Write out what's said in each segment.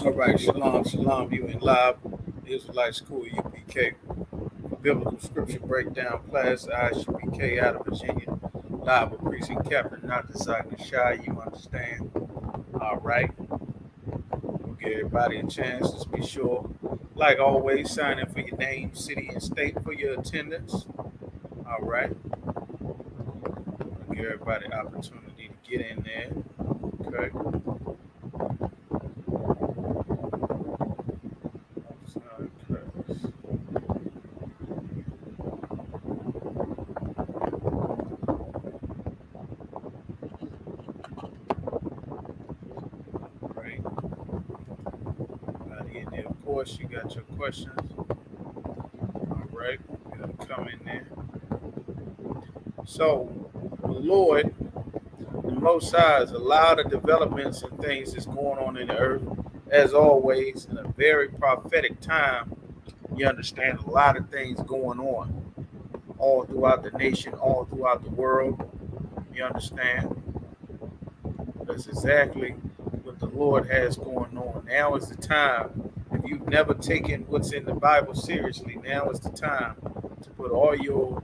All right, shalom, shalom. You in live Israelite School UPK Biblical Scripture Breakdown class. Isupk out of Virginia. Live with precinct captain, not the Sergeant Shy. You understand? All right. We'll give everybody a chance. Just be sure, like always, sign in for your name, city, and state for your attendance. All right. We'll give everybody an opportunity to get in there. Okay. Right. In there, of course, you got your questions. All right. We're going to come in there. So, the Lord, the Most High, is a lot of developments and things that's going on in the earth, as always, in a very prophetic time. You understand a lot of things going on all throughout the nation, all throughout the world. You understand? That's exactly what the Lord has going on. Now is the time. If you've never taken what's in the Bible seriously, now is the time to put all your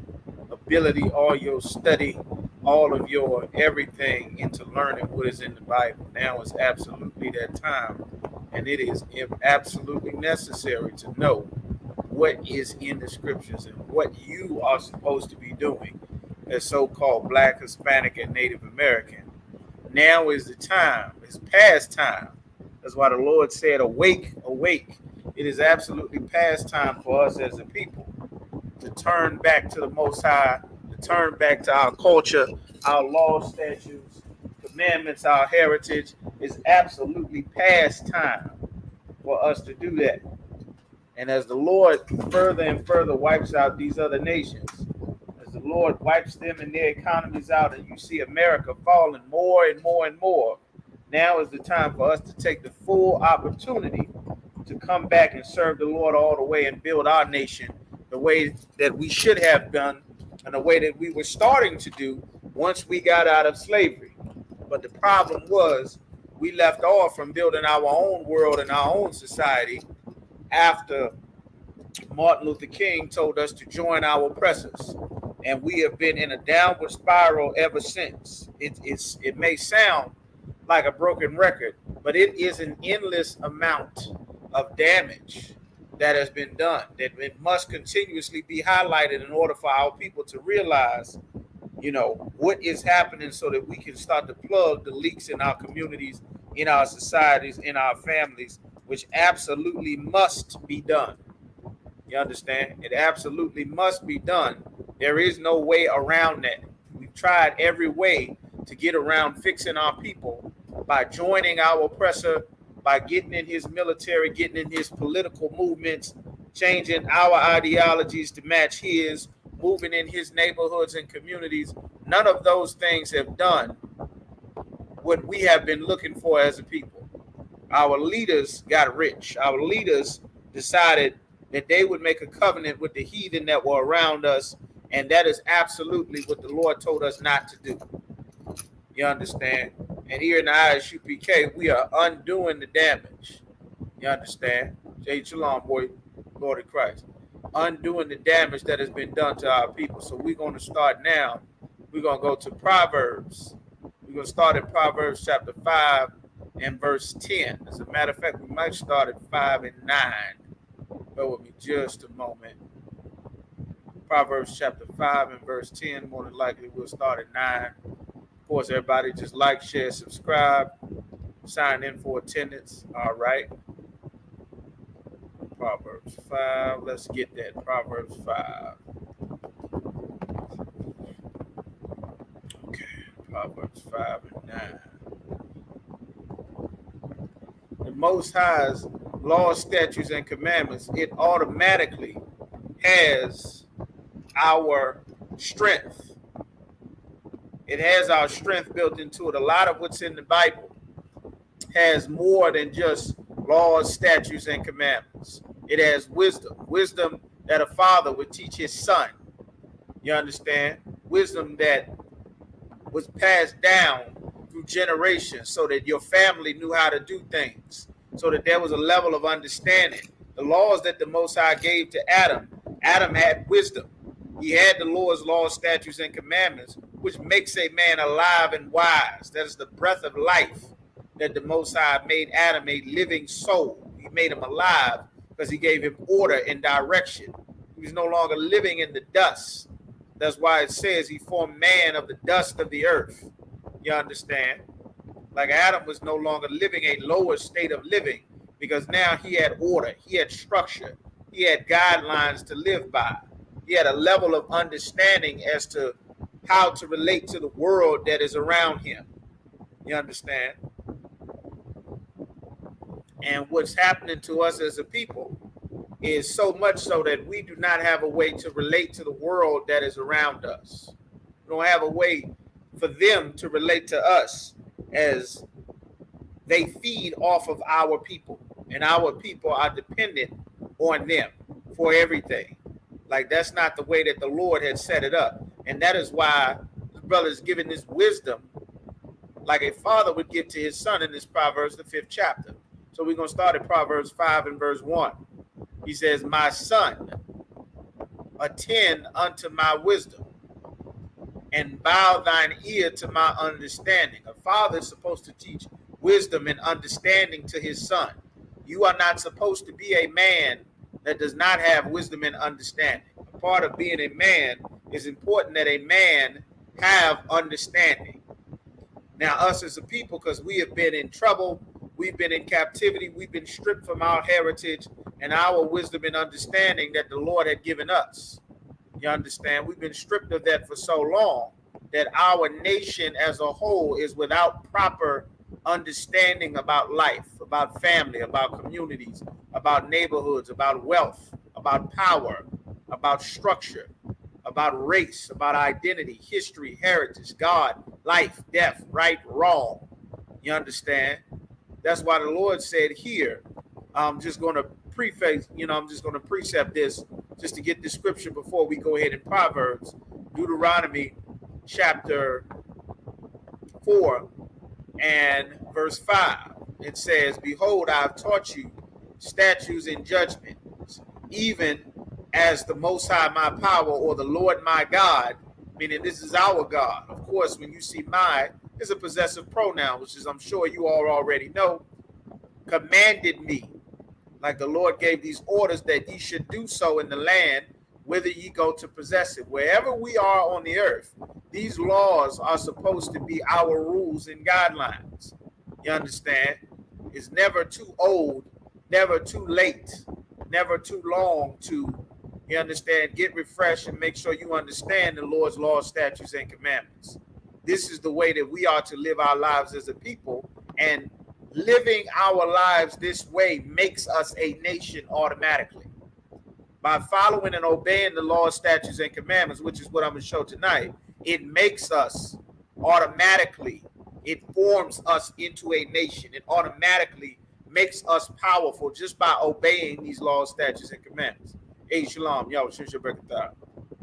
ability, all your study, all of your everything into learning what is in the Bible. Now is absolutely that time. And it is absolutely necessary to know what is in the scriptures and what you are supposed to be doing as so-called Black, Hispanic, and Native American. Now is the time. It's past time. That's why the Lord said, awake, awake. It is absolutely past time for us as a people to turn back to the Most High, to turn back to our culture, our laws, statutes, commandments, our heritage. It's absolutely past time for us to do that. And as the Lord further and further wipes out these other nations, as the Lord wipes them and their economies out, and you see America falling more and more and more, now is the time for us to take the full opportunity to come back and serve the Lord all the way and build our nation the way that we should have done and the way that we were starting to do once we got out of slavery. But the problem was we left off from building our own world and our own society after Martin Luther King told us to join our oppressors. And we have been in a downward spiral ever since. It may sound like a broken record, but it is an endless amount of damage that has been done, that it must continuously be highlighted in order for our people to realize, what is happening so that we can start to plug the leaks in our communities, in our societies, in our families, which absolutely must be done. You understand? It absolutely must be done. There is no way around that. We've tried every way to get around fixing our people by joining our oppressor, by getting in his military, getting in his political movements, changing our ideologies to match his, moving in his neighborhoods and communities. None of those things have done what we have been looking for as a people. Our leaders got rich. Our leaders decided that they would make a covenant with the heathen that were around us, and that is absolutely what the Lord told us not to do. You understand? And here in the Isupk, we are undoing the damage. You understand? Jay Shalom, boy, Lord of Christ. Undoing the damage that has been done to our people. So we're going to start now. We're going to go to Proverbs. We're going to start at Proverbs chapter 5 and verse 10. As a matter of fact, we might start at 5 and 9. Bear with me just a moment. Proverbs chapter 5 and verse 10. More than likely, we'll start at 9. Of course, everybody just like, share, subscribe, sign in for attendance. All right. Proverbs 5. Let's get that. Proverbs 5. Okay. Proverbs 5 and 9. The Most High's laws, statutes, and commandments, it automatically has our strength. It has our strength built into it. A lot of what's in the Bible has more than just laws, statutes, and commandments. It has wisdom that a father would teach his son. You understand? Wisdom that was passed down through generations so that your family knew how to do things. so that there was a level of understanding. The laws that the Most High gave to Adam, Adam had wisdom. He had the Lord's laws, statutes, and commandments, which makes a man alive and wise. That is the breath of life that the Most High made Adam a living soul. He made him alive because he gave him order and direction. He was no longer living in the dust. That's why it says he formed man of the dust of the earth. You understand? Like Adam was no longer living a lower state of living because now he had order, he had structure, he had guidelines to live by. He had a level of understanding as to how to relate to the world that is around him. You understand? And what's happening to us as a people is so much so that we do not have a way to relate to the world that is around us. We don't have a way for them to relate to us as they feed off of our people. And our people are dependent on them for everything. Like, that's not the way that the Lord had set it up. And that is why this brother is giving this wisdom like a father would give to his son in this Proverbs, the 5th chapter. So we're going to start at Proverbs 5 and verse 1. He says, my son, attend unto my wisdom, and bow thine ear to my understanding. A father is supposed to teach wisdom and understanding to his son. You are not supposed to be a man that does not have wisdom and understanding. A part of being a man is important that a man have understanding. Now, us as a people, because we have been in trouble, we've been in captivity, we've been stripped from our heritage and our wisdom and understanding that the Lord had given us. You understand? We've been stripped of that for so long that our nation as a whole is without proper understanding about life, about family, about communities, about neighborhoods, about wealth, about power, about structure, about race, about identity, history, heritage, God, life, death, right, wrong. You understand? That's why the Lord said here, I'm just going to preface, I'm just going to precept this just to get the scripture before we go ahead in Proverbs, Deuteronomy chapter 4 and verse 5. It says, behold, I have taught you statutes and judgments, even as the Most High my power, or the Lord my God, meaning this is our God. Of course, when you see my, it's a possessive pronoun, which is, I'm sure you all already know, commanded me. Like the Lord gave these orders that ye should do so in the land, whither ye go to possess it. Wherever we are on the earth, these laws are supposed to be our rules and guidelines. You understand? It's never too old, never too late, never too long to, you understand, get refreshed and make sure you understand the Lord's laws, statutes, and commandments. This is the way that we are to live our lives as a people, and living our lives this way makes us a nation automatically. By following and obeying the laws, statutes, and commandments, which is what I'm going to show tonight, it makes us automatically, it forms us into a nation. It automatically makes us powerful just by obeying these laws, statutes, and commandments. Hey, shalom, yo,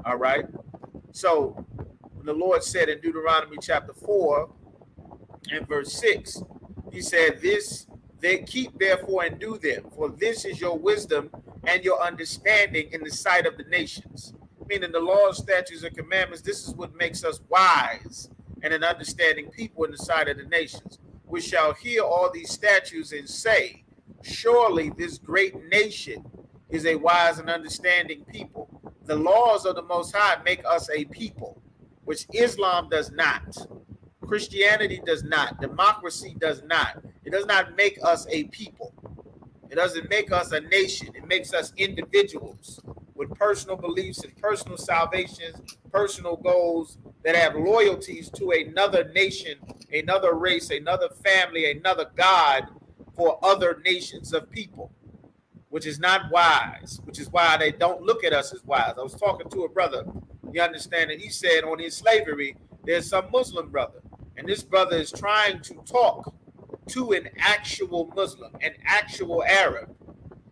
all right. So when the Lord said in Deuteronomy chapter 4 and verse 6, he said, this they keep therefore and do them, for this is your wisdom and your understanding in the sight of the nations. Meaning the laws, statutes, and commandments, this is what makes us wise and an understanding people in the sight of the nations. We shall hear all these statutes and say, surely this great nation is a wise and understanding people. The laws of the Most High make us a people, which Islam does not. Christianity does not. Democracy does not. It does not make us a people. It doesn't make us a nation. It makes us individuals with personal beliefs and personal salvations, personal goals that have loyalties to another nation, another race, another family, another God for other nations of people, which is not wise, which is why they don't look at us as wise. I was talking to a brother, you understand, and he said on his slavery, there's some Muslim brother, and this brother is trying to talk to an actual Muslim, an actual Arab,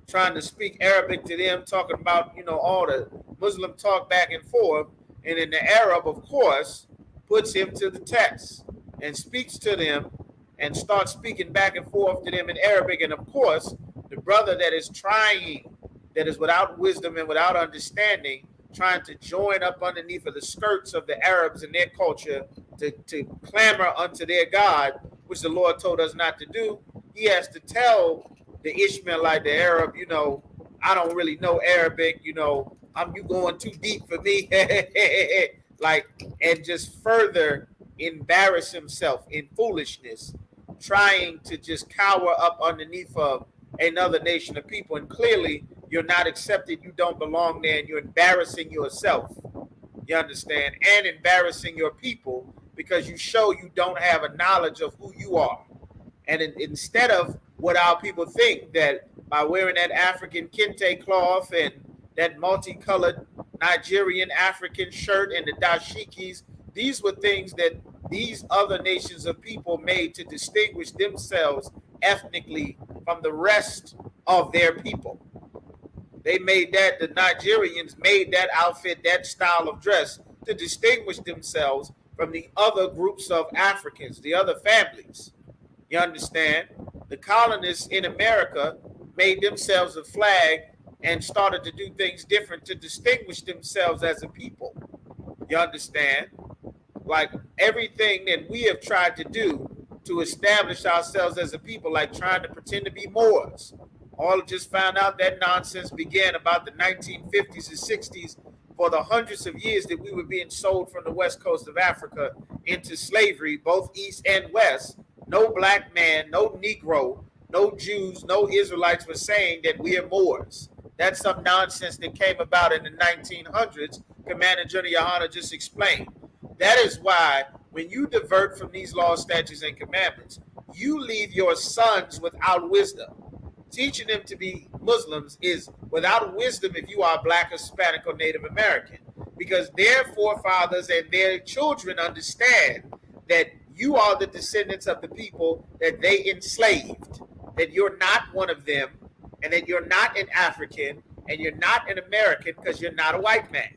trying to speak Arabic to them, talking about, all the Muslim talk back and forth. And then the Arab, of course, puts him to the test and speaks to them and start speaking back and forth to them in Arabic. And of course, the brother that is trying, that is without wisdom and without understanding, trying to join up underneath of the skirts of the Arabs and their culture to clamor unto their God, which the Lord told us not to do, he has to tell the Ishmaelite, the Arab, I don't really know Arabic, you going too deep for me. And just further embarrass himself in foolishness, trying to just cower up underneath of another nation of people. And clearly, you're not accepted, you don't belong there, and you're embarrassing yourself, you understand, and embarrassing your people because you show you don't have a knowledge of who you are. And instead of what our people think, that by wearing that African kente cloth and that multicolored Nigerian African shirt and the dashikis, these were things that these other nations of people made to distinguish themselves ethnically from the rest of their people. They made that, the Nigerians made that outfit, that style of dress to distinguish themselves from the other groups of Africans, the other families. You understand? The colonists in America made themselves a flag and started to do things different to distinguish themselves as a people. You understand? Like everything that we have tried to do to establish ourselves as a people, like trying to pretend to be Moors. All just found out that nonsense began about the 1950s and 60s, for the hundreds of years that we were being sold from the west coast of Africa into slavery, both east and west. No black man, no Negro, no Jews, no Israelites were saying that we are Moors. That's some nonsense that came about in the 1900s. Commander General Yohana just explained. That is why when you divert from these laws, statutes, and commandments, you leave your sons without wisdom. Teaching them to be Muslims is without wisdom if you are Black, Hispanic, or Native American, because their forefathers and their children understand that you are the descendants of the people that they enslaved, that you're not one of them, and that you're not an African, and you're not an American because you're not a white man.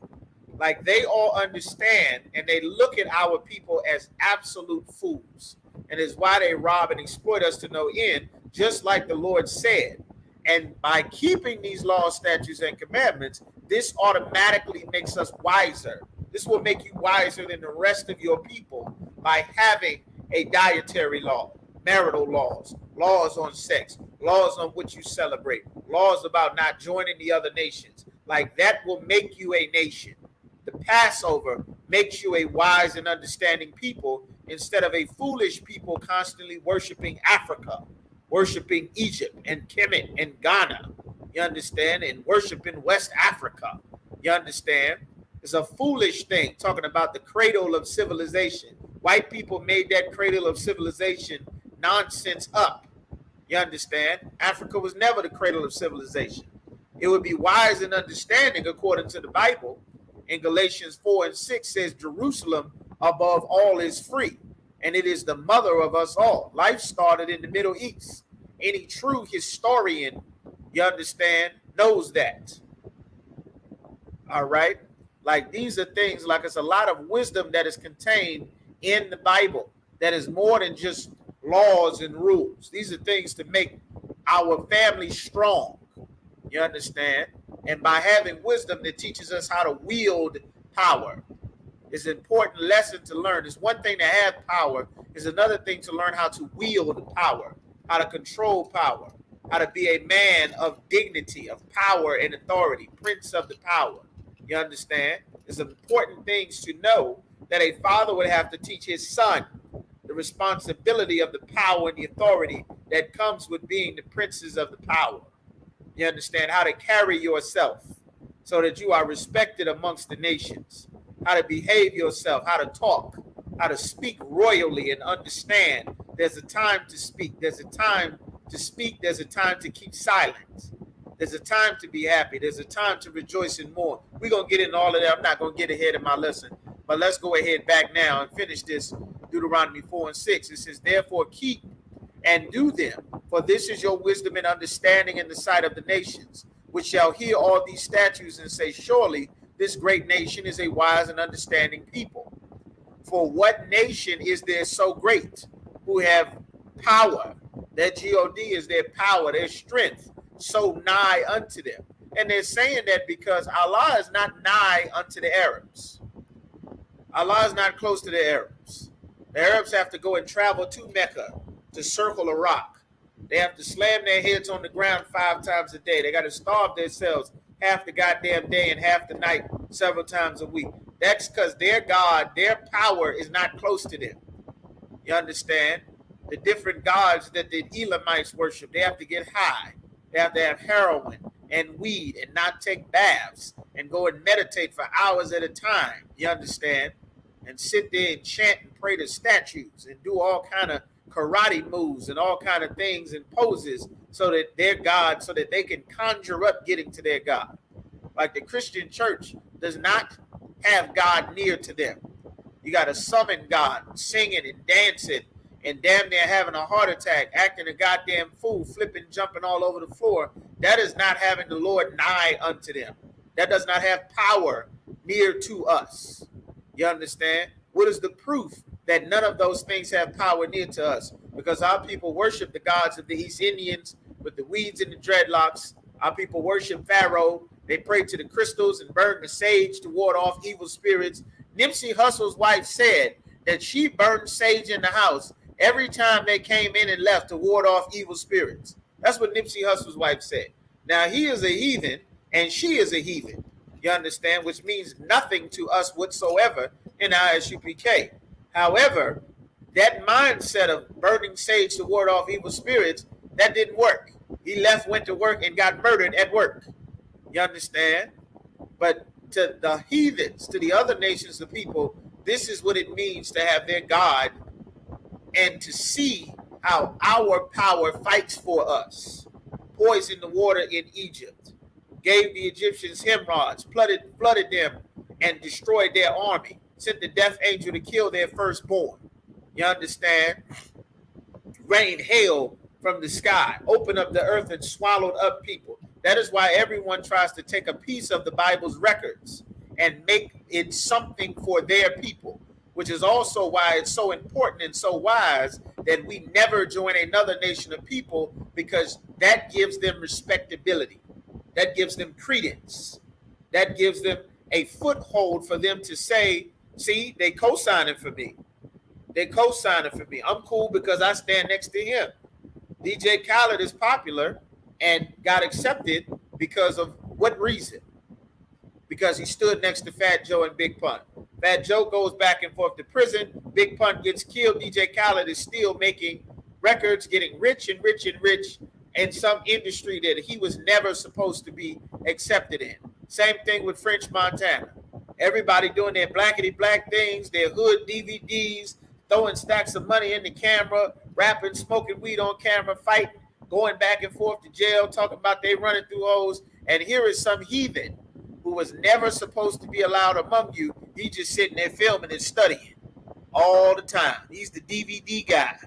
Like, they all understand, and they look at our people as absolute fools. And it's why they rob and exploit us to no end, just like the Lord said. And by keeping these laws, statutes, and commandments, this automatically makes us wiser. This will make you wiser than the rest of your people by having a dietary law, marital laws, laws on sex, laws on what you celebrate, laws about not joining the other nations. Like, that will make you a nation. The Passover makes you a wise and understanding people instead of a foolish people constantly worshiping Africa, worshiping Egypt and Kemet and Ghana, you understand, and worshiping West Africa, you understand. It's a foolish thing, talking about the cradle of civilization. White people made that cradle of civilization nonsense up, you understand. Africa was never the cradle of civilization. It would be wise and understanding, according to the Bible, in Galatians 4 and 6 says, Jerusalem above all is free, and it is the mother of us all. Life started in the Middle East. Any true historian, you understand, knows that. All right? Like, these are things, like, it's a lot of wisdom that is contained in the Bible that is more than just laws and rules. These are things to make our family strong, you understand? And by having wisdom that teaches us how to wield power. It's an important lesson to learn. It's one thing to have power. It's another thing to learn how to wield power, how to control power, how to be a man of dignity, of power and authority, prince of the power. You understand? It's important things to know that a father would have to teach his son the responsibility of the power and the authority that comes with being the princes of the power. You understand? How to carry yourself so that you are respected amongst the nations, how to behave yourself, how to talk, how to speak royally and understand there's a time to speak, there's a time to speak, there's a time to keep silent, there's a time to be happy, there's a time to rejoice and mourn. We're going to get into all of that. I'm not going to get ahead of my lesson, but let's go ahead back now and finish this Deuteronomy 4 and 6. It says, therefore keep and do them, for this is your wisdom and understanding in the sight of the nations, which shall hear all these statutes and say, surely this great nation is a wise and understanding people. For what nation is there so great, who have power. That God is their power, their strength, so nigh unto them. And they're saying that because Allah is not nigh unto the Arabs. Allah is not close to the Arabs. The Arabs have to go and travel to Mecca to circle a rock. They have to slam their heads on the ground 5 times a day. They got to starve themselves half the goddamn day and half the night several times a week. That's because their God, their power is not close to them. You understand? The different gods that the Elamites worship, they have to get high. They have to have heroin and weed and not take baths and go and meditate for hours at a time. You understand? And sit there and chant and pray to statues and do all kind of karate moves and all kind of things and poses so that their God, so that they can conjure up getting to their God. Like the Christian church does not have God near to them. You got to summon God, singing and dancing and damn near having a heart attack, acting a goddamn fool, flipping, jumping all over the floor. That is not having the Lord nigh unto them. That does not have power near to us. You understand? What is the proof that none of those things have power near to us? Because our people worship the gods of the East Indians with the weeds and the dreadlocks. Our people worship Pharaoh. They pray to the crystals and burn the sage to ward off evil spirits. Nipsey Hussle's wife said that she burned sage in the house every time they came in and left to ward off evil spirits. That's what Nipsey Hussle's wife said. Now, he is a heathen and she is a heathen. You understand? Which means nothing to us whatsoever in our Isupk. However, that mindset of burning sage to ward off evil spirits, that didn't work. He left, went to work, and got murdered at work. You understand? But to the heathens, to the other nations of people, this is what it means to have their God and to see how our power fights for us. Poisoned the water in Egypt, gave the Egyptians hemorrhoids, flooded them, and destroyed their army, sent the death angel to kill their firstborn. You understand? Rained hail from the sky, opened up the earth and swallowed up people. That is why everyone tries to take a piece of the Bible's records and make it something for their people, which is also why it's so important and so wise that we never join another nation of people, because that gives them respectability. That gives them credence. That gives them a foothold for them to say, see, they co-signing for me. They co-signing for me. I'm cool because I stand next to him. DJ Khaled is popular and got accepted because of what reason? Because he stood next to Fat Joe and Big Pun. Fat Joe goes back and forth to prison. Big Pun gets killed. DJ Khaled is still making records, getting rich and rich and rich in some industry that he was never supposed to be accepted in. Same thing with French Montana. Everybody doing their blackety black things, their hood DVDs, throwing stacks of money in the camera, rapping, smoking weed on camera, fighting, going back and forth to jail, talking about they running through hoes. And here is some heathen who was never supposed to be allowed among you. He just sitting there filming and studying all the time. He's the DVD guy.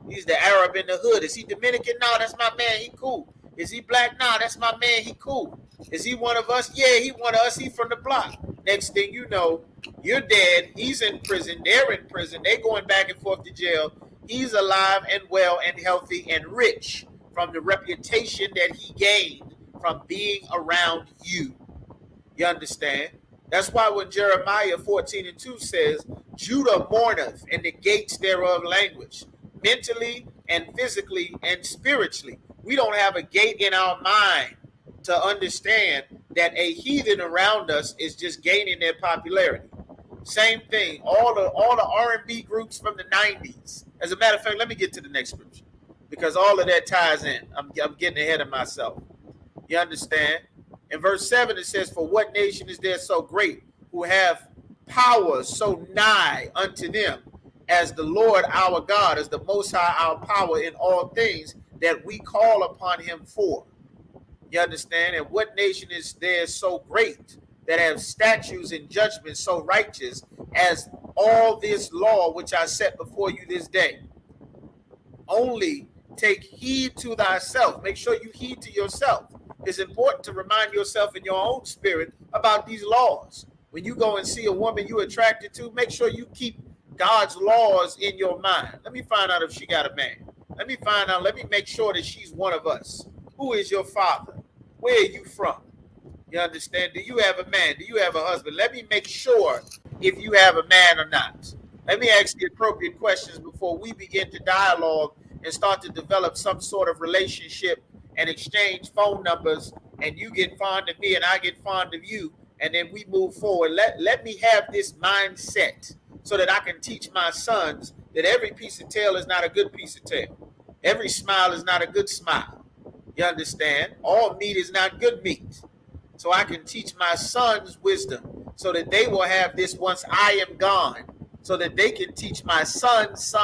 He's the Arab in the hood. Is he Dominican? No, that's my man. He cool. Is he black? No, that's my man. He cool. Is he one of us? Yeah, he one of us. He from the block. Next thing you know, you're dead. He's in prison. They're in prison. They're going back and forth to jail. He's alive and well and healthy and rich from the reputation that he gained from being around you. You understand? That's why when Jeremiah 14:2 says, Judah mourneth, and the gates thereof languish, mentally and physically and spiritually. We don't have a gate in our mind to understand that a heathen around us is just gaining their popularity. Same thing, all the R&B groups from the 90s. As a matter of fact, let me get to the next scripture, because all of that ties in. I'm getting ahead of myself. You understand? In verse 7, it says, for what nation is there so great, who have power so nigh unto them, as the Lord our God, as the Most High our power in all things that we call upon him for? You understand? And what nation is there so great, that have statutes and judgments so righteous, as all this law which I set before you this day? Only take heed to thyself. Make sure you heed to yourself. It's important to remind yourself in your own spirit about these laws. When you go and see a woman you're attracted to, make sure you keep God's laws in your mind. Let me find out if she got a man. Let me find out. Let me make sure that she's one of us. Who is your father? Where are you from? You understand? Do you have a man? Do you have a husband? Let me make sure if you have a man or not. Let me ask the appropriate questions before we begin to dialogue and start to develop some sort of relationship and exchange phone numbers, and you get fond of me and I get fond of you, and then we move forward. Let me have this mindset so that I can teach my sons that every piece of tail is not a good piece of tail. Every smile is not a good smile. You understand? All meat is not good meat. So I can teach my sons wisdom so that they will have this once I am gone, so that they can teach my sons,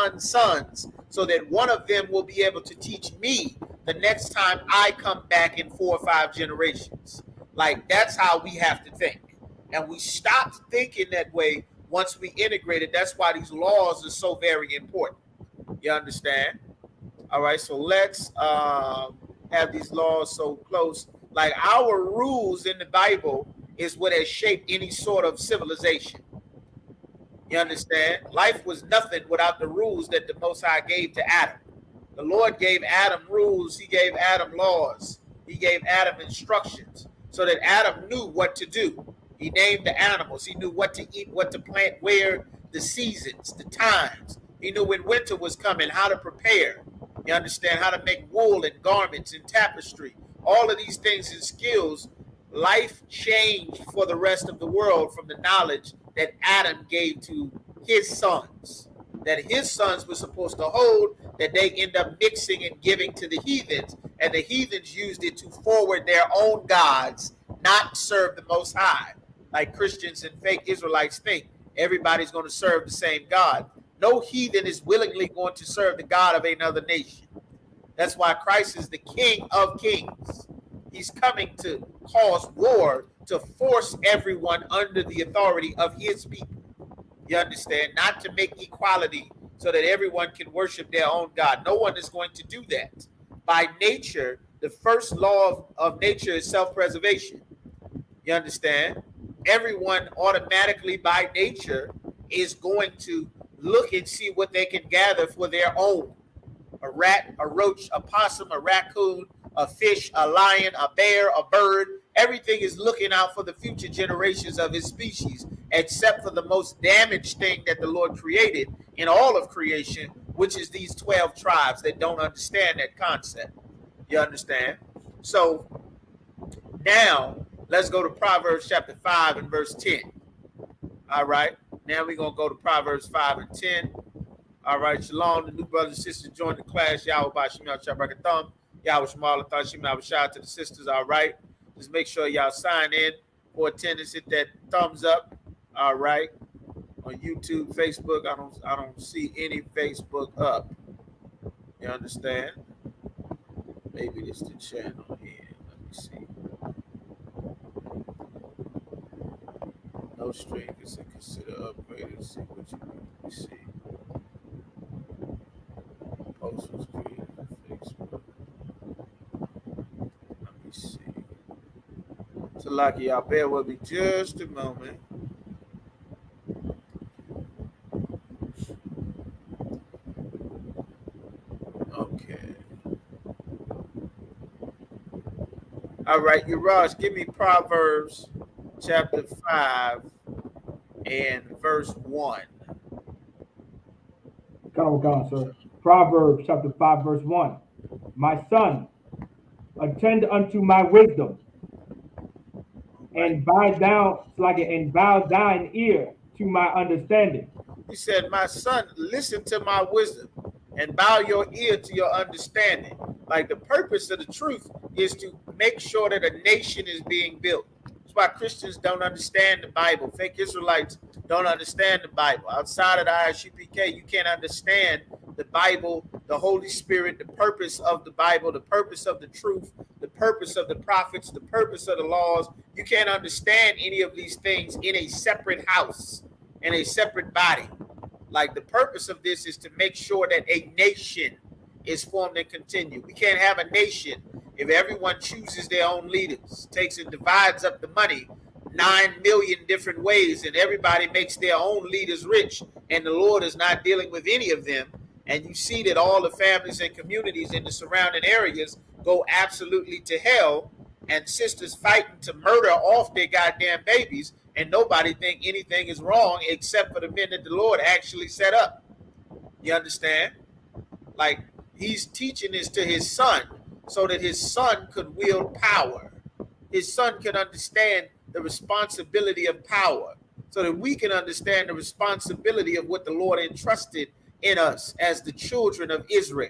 so that one of them will be able to teach me the next time I come back in 4 or 5 generations. Like, that's how we have to think. And we stopped thinking that way once we integrated. That's why these laws are so very important. You understand? All right, so let's have these laws so close. Like, our rules in the Bible is what has shaped any sort of civilization. You understand? Life was nothing without the rules that the Most High gave to Adam. The Lord gave Adam rules. He gave Adam laws. He gave Adam instructions so that Adam knew what to do. He named the animals. He knew what to eat, what to plant, where, the seasons, the times. He knew when winter was coming, how to prepare. You understand? How to make wool and garments and tapestry. All of these things and skills. Life changed for the rest of the world from the knowledge that Adam gave to his sons, that his sons were supposed to hold, that they end up mixing and giving to the heathens, and the heathens used it to forward their own gods, not serve the Most High, like Christians and fake Israelites think everybody's going to serve the same God. No heathen is willingly going to serve the God of another nation. That's why Christ is the King of Kings. He's coming to cause war, to force everyone under the authority of his people. You understand? Not to make equality so that everyone can worship their own God. No one is going to do that. By nature, the first law of nature is self-preservation. You understand? Everyone automatically by nature is going to look and see what they can gather for their own. A rat, a roach, a possum, a raccoon, a fish, a lion, a bear, a bird. Everything is looking out for the future generations of his species, except for the most damaged thing that the Lord created in all of creation, which is these 12 tribes that don't understand that concept. You understand? So now let's go to Proverbs chapter 5 and verse 10. All right. Now we're going to go to Proverbs 5 and 10. All right. Shalom. The new brothers and sisters join the class. Yahweh Bashim Shabbat Yahweh Shemal Thashim Yahweh shout out to the sisters. All right. Just make sure y'all sign in for attendance. Hit that thumbs up. All right. On YouTube, Facebook. I don't see any Facebook up. You understand? Maybe this is the channel here. Let me see. No strangers and consider upgraded. See what you can. Let me see. Post was created on Facebook. Let me see. So, lucky y'all, bear with me just a moment. Okay. All right, Urash, give me Proverbs chapter 5 and verse 1. Come on, sir. Proverbs chapter 5, verse 1. My son, attend unto my wisdom, and bow thine ear to my understanding. He said, my son, listen to my wisdom and bow your ear to your understanding. Like, the purpose of the truth is to make sure that a nation is being built. That's why Christians don't understand the Bible. Fake Israelites don't understand the Bible. Outside of the Isupk, you can't understand the Bible, the Holy Spirit, the purpose of the Bible, the purpose of the truth, the purpose of the prophets, the purpose of the laws. You can't understand any of these things in a separate house, in a separate body. Like, the purpose of this is to make sure that a nation is formed and continue. We can't have a nation if everyone chooses their own leaders, takes and divides up the money 9 million different ways, and everybody makes their own leaders rich, and the Lord is not dealing with any of them, And you see that all the families and communities in the surrounding areas go absolutely to hell, and sisters fighting to murder off their goddamn babies, and nobody think anything is wrong except for the men that the Lord actually set up. You understand? Like, he's teaching this to his son so that his son could wield power. His son can understand the responsibility of power, so that we can understand the responsibility of what the Lord entrusted in us as the children of Israel.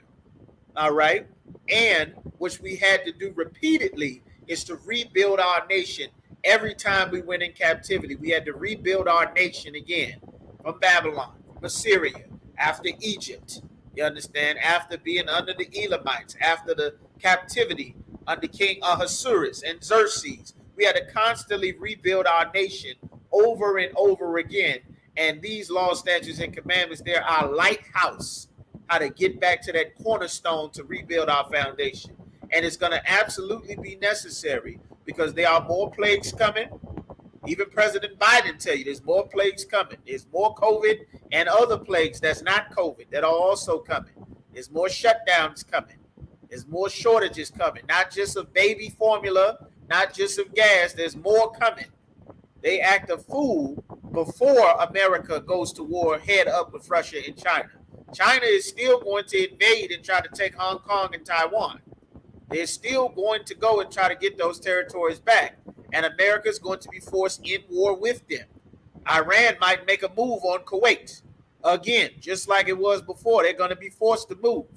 All right. And which we had to do repeatedly is to rebuild our nation. Every time we went in captivity, we had to rebuild our nation again, from Babylon, from Assyria, after Egypt. You understand? After being under the Elamites, after the captivity under King Ahasuerus and Xerxes, we had to constantly rebuild our nation over and over again. And these laws, statutes, and commandments, they're our lighthouse, how to get back to that cornerstone to rebuild our foundation. And it's going to absolutely be necessary, because there are more plagues coming. Even President Biden tell you there's more plagues coming. There's more COVID and other plagues that's not COVID that are also coming. There's more shutdowns coming. There's more shortages coming, not just of baby formula, not just of gas. There's more coming. They act a fool before America goes to war head up with Russia and China. China is still going to invade and try to take Hong Kong and Taiwan. They're still going to go and try to get those territories back. And America is going to be forced in war with them. Iran might make a move on Kuwait. Again, just like it was before, they're going to be forced to move.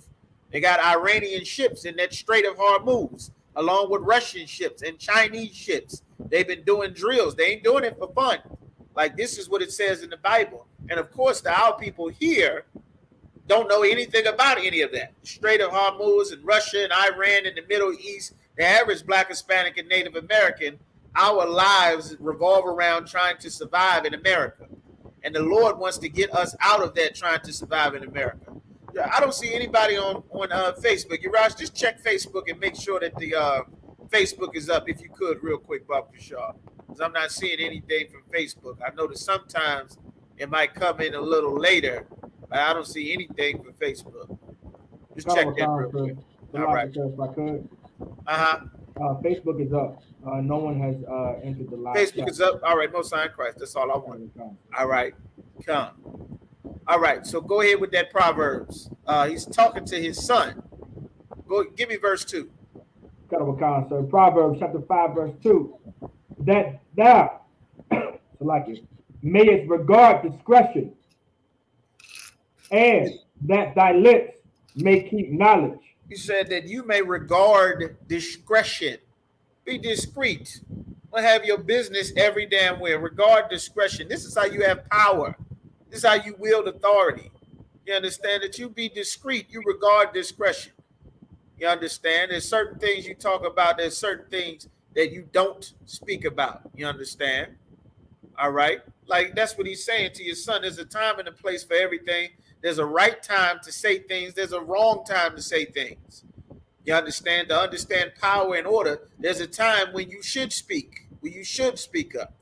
They got Iranian ships in that Strait of Hormuz, along with Russian ships and Chinese ships. They've been doing drills. They ain't doing it for fun. Like, this is what it says in the Bible. And of course, our people here don't know anything about any of that. Strait of Hormuz and Russia and Iran and the Middle East, the average Black, Hispanic, and Native American, our lives revolve around trying to survive in America. And the Lord wants to get us out of that trying to survive in America. I don't see anybody on Facebook. Yaraj, just check Facebook and make sure that the Facebook is up, if you could, real quick, Bob Kishar. Because I'm not seeing anything from Facebook. I know that sometimes it might come in a little later, but I don't see anything from Facebook. Just check that real quick. All right. If I could. Uh-huh. Facebook is up. No one has entered the live. Facebook is up. All right, Most High in Christ. That's all I want. All right, come. All right, so go ahead with that Proverbs. He's talking to his son. Go, give me verse 2. So Proverbs chapter 5, verse 2. That thou, mayest regard discretion, and that thy lips may keep knowledge. He said that you may regard discretion. Be discreet. Don't have your business every damn way. Regard discretion. This is how you have power. This is how you wield authority. You understand that you be discreet. You regard discretion. You understand? There's certain things you talk about. There's certain things that you don't speak about. You understand? All right? Like, that's what he's saying to your son. There's a time and a place for everything. There's a right time to say things. There's a wrong time to say things. You understand? To understand power and order, there's a time when you should speak, when you should speak up.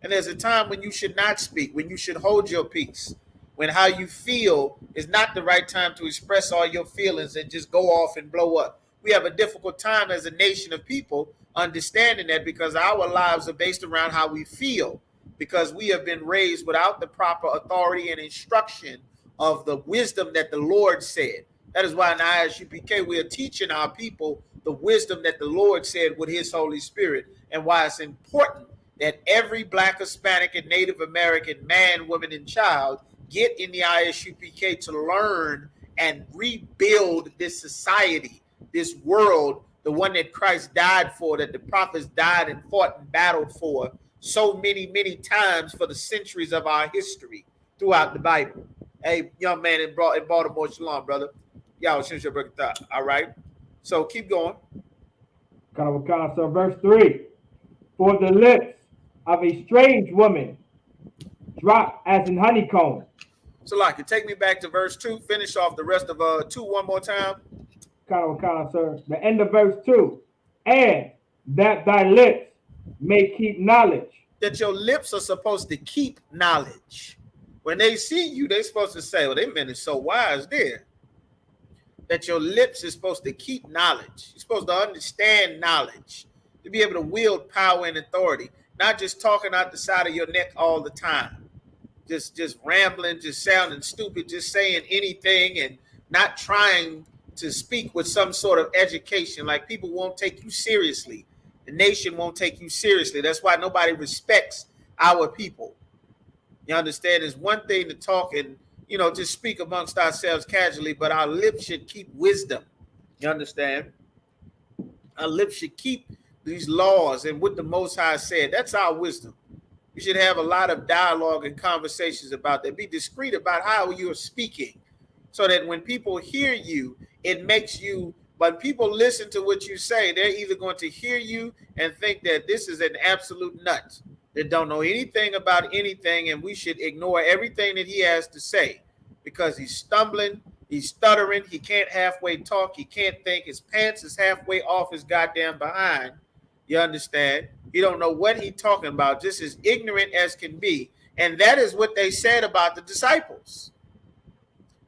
And there's a time when you should not speak, when you should hold your peace, when how you feel is not the right time to express all your feelings and just go off and blow up. We have a difficult time as a nation of people understanding that, because our lives are based around how we feel, because we have been raised without the proper authority and instruction of the wisdom that the Lord said. That is why in Isupk we are teaching our people the wisdom that the Lord said with his Holy Spirit, and why it's important that every Black, Hispanic, and Native American man, woman, and child get in the Isupk to learn and rebuild this society, this world, the one that Christ died for, that the prophets died and fought and battled for so many, many times for the centuries of our history throughout the Bible. Hey, young man in Baltimore, shalom, brother. Y'all, since your birthday. All right. So keep going. So verse 3. For the lips of a strange woman drop as in honeycomb. So, like, take me back to verse 2. Finish off the rest of 2 one more time. Sir. The end of verse 2. And that thy lips may keep knowledge. That your lips are supposed to keep knowledge. When they see you, they're supposed to say, well, they men is so wise there. that your lips is supposed to keep knowledge. You're supposed to understand knowledge, to be able to wield power and authority, not just talking out the side of your neck all the time, just rambling, just sounding stupid, just saying anything and not trying to speak with some sort of education. Like, people won't take you seriously. The nation won't take you seriously. That's why nobody respects our people. You understand? It's one thing to talk and, just speak amongst ourselves casually, but our lips should keep wisdom. You understand? Our lips should keep these laws and what the Most High said. That's our wisdom. We should have a lot of dialogue and conversations about that. Be discreet about how you're speaking, so that when people hear you, it makes you, when people listen to what you say, they're either going to hear you and think that this is an absolute nut that don't know anything about anything, and we should ignore everything that he has to say because he's stumbling, he's stuttering, he can't halfway talk, he can't think, his pants is halfway off his goddamn behind. You understand? He don't know what he's talking about, just as ignorant as can be. And that is what they said about the disciples.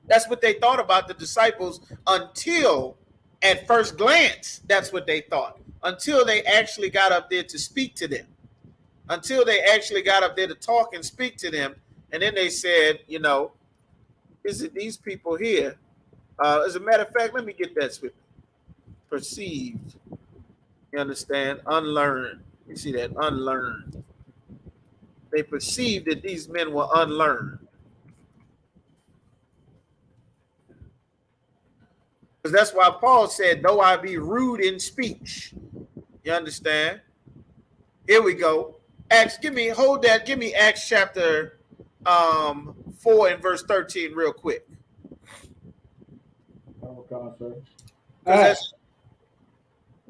That's what they thought about the disciples until, at first glance, that's what they thought. Until they actually got up there to speak to them. Until they actually got up there to talk and speak to them. And then they said, is it these people here? As a matter of fact, let me get that swift. Perceived. You understand? Unlearned. You see that? Unlearned. They perceived that these men were unlearned. Because that's why Paul said, though I be rude in speech. You understand? Here we go. Acts, give me Acts chapter 4 and verse 13 real quick.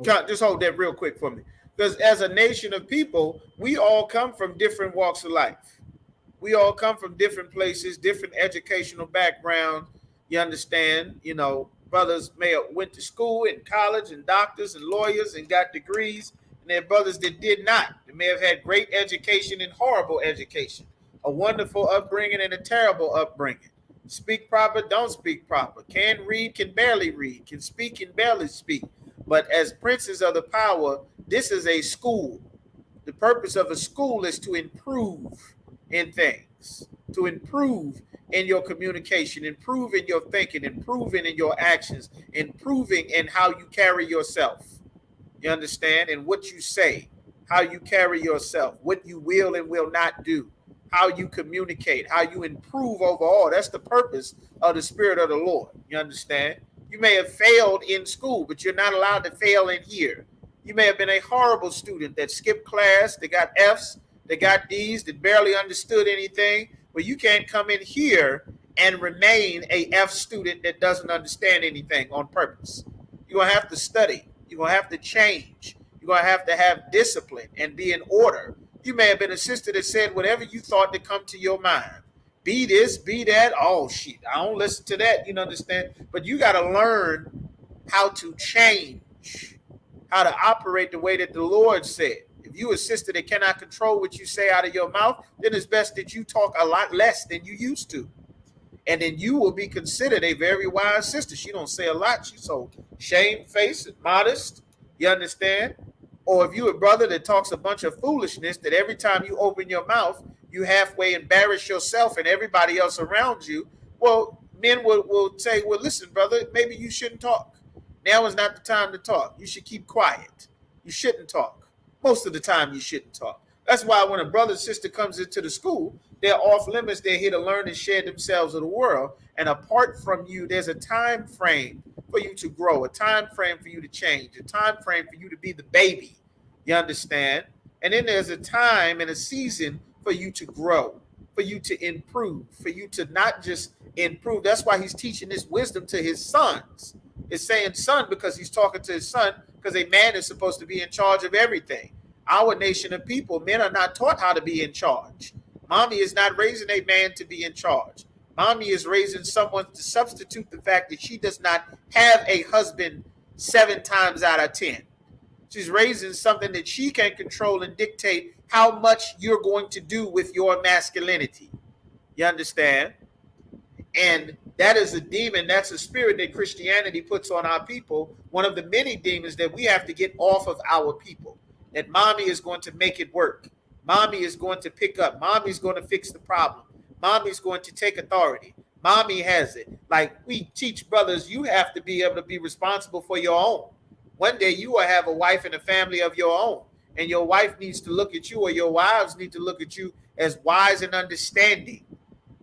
Just hold that real quick for me. Because as a nation of people, we all come from different walks of life. We all come from different places, different educational backgrounds. You understand? Brothers may have went to school and college and doctors and lawyers and got degrees. And there are brothers that did not. They may have had great education and horrible education, a wonderful upbringing and a terrible upbringing. Speak proper, don't speak proper. Can read, can barely read. Can speak, can barely speak. But as princes of the power, this is a school. The purpose of a school is to improve in things, to improve in your communication, improve in your thinking, improving in your actions, improving in how you carry yourself. You understand? And what you say, how you carry yourself, what you will and will not do, how you communicate, how you improve overall. That's the purpose of the Spirit of the Lord. You understand? You may have failed in school, but you're not allowed to fail in here. You may have been a horrible student that skipped class, that got F's, that got D's, that barely understood anything. But you can't come in here and remain a F student that doesn't understand anything on purpose. You're going to have to study. You're going to have to change. You're going to have discipline and be in order. You may have been a sister that said whatever you thought to come to your mind. Be this, be that. Oh, shit, I don't listen to that. You understand? But you got to learn how to change, how to operate the way that the Lord said. If you a sister that cannot control what you say out of your mouth, then it's best that you talk a lot less than you used to. And then you will be considered a very wise sister. She don't say a lot. She's so shamefaced and modest. You understand? Or if you a brother that talks a bunch of foolishness, that every time you open your mouth, you halfway embarrass yourself and everybody else around you, well, men will say, well, listen, brother, maybe you shouldn't talk. Now is not the time to talk. You should keep quiet. You shouldn't talk. Most of the time, you shouldn't talk. That's why when a brother and sister comes into the school, they're off limits. They're here to learn and share themselves with the world. And apart from you, there's a time frame for you to grow, a time frame for you to change, a time frame for you to be the baby. You understand? And then there's a time and a season for you to grow, for you to improve, for you to not just improve. That's why he's teaching this wisdom to his sons. It's saying son because he's talking to his son, because a man is supposed to be in charge of everything. Our nation of people, men are not taught how to be in charge. Mommy is not raising a man to be in charge. Mommy is raising someone to substitute the fact that she does not have a husband 7 times out of 10. She's raising something that she can control and dictate how much you're going to do with your masculinity. You understand? And that is a demon. That's a spirit that Christianity puts on our people. One of the many demons that we have to get off of our people. That mommy is going to make it work. Mommy is going to pick up. Mommy is going to fix the problem. Mommy is going to take authority. Mommy has it. Like we teach brothers, you have to be able to be responsible for your own. One day you will have a wife and a family of your own. And your wife needs to look at you, or your wives need to look at you as wise and understanding.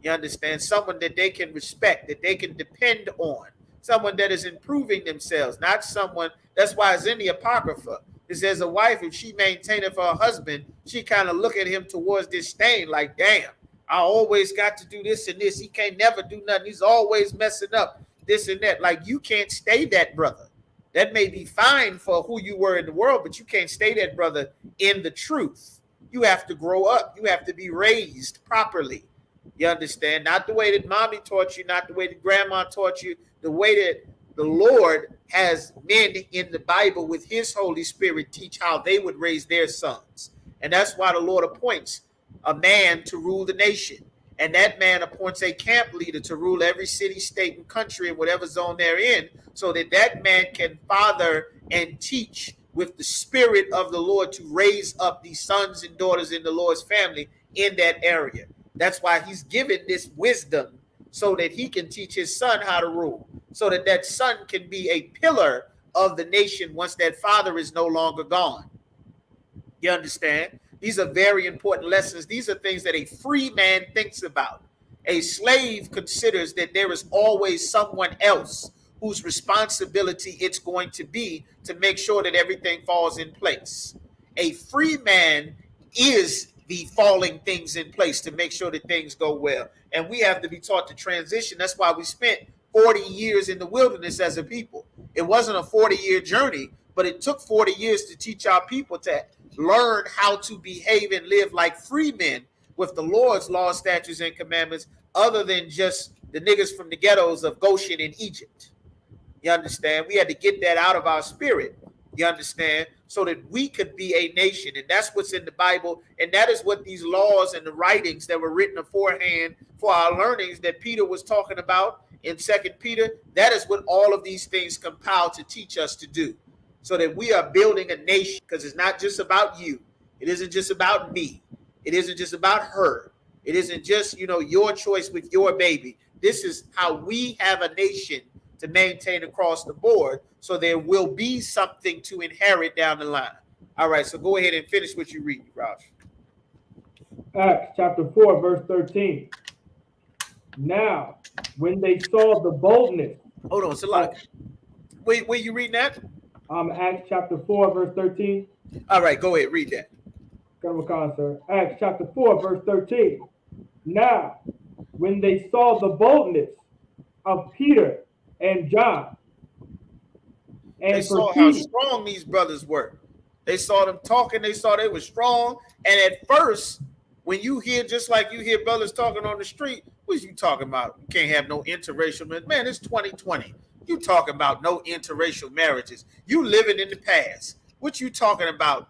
You understand? Someone that they can respect, that they can depend on. Someone that is improving themselves, not someone. That's why it's in the Apocrypha. It says a wife, if she maintaineth her husband, she kind of look at him towards disdain, like, damn, I always got to do this and this. He can't never do nothing. He's always messing up this and that. Like, you can't stay that brother. That may be fine for who you were in the world, but you can't stay that brother in the truth. You have to grow up. You have to be raised properly. You understand? Not the way that mommy taught you, not the way that grandma taught you, the way that the Lord has men in the Bible with his Holy Spirit teach how they would raise their sons. And that's why the Lord appoints a man to rule the nation. And that man appoints a camp leader to rule every city, state, and country in whatever zone they're in, so that that man can father and teach with the Spirit of the Lord to raise up these sons and daughters in the Lord's family in that area. That's why he's given this wisdom so that he can teach his son how to rule, so that that son can be a pillar of the nation once that father is no longer gone. You understand? These are very important lessons. These are things that a free man thinks about. A slave considers that there is always someone else whose responsibility it's going to be to make sure that everything falls in place. A free man is the falling things in place to make sure that things go well. And we have to be taught to transition. That's why we spent 40 years in the wilderness as a people. It wasn't a 40-year journey, but it took 40 years to teach our people to learn how to behave and live like free men with the Lord's laws, statutes, and commandments, other than just the niggas from the ghettos of Goshen in Egypt. You understand? We had to get that out of our spirit. You understand? So that we could be a nation. And that's what's in the Bible. And that is what these laws and the writings that were written beforehand for our learnings that Peter was talking about in 2 Peter, that is what all of these things compile to teach us to do. So that we are building a nation, because it's not just about you. It isn't just about me. It isn't just about her. It isn't just, your choice with your baby. This is how we have a nation to maintain across the board, so there will be something to inherit down the line. All right, so go ahead and finish what you read, Raj. Acts chapter 4, verse 13. Now, when they saw the boldness. Hold on, Salak. Where you reading that? Acts chapter 4, verse 13. All right, go ahead, read that. Sir. Acts chapter 4, verse 13. Now, when they saw the boldness of Peter and John, and they saw how strong these brothers were. They saw them talking. They saw they were strong. And at first, when you hear, just like you hear brothers talking on the street, what you talking about? You can't have no interracial marriage. Man, it's 2020. You talking about no interracial marriages. You living in the past. What you talking about?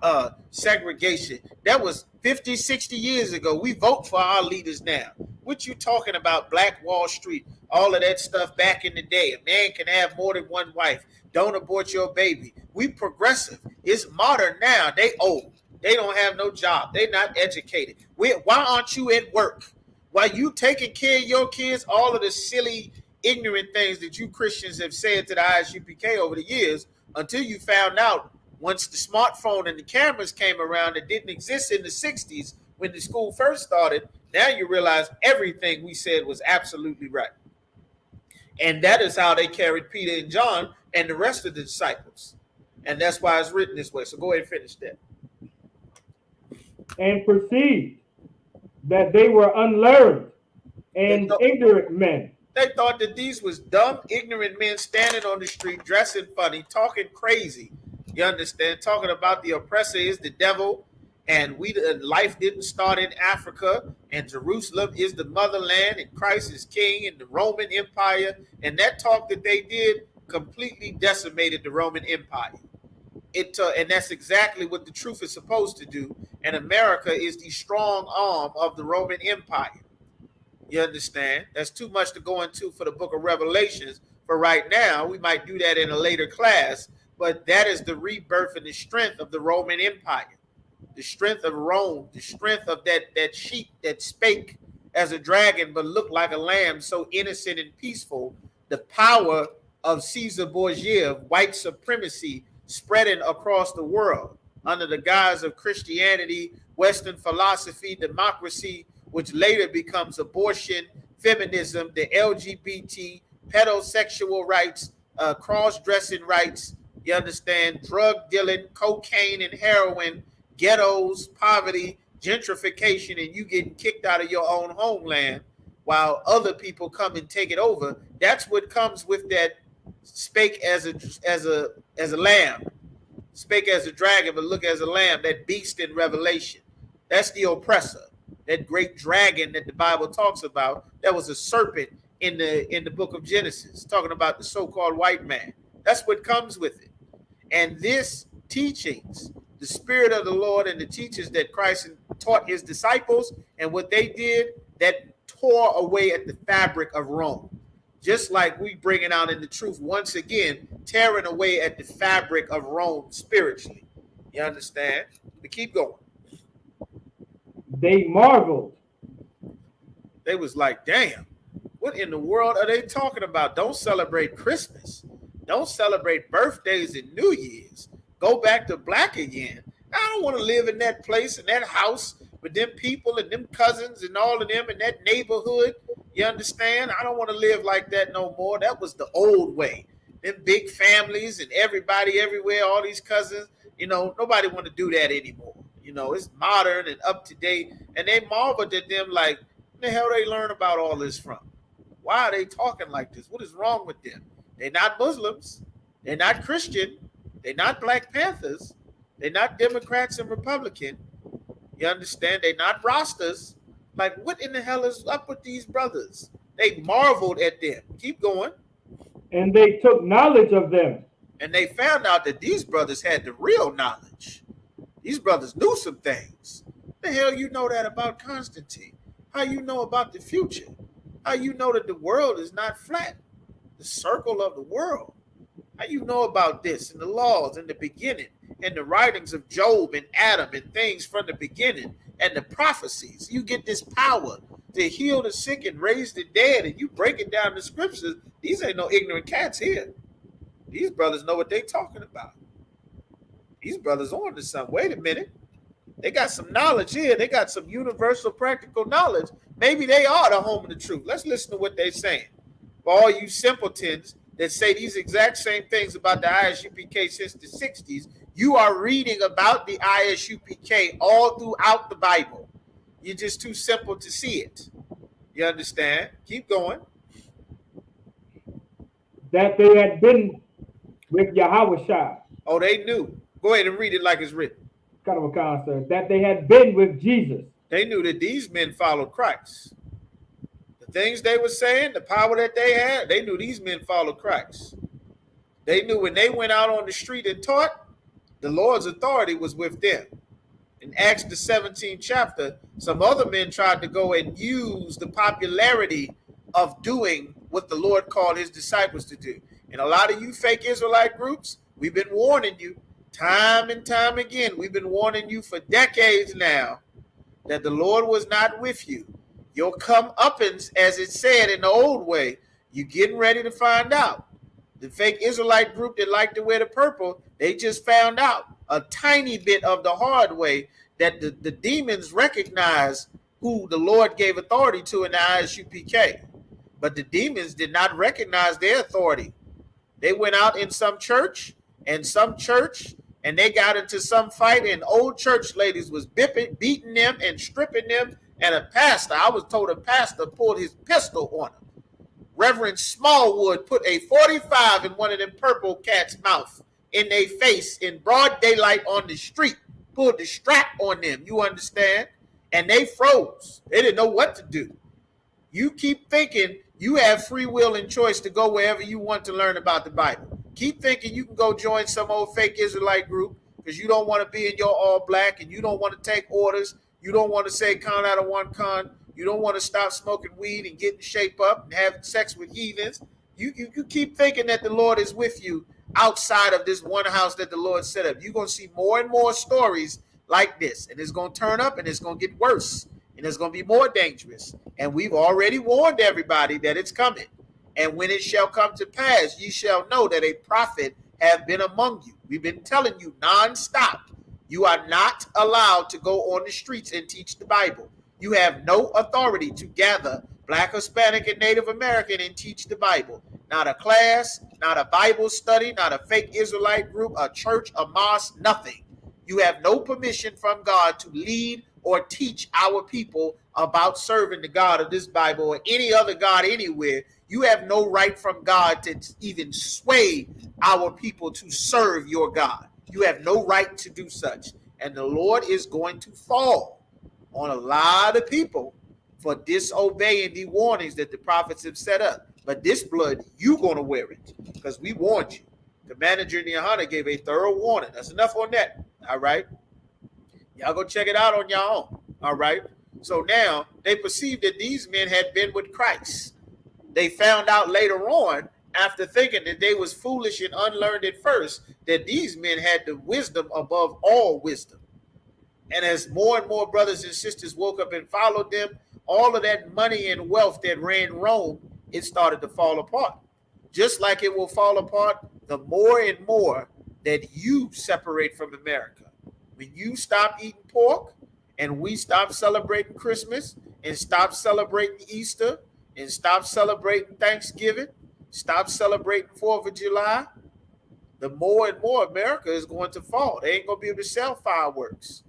Segregation. That was 50, 60 years ago. We vote for our leaders now. What you talking about? Black Wall Street. All of that stuff back in the day. A man can have more than one wife. Don't abort your baby. We progressive. It's modern now. They old. They don't have no job. They not educated. Why aren't you at work? Why you taking care of your kids? All of the silly, ignorant things that you Christians have said to the Isupk over the years, until you found out once the smartphone and the cameras came around that didn't exist in the 60s when the school first started. Now you realize everything we said was absolutely right. And that is how they carried Peter and John and the rest of the disciples. And that's why it's written this way. So go ahead and finish that. And perceived that they were unlearned and ignorant men. They thought that these was dumb, ignorant men standing on the street, dressing funny, talking crazy. You understand? Talking about the oppressor is the devil, and life didn't start in Africa, and Jerusalem is the motherland, and Christ is king, and the Roman Empire. And that talk that they did completely decimated the Roman Empire. And that's exactly what the truth is supposed to do. And America is the strong arm of the Roman Empire. You understand? That's too much to go into for the book of Revelations for right now. We might do that in a later class, but that is the rebirth and the strength of the Roman Empire, the strength of Rome, the strength of that sheep that spake as a dragon but looked like a lamb, so innocent and peaceful, the power of Caesar Borgia, white supremacy spreading across the world under the guise of Christianity, Western philosophy, democracy, which later becomes abortion, feminism, the LGBT, pedosexual rights, cross-dressing rights, you understand, drug dealing, cocaine and heroin, ghettos, poverty, gentrification, and you getting kicked out of your own homeland while other people come and take it over. That's what comes with that spake as a lamb, spake as a dragon, but look as a lamb, that beast in Revelation. That's the oppressor, that great dragon that the Bible talks about. That was a serpent in the book of Genesis, talking about the so-called white man. That's what comes with it. And this teachings, the Spirit of the Lord and the teachings that Christ taught his disciples and what they did, that tore away at the fabric of Rome. Just like we bringing out in the truth once again, tearing away at the fabric of Rome spiritually. You understand? We keep going. They marveled. They was like, damn, what in the world are they talking about? Don't celebrate Christmas. Don't celebrate birthdays and New Year's. Go back to black again. I don't want to live in that place, in that house, with them people and them cousins and all of them in that neighborhood. You understand? I don't want to live like that no more. That was the old way. Them big families and everybody everywhere, all these cousins, nobody want to do that anymore. It's modern and up to date. And they marveled at them like, where the hell they learn about all this from? Why are they talking like this? What is wrong with them? They're not Muslims. They're not Christian. They're not Black Panthers. They're not Democrats and Republican. You understand? They're not Rastas. Like, what in the hell is up with these brothers? They marveled at them. Keep going. And they took knowledge of them. And they found out that these brothers had the real knowledge. These brothers knew some things. The hell you know that about Constantine? How you know about the future? How you know that the world is not flat? The circle of the world. How you know about this and the laws in the beginning and the writings of Job and Adam and things from the beginning and the prophecies? You get this power to heal the sick and raise the dead, and you breaking down the scriptures. These ain't no ignorant cats here. These brothers know what they talking about. These brothers on to something. Wait a minute. They got some knowledge here. They got some universal practical knowledge. Maybe they are the home of the truth. Let's listen to what they're saying. For all you simpletons that say these exact same things about the ISUPK since the 60s, you are reading about the ISUPK all throughout the Bible. You're just too simple to see it. You understand? Keep going. That they had been with Yahushua. Oh, they knew. Go ahead and read it like it's written. Kind of a concept. That they had been with Jesus. They knew that these men followed Christ. The things they were saying, the power that they had, they knew these men followed Christ. They knew when they went out on the street and taught, the Lord's authority was with them. In Acts the 17th chapter, some other men tried to go and use the popularity of doing what the Lord called his disciples to do. And a lot of you fake Israelite groups, we've been warning you time and time again. We've been warning you for decades now that the Lord was not with you. Your comeuppance, as it said in the old way, you're getting ready to find out. The fake Israelite group that like to wear the purple, they just found out a tiny bit of the hard way that the demons recognize who the Lord gave authority to in the ISUPK. But the demons did not recognize their authority. They went out in some church, and they got into some fight, and old church ladies was beating them and stripping them. And I was told a pastor pulled his pistol on him. Reverend Smallwood put a 45 in one of them purple cats' mouth in their face in broad daylight on the street, pulled the strap on them, you understand? And they froze. They didn't know what to do. You keep thinking you have free will and choice to go wherever you want to learn about the Bible. Keep thinking you can go join some old fake Israelite group because you don't want to be in your all black and you don't want to take orders. You don't want to say con out of one con. You don't want to stop smoking weed and getting shape up and having sex with heathens. You keep thinking that the Lord is with you outside of this one house that the Lord set up. You're going to see more and more stories like this, and it's going to turn up and it's going to get worse, and it's going to be more dangerous. And we've already warned everybody that it's coming. And when it shall come to pass, ye shall know that a prophet have been among you. We've been telling you nonstop. You are not allowed to go on the streets and teach the Bible. You have no authority to gather Black, Hispanic, and Native American and teach the Bible. Not a class, not a Bible study, not a fake Israelite group, a church, a mosque, nothing. You have no permission from God to lead or teach our people about serving the God of this Bible or any other God anywhere. You have no right from God to even sway our people to serve your God. You have no right to do such. And the Lord is going to fall on a lot of people for disobeying the warnings that the prophets have set up. But this blood, you're going to wear it because we warned you. Commander Junior Hunter gave a thorough warning. That's enough on that. All right. Y'all go check it out on your own. All right. So now they perceived that these men had been with Christ. They found out later on, after thinking that they was foolish and unlearned at first, that these men had the wisdom above all wisdom. And as more and more brothers and sisters woke up and followed them, all of that money and wealth that ran Rome, it started to fall apart. Just like it will fall apart the more and more that you separate from America. When you stop eating pork and we stop celebrating Christmas and stop celebrating Easter and stop celebrating Thanksgiving, stop celebrating 4th of July, the more and more America is going to fall. They ain't going to be able to sell fireworks.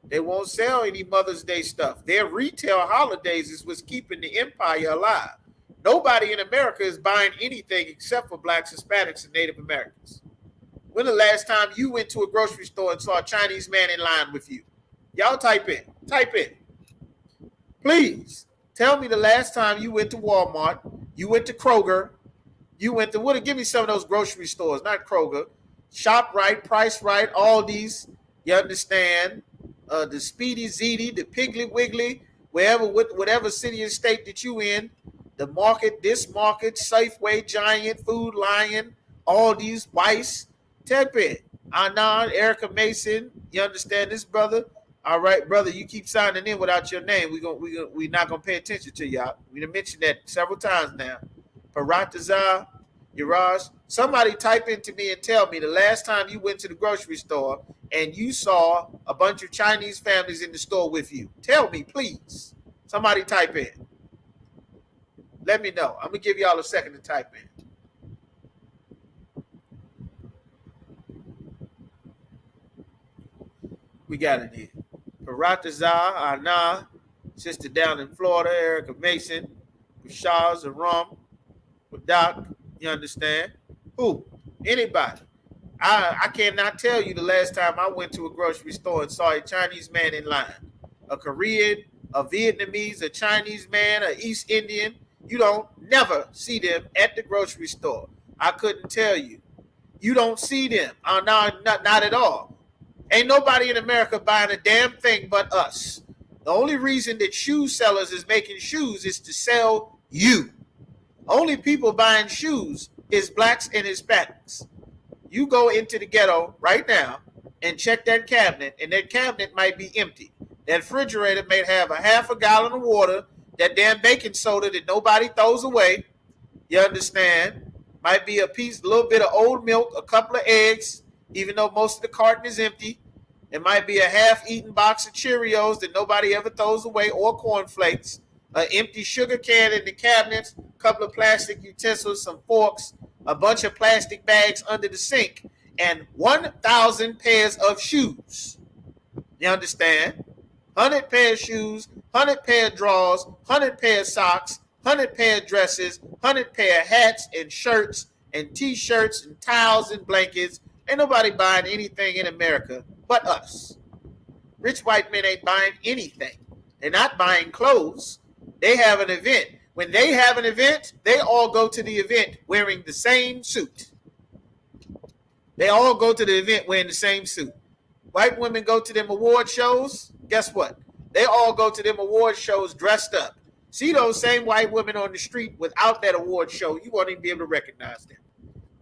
They won't sell any Mother's Day stuff. Their retail holidays is what's keeping the empire alive. Nobody in America is buying anything except for Blacks, Hispanics, and Native Americans. When the last time you went to a grocery store and saw a Chinese man in line with you? Y'all type in. Type in. Please tell me the last time you went to Walmart, you went to Kroger, you went to what? Give me some of those grocery stores, not Kroger. ShopRite, Price Right, Aldi's, you understand? The Speedy Zeddy, the Piggly Wiggly, whatever city and state that you in, the market, this market, Safeway, Giant, Food Lion, Aldi's, Weiss, Tepid, Anon, Erica Mason. You understand this, brother? All right, brother, you keep signing in without your name. We're not gonna pay attention to y'all. We done mentioned that several times now. Paratazar, Yaraj, somebody type into me and tell me the last time you went to the grocery store and you saw a bunch of Chinese families in the store with you. Tell me, please. Somebody type in. Let me know. I'm gonna give y'all a second to type in. We got it here. Paratazar, Anna, sister down in Florida, Erica Mason, Rashaz, Aram, Doc, you understand? Who? Anybody. I cannot tell you the last time I went to a grocery store and saw a Chinese man in line. A Korean, a Vietnamese, a Chinese man, an East Indian. You don't never see them at the grocery store. I couldn't tell you. You don't see them. Not at all. Ain't nobody in America buying a damn thing but us. The only reason that shoe sellers is making shoes is to sell you. Only people buying shoes is Blacks and Hispanics. You go into the ghetto right now and check that cabinet, and that cabinet might be empty. That refrigerator may have a half a gallon of water, that damn baking soda that nobody throws away. You understand? Might be a little bit of old milk, a couple of eggs, even though most of the carton is empty. It might be a half-eaten box of Cheerios that nobody ever throws away, or cornflakes, an empty sugar can in the cabinets, a couple of plastic utensils, some forks, a bunch of plastic bags under the sink, and 1,000 pairs of shoes. You understand? 100 pair of shoes, 100 pair of drawers, 100 pair of socks, 100 pair of dresses, 100 pair of hats and shirts and T-shirts and towels and blankets. Ain't nobody buying anything in America but us. Rich white men ain't buying anything. They're not buying clothes. They have an event. When they have an event, they all go to the event wearing the same suit. They all go to the event wearing the same suit. White women go to them award shows. Guess what? They all go to them award shows dressed up. See those same white women on the street without that award show, you won't even be able to recognize them.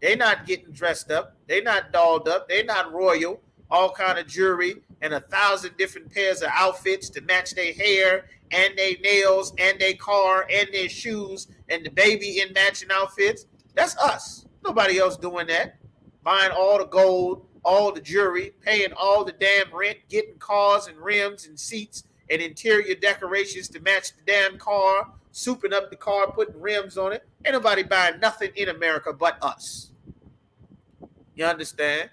They not getting dressed up. They not dolled up. They not royal. All kind of jewelry and 1,000 different pairs of outfits to match their hair and their nails and their car and their shoes and the baby in matching outfits. That's us. Nobody else doing that. Buying all the gold, all the jewelry, paying all the damn rent, getting cars and rims and seats and interior decorations to match the damn car, souping up the car, putting rims on it. Ain't nobody buying nothing in America but us. You understand?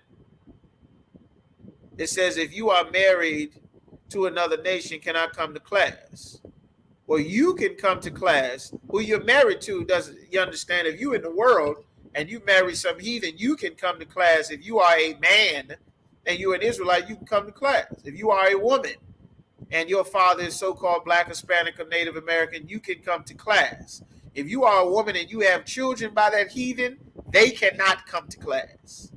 It says, if you are married to another nation, can I come to class? Well, you can come to class. Who you're married to doesn't, you understand? If you in the world and you marry some heathen, you can come to class. If you are a man and you're an Israelite, you can come to class. If you are a woman and your father is so-called Black, Hispanic, or Native American, you can come to class. If you are a woman and you have children by that heathen, they cannot come to class.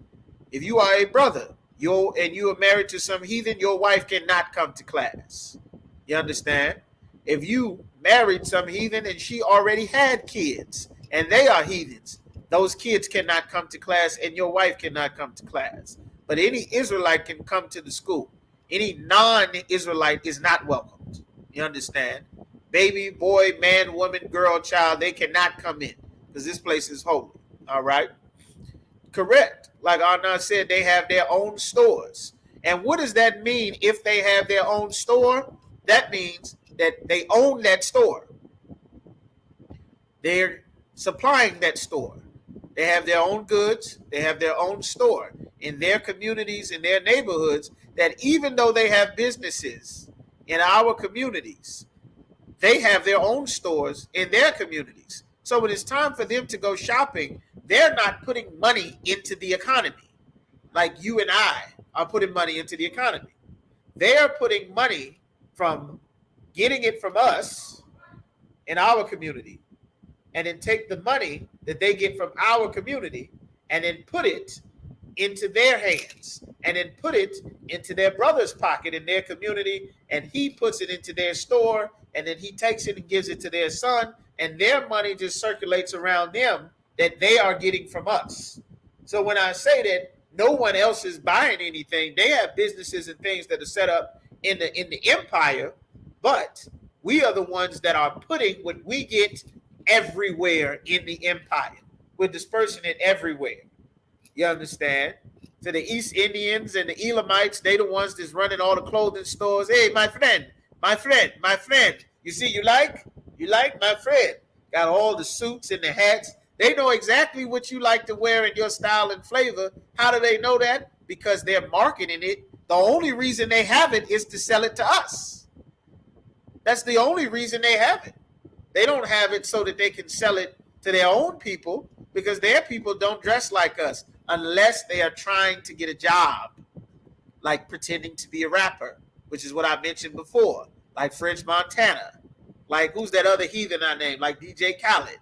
If you are a brother and you are married to some heathen, your wife cannot come to class. You understand? If you married some heathen and she already had kids and they are heathens, those kids cannot come to class and your wife cannot come to class. But any Israelite can come to the school. Any non-Israelite is not welcomed. You understand? Baby, boy, man, woman, girl, child, they cannot come in because this place is holy. All right? Correct. Like Arna said, they have their own stores. And what does that mean if they have their own store? That means that they own that store. They're supplying that store. They have their own goods. They have their own store in their communities, in their neighborhoods, that even though they have businesses in our communities, they have their own stores in their communities. So when it's time for them to go shopping, they're not putting money into the economy like you and I are putting money into the economy. They're putting money from getting it from us in our community and then take the money that they get from our community and then put it into their hands and then put it into their brother's pocket in their community, and he puts it into their store, and then he takes it and gives it to their son, and their money just circulates around them that they are getting from us. So when I say that no one else is buying anything, they have businesses and things that are set up in the empire, but we are the ones that are putting what we get everywhere in the empire. We're dispersing it everywhere. You understand? To the East Indians and the Elamites, they the ones that's running all the clothing stores. Hey, my friend, you see, you like my friend. Got all the suits and the hats. They know exactly what you like to wear in your style and flavor. How do they know that? Because they're marketing it. The only reason they have it is to sell it to us. That's the only reason they have it. They don't have it so that they can sell it to their own people, because their people don't dress like us unless they are trying to get a job, like pretending to be a rapper, which is what I mentioned before, like French Montana, like who's that other heathen I named, like DJ Khaled.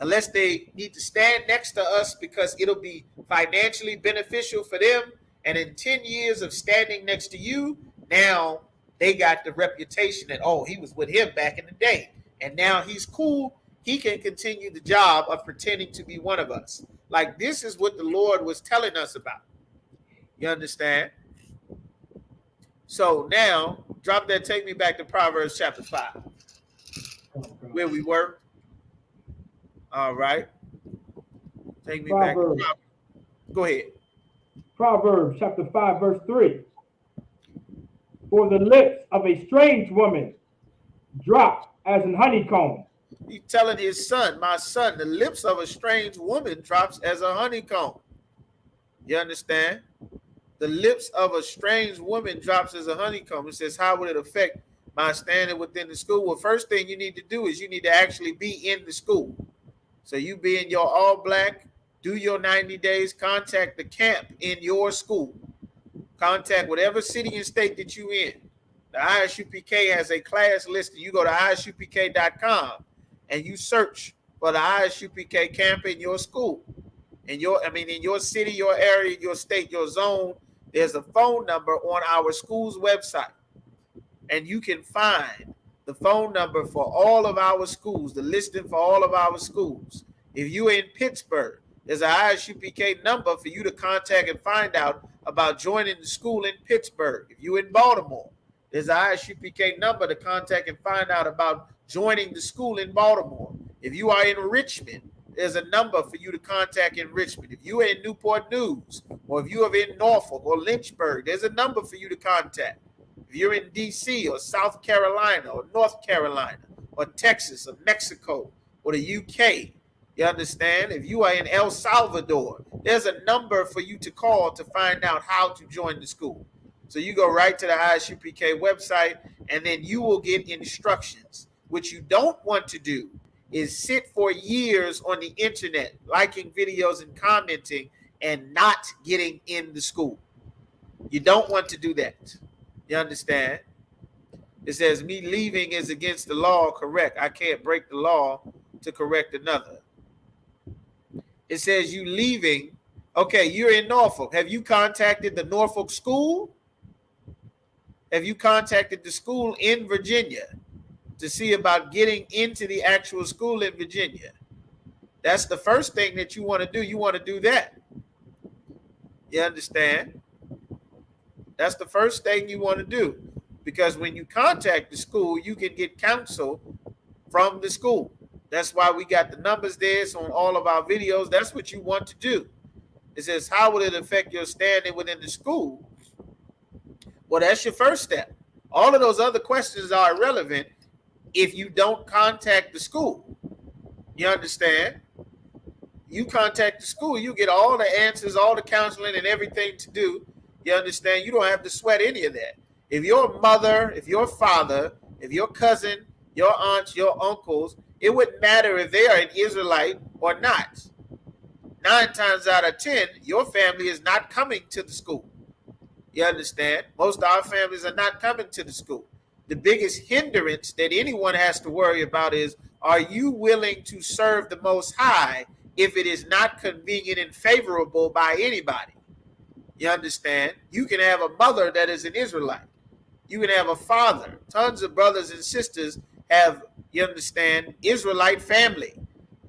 Unless they need to stand next to us because it'll be financially beneficial for them, and in 10 years of standing next to you, now they got the reputation that, oh, he was with him back in the day, and now he's cool. He can continue the job of pretending to be one of us. Like, this is what the Lord was telling us about. You understand? So now, drop that, take me back to Proverbs chapter 5, where we were. All right. Take me Proverbs. back. Go ahead. Proverbs chapter 5, verse 3. For the lips of a strange woman drop as an honeycomb. He's telling his son, my son, the lips of a strange woman drops as a honeycomb. You understand? The lips of a strange woman drops as a honeycomb. It says, how would it affect my standing within the school? Well, first thing you need to do is you need to actually be in the school. So you be in your all black, do your 90 days, contact the camp in your school. Contact whatever city and state that you in. The ISUPK has a class list. You go to isupk.com and you search for the ISUPK camp in your school. In your city, your area, your state, your zone, there's a phone number on our school's website. and you can find the phone number for all of our schools, the listing for all of our schools. If you're in Pittsburgh, there's an ISUPK number for you to contact and find out about joining the school in Pittsburgh. If you're in Baltimore, there's an ISUPK number to contact and find out about joining the school in Baltimore. If you are in Richmond, there's a number for you to contact in Richmond. If you are in Newport News, or if you are in Norfolk or Lynchburg, there's a number for you to contact. If you're in D.C. or South Carolina or North Carolina or Texas or Mexico or the U.K., you understand? If you are in El Salvador, there's a number for you to call to find out how to join the school. So you go right to the ISUPK website, and then you will get instructions. What you don't want to do is sit for years on the internet, liking videos and commenting, and not getting in the school. You don't want to do that. You understand? It says, me leaving is against the law. Correct. I can't break the law to correct another. It says you leaving. Okay, you're in Norfolk. Have you contacted the Norfolk school? Have you contacted the school in Virginia to see about getting into the actual school in Virginia? That's the first thing that you want to do. You want to do that. You understand? That's the first thing you want to do, because when you contact the school, you can get counsel from the school. That's why we got the numbers there. It's on all of our videos. That's what you want to do. It says, how will it affect your standing within the school? Well, that's your first step. All of those other questions are irrelevant if you don't contact the school. You understand? You contact the school, you get all the answers, all the counseling and everything to do. You understand? You don't have to sweat any of that. If your mother, if your father, if your cousin, your aunts, your uncles, it wouldn't matter if they are an Israelite or not. 9 times out of 10, your family is not coming to the school. You understand? Most of our families are not coming to the school. The biggest hindrance that anyone has to worry about is, are you willing to serve the Most High if it is not convenient and favorable by anybody? You understand? You can have a mother that is an Israelite. You can have a father. Tons of brothers and sisters have, you understand, Israelite family,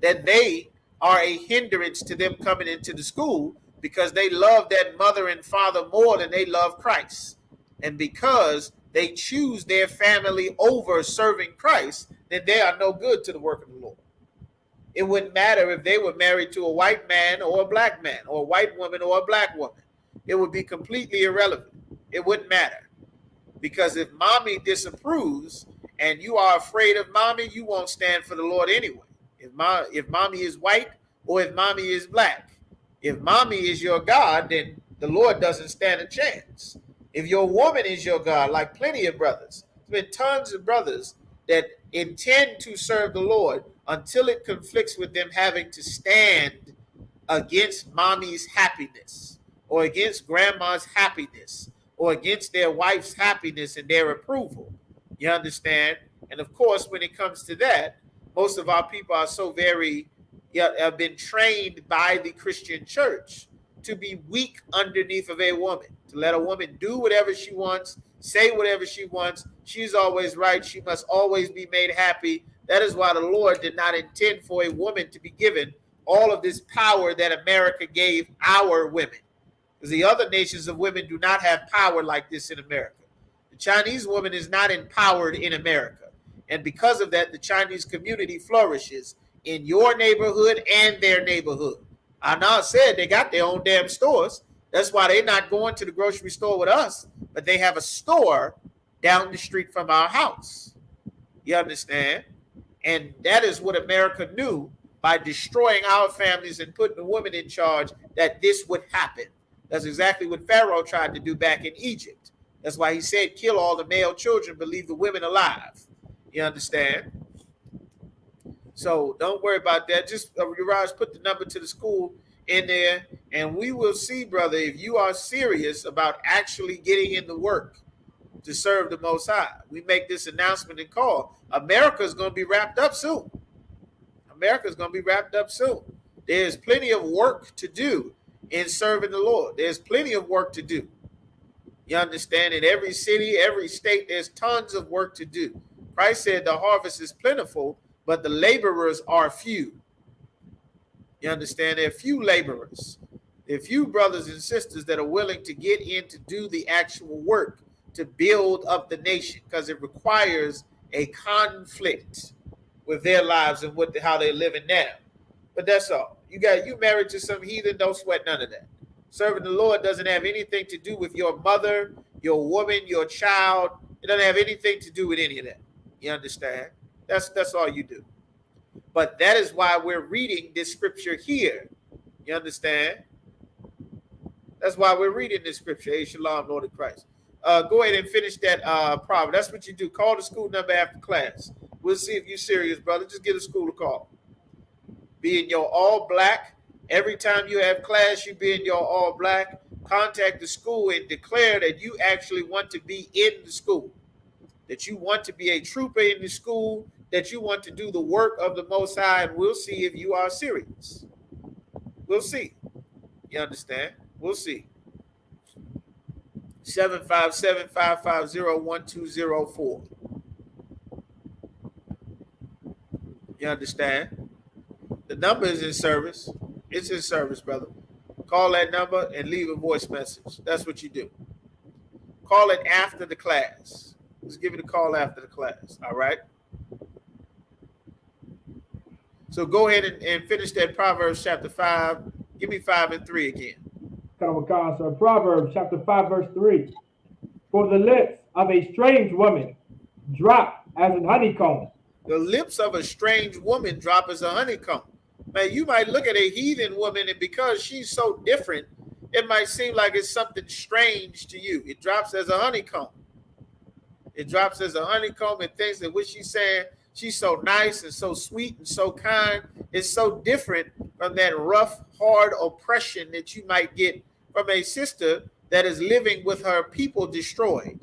that they are a hindrance to them coming into the school because they love that mother and father more than they love Christ. And because they choose their family over serving Christ, then they are no good to the work of the Lord. It wouldn't matter if they were married to a white man or a black man, or a white woman or a black woman. It would be completely irrelevant. It wouldn't matter. Because if mommy disapproves and you are afraid of mommy, you won't stand for the Lord anyway. If mommy is white or if mommy is black. If mommy is your God, then the Lord doesn't stand a chance. If your woman is your God, like plenty of brothers, there's been tons of brothers that intend to serve the Lord until it conflicts with them having to stand against mommy's happiness or against grandma's happiness or against their wife's happiness and their approval. You understand? And of course, when it comes to that, most of our people are so very, have been trained by the Christian church to be weak underneath of a woman, to let a woman do whatever she wants, say whatever she wants. She's always right. She must always be made happy. That is why the Lord did not intend for a woman to be given all of this power that America gave our women. Because the other nations of women do not have power like this in America. The Chinese woman is not empowered in America. And because of that, the Chinese community flourishes in your neighborhood and their neighborhood. I now said they got their own damn stores. That's why they're not going to the grocery store with us, but they have a store down the street from our house. You understand? And that is what America knew by destroying our families and putting the women in charge, that this would happen. That's exactly what Pharaoh tried to do back in Egypt. That's why he said, kill all the male children, but leave the women alive. You understand? So don't worry about that. Just, Uraj, put the number to the school in there, and we will see, brother, if you are serious about actually getting into work to serve the Most High. We make this announcement and call. America's going to be wrapped up soon. America's going to be wrapped up soon. There's plenty of work to do in serving the Lord. There's plenty of work to do. You understand? In every city, every state, there's tons of work to do. Christ said the harvest is plentiful, but the laborers are few. You understand? There are few laborers. There are few brothers and sisters that are willing to get in to do the actual work to build up the nation, because it requires a conflict with their lives and with how they're living now. But that's all. You married to some heathen, don't sweat none of that. Serving the Lord doesn't have anything to do with your mother, your woman, your child. It doesn't have anything to do with any of that. You understand? That's all you do. But that is why we're reading this scripture here. You understand? That's why we're reading this scripture. Hey, Shalom, Lord of Christ. Go ahead and finish that proverb. That's what you do. Call the school number after class. We'll see if you're serious, brother. Just give the school a call. Be in your all black. Every time you have class, you be in your all black. Contact the school and declare that you actually want to be in the school, that you want to be a trooper in the school, that you want to do the work of the Most High, and we'll see if you are serious. We'll see. You understand? We'll see. 757-550-1204. You understand? The number is in service. It's in service, brother. Call that number and leave a voice message. That's what you do. Call it after the class. Just give it a call after the class. All right? So go ahead and finish that Proverbs chapter 5. Give me 5 and 3 again. Proverbs chapter 5, verse 3. For the lips of a strange woman drop as an honeycomb. The lips of a strange woman drop as a honeycomb. Man, you might look at a heathen woman, and because she's so different, it might seem like it's something strange to you. It drops as a honeycomb. It drops as a honeycomb, and things that what she's saying, she's so nice and so sweet and so kind. It's so different from that rough, hard oppression that you might get from a sister that is living with her people destroyed,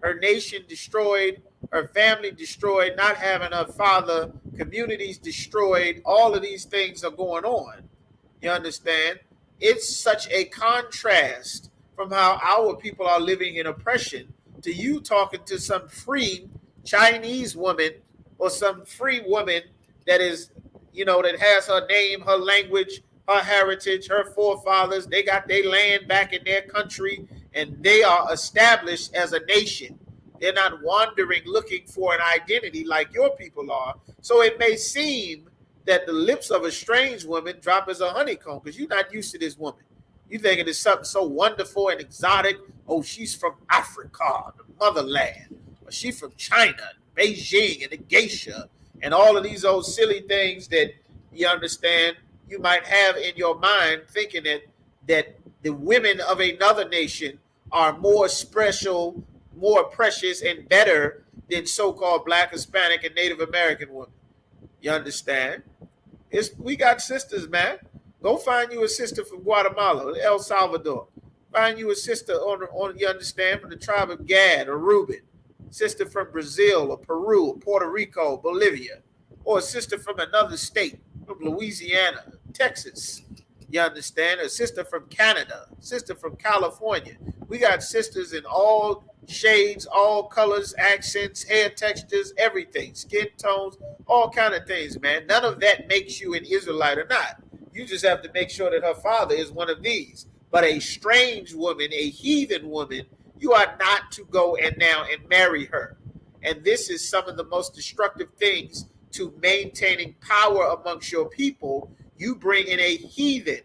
her nation destroyed, her family destroyed, not having her father, communities destroyed. All of these things are going on. You understand? It's such a contrast from how our people are living in oppression to you talking to some free Chinese woman or some free woman that is, that has her name, her language, her heritage, her forefathers. They got their land back in their country, and they are established as a nation. They're not wandering looking for an identity like your people are. So it may seem that the lips of a strange woman drop as a honeycomb because you're not used to this woman. You thinking it's something so wonderful and exotic. Oh, she's from Africa, the motherland. Or she's from China, Beijing, and the geisha, and all of these old silly things that you understand you might have in your mind, thinking that the women of another nation are more special, more precious, and better than so-called Black, Hispanic, and Native American women. You understand? We got sisters, man. Go find you a sister from Guatemala, El Salvador. Find you a sister on you understand, from the tribe of Gad or Reuben. Sister from Brazil or Peru or Puerto Rico, Bolivia. Or a sister from another state, from Louisiana, Texas. You understand? A sister from Canada, sister from California. We got sisters in all shades, all colors, accents, hair textures, everything, skin tones, all kind of things, man. None of that makes you an Israelite or not. You just have to make sure that her father is one of these. But a strange woman, a heathen woman, you are not to go and marry her. And this is some of the most destructive things to maintaining power amongst your people. You bring in a heathen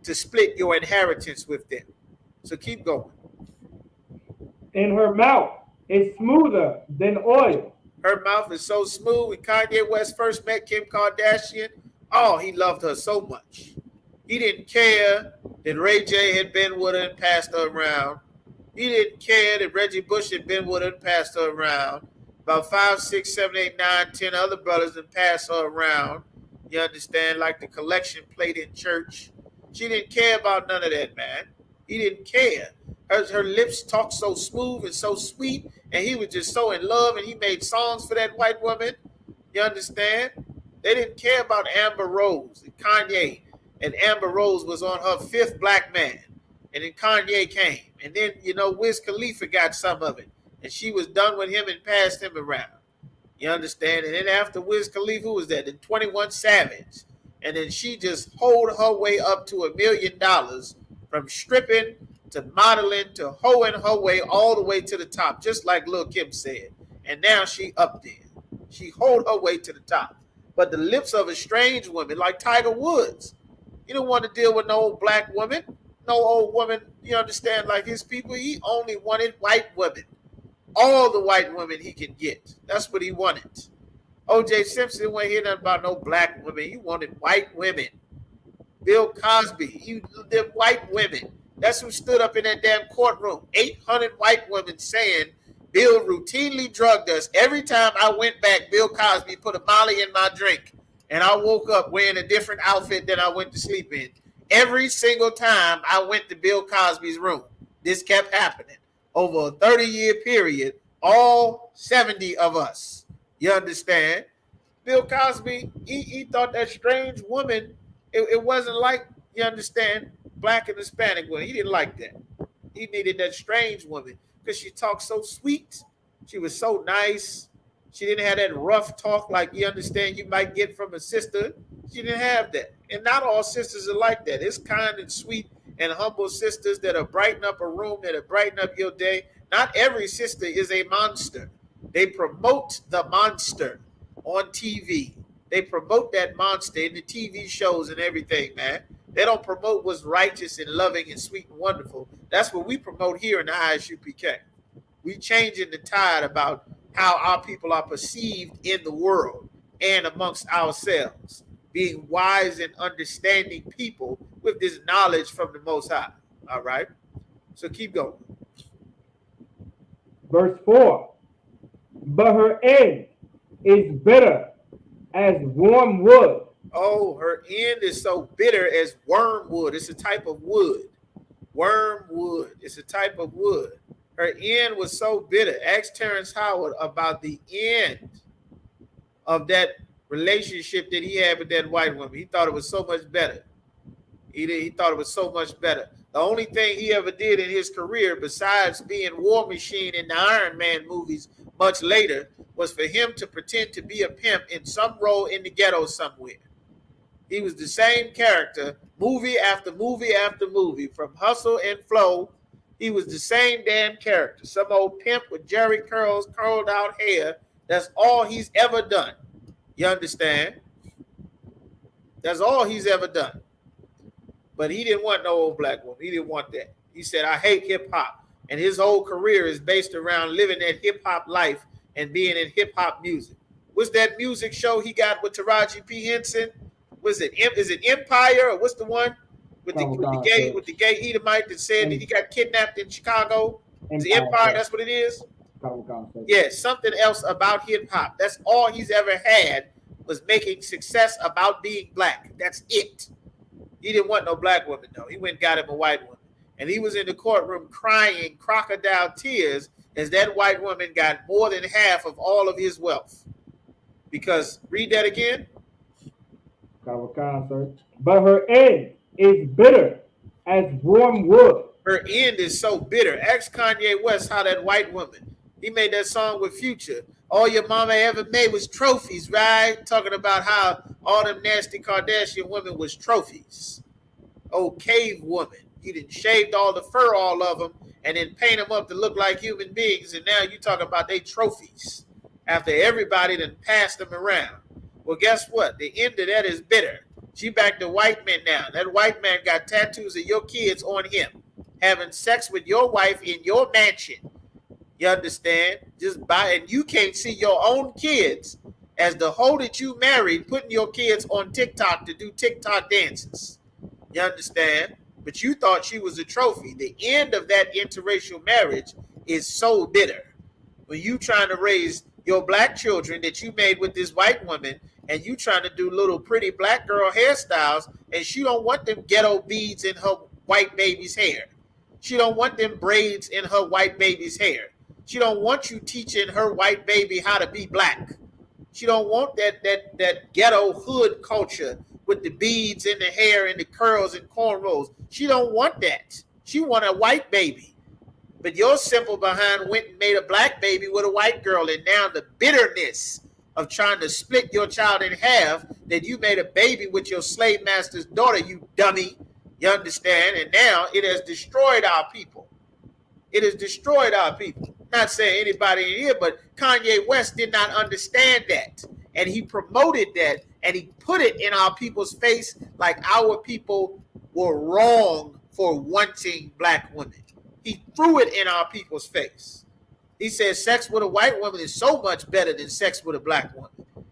to split your inheritance with them. So keep going. In her mouth is smoother than oil. Her mouth is so smooth. When Kanye West first met Kim Kardashian, oh, he loved her so much. He didn't care that Ray J had been with her and passed her around. He didn't care that Reggie Bush had been with her and passed her around. About 5, 6, 7, 8, 9, 10 other brothers had passed her around. You understand? Like the collection plate in church. She didn't care about none of that, man. He didn't care. Her lips talked so smooth and so sweet, and he was just so in love, and he made songs for that white woman. You understand? They didn't care about Amber Rose and Kanye, and Amber Rose was on her 5th black man, And then Kanye came. And then, Wiz Khalifa got some of it. And she was done with him and passed him around. You understand? And then after Wiz Khalifa was that, then 21 Savage. And then she just hold her way up to $1 million from stripping to modeling to hoeing her way all the way to the top, just like Lil Kim said. And now she up there. She hold her way to the top. But the lips of a strange woman like Tiger Woods. You don't want to deal with no old black woman, no old woman, you understand, like his people. He only wanted white women. All the white women he could get. That's what he wanted. O.J. Simpson didn't want to hear nothing about no black women. He wanted white women. Bill Cosby, them white women. That's who stood up in that damn courtroom. 800 white women saying Bill routinely drugged us. Every time I went back, Bill Cosby put a Molly in my drink. And I woke up wearing a different outfit than I went to sleep in. Every single time I went to Bill Cosby's room, this kept happening. Over a 30-year period, all 70 of us. You understand? Bill Cosby, he thought that strange woman, it wasn't like, you understand, black and Hispanic women. He didn't like that. He needed that strange woman because she talked so sweet. She was so nice. She didn't have that rough talk like, you understand, you might get from a sister. She didn't have that. And not all sisters are like that. It's kind and sweet and humble sisters that'll brighten up a room, that'll brighten up your day. Not every sister is a monster. They promote the monster on TV. They promote that monster in the TV shows and everything, man. They don't promote what's righteous and loving and sweet and wonderful. That's what we promote here in the Isupk. We changing the tide about how our people are perceived in the world and amongst ourselves. Being wise and understanding people with this knowledge from the Most High. All right? So keep going. Verse 4. But her end is bitter as warm wood. Oh, her end is so bitter as wormwood. It's a type of wood. Wormwood. It's a type of wood. Her end was so bitter. Ask Terrence Howard about the end of that relationship that he had with that white woman. He thought it was so much better. He thought it was so much better. The only thing he ever did in his career, besides being War Machine in the Iron Man movies much later, was for him to pretend to be a pimp in some role in the ghetto somewhere. He was the same character, movie after movie after movie, from Hustle and Flow. He was the same damn character. Some old pimp with Jerry curls, curled out hair. That's all he's ever done. You understand? That's all he's ever done. But he didn't want no old black woman. He didn't want that. He said, I hate hip hop. And his whole career is based around living that hip hop life and being in hip hop music. What's that music show he got with Taraji P. Henson? Is it Empire or what's the one with the gay Edomite that said that he got kidnapped in Chicago? Is it Empire? That's what it is? Yeah, something else about hip hop. That's all he's ever had, was making success about being black. That's it. He didn't want no black woman, though. He went and got him a white woman. And he was in the courtroom crying crocodile tears as that white woman got more than half of all of his wealth. Because, read that again. But her end is bitter as warm wood. Her end is so bitter. Ask Kanye West how that white woman, he made that song with Future. All your mama ever made was trophies, right? Talking about how all them nasty Kardashian women was trophies. Oh, cave woman. You done shaved all the fur, all of them, and then paint them up to look like human beings, and now you talk about they trophies after everybody done passed them around. Well, guess what? The end of that is bitter. She back to white men now. That white man got tattoos of your kids on him, having sex with your wife in your mansion. You understand? And you can't see your own kids as the hoe that you married, putting your kids on TikTok to do TikTok dances. You understand? But you thought she was a trophy. The end of that interracial marriage is so bitter. When you trying to raise your black children that you made with this white woman, and you trying to do little pretty black girl hairstyles, and she don't want them ghetto beads in her white baby's hair. She don't want them braids in her white baby's hair. She don't want you teaching her white baby how to be black. She don't want that ghetto hood culture with the beads in the hair and the curls and cornrows. She don't want that. She wanted a white baby. But your simple behind went and made a black baby with a white girl. And now the bitterness of trying to split your child in half, that you made a baby with your slave master's daughter, you dummy. You understand? And now it has destroyed our people. It has destroyed our people. Not saying anybody in here, but Kanye West did not understand that. And he promoted that, and he put it in our people's face like our people were wrong for wanting black women. He threw it in our people's face. He said sex with a white woman is so much better than sex with a black woman.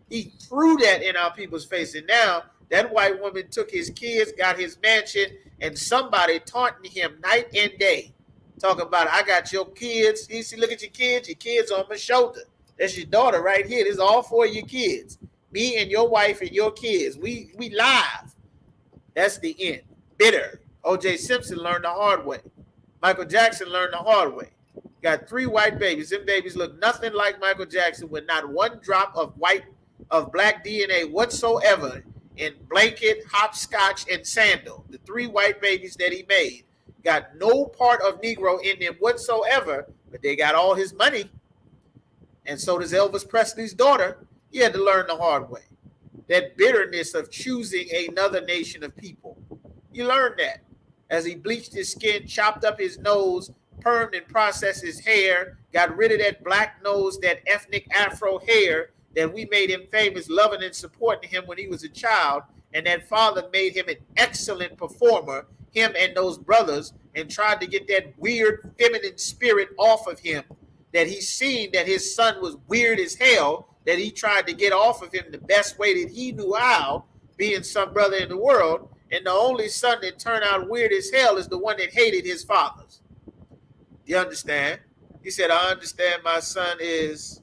He threw that in our people's face. And now that white woman took his kids, got his mansion, and somebody taunting him night and day. Talking about, I got your kids. You see, look at your kids on my shoulder. That's your daughter right here. This is all four of your kids. Me and your wife and your kids. We live. That's the end. Bitter. O.J. Simpson learned the hard way. Michael Jackson learned the hard way. Got 3 white babies. Them babies look nothing like Michael Jackson with not one drop of black DNA whatsoever in blanket, hopscotch, and sandal. The 3 white babies that he made got no part of Negro in them whatsoever, but they got all his money. And so does Elvis Presley's daughter. He had to learn the hard way. That bitterness of choosing another nation of people. You learn that as he bleached his skin, chopped up his nose, permed and processed his hair, got rid of that black nose, that ethnic Afro hair that we made him famous, loving and supporting him when he was a child. And that father made him an excellent performer, him and those brothers, and tried to get that weird feminine spirit off of him, that he seen that his son was weird as hell, that he tried to get off of him the best way that he knew how, being some brother in the world. And the only son that turned out weird as hell is the one that hated his fathers. You understand? He said, I understand my son is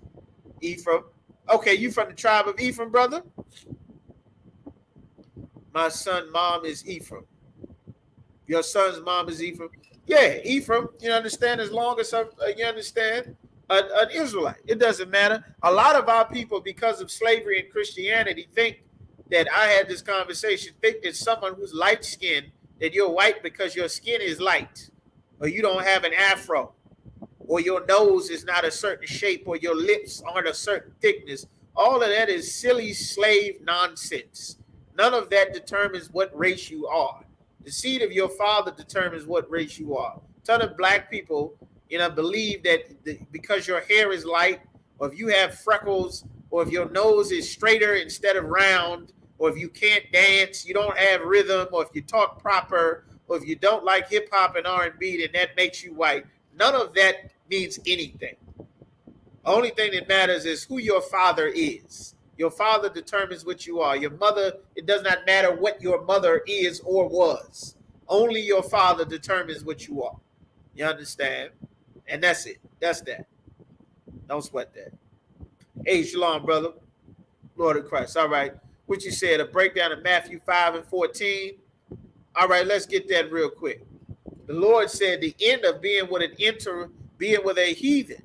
Ephraim. Okay, you from the tribe of Ephraim, brother? My son, mom is Ephraim. Your son's mom is Ephraim. Yeah, Ephraim, you understand, as long as you understand, an Israelite. It doesn't matter. A lot of our people, because of slavery and Christianity, think that I had this conversation, think that someone who's light-skinned, that you're white because your skin is light, or you don't have an afro, or your nose is not a certain shape, or your lips aren't a certain thickness. All of that is silly slave nonsense. None of that determines what race you are. The seed of your father determines what race you are. A ton of black people, believe that because your hair is light, or if you have freckles, or if your nose is straighter instead of round, or if you can't dance, you don't have rhythm, or if you talk proper, or if you don't like hip hop and R&B, then that makes you white. None of that means anything. The only thing that matters is who your father is. Your father determines what you are. Your mother, it does not matter what your mother is or was. Only your father determines what you are. You understand? And that's it. That's that. Don't sweat that. Hey, shalom, brother. Lord of Christ. All right. What you said, a breakdown of Matthew 5 and 14. All right, let's get that real quick. The Lord said the end of being with a heathen.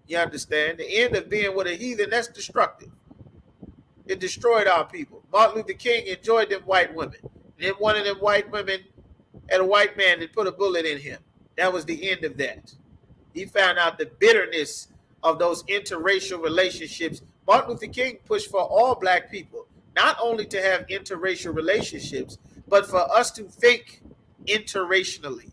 You understand? The end of being with a heathen, that's destructive. It destroyed our people. Martin Luther King enjoyed them white women. And then one of them white women had a white man that put a bullet in him. That was the end of that. He found out the bitterness of those interracial relationships. Martin Luther King pushed for all black people, not only to have interracial relationships, but for us to think interracially.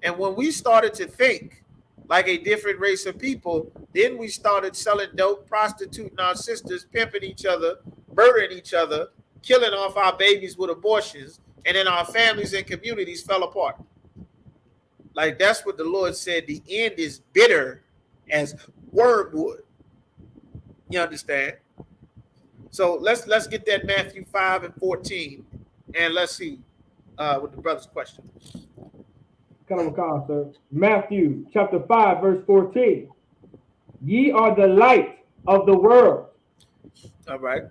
And when we started to think like a different race of people, then we started selling dope, prostituting our sisters, pimping each other, murdering each other, killing off our babies with abortions, and then our families and communities fell apart. Like, that's what the Lord said. The end is bitter as wormwood. You understand? So let's get that Matthew 5 and 14, and let's see what the brother's question. Come on, sir. Matthew chapter 5, verse 14. Ye are the light of the world. All right.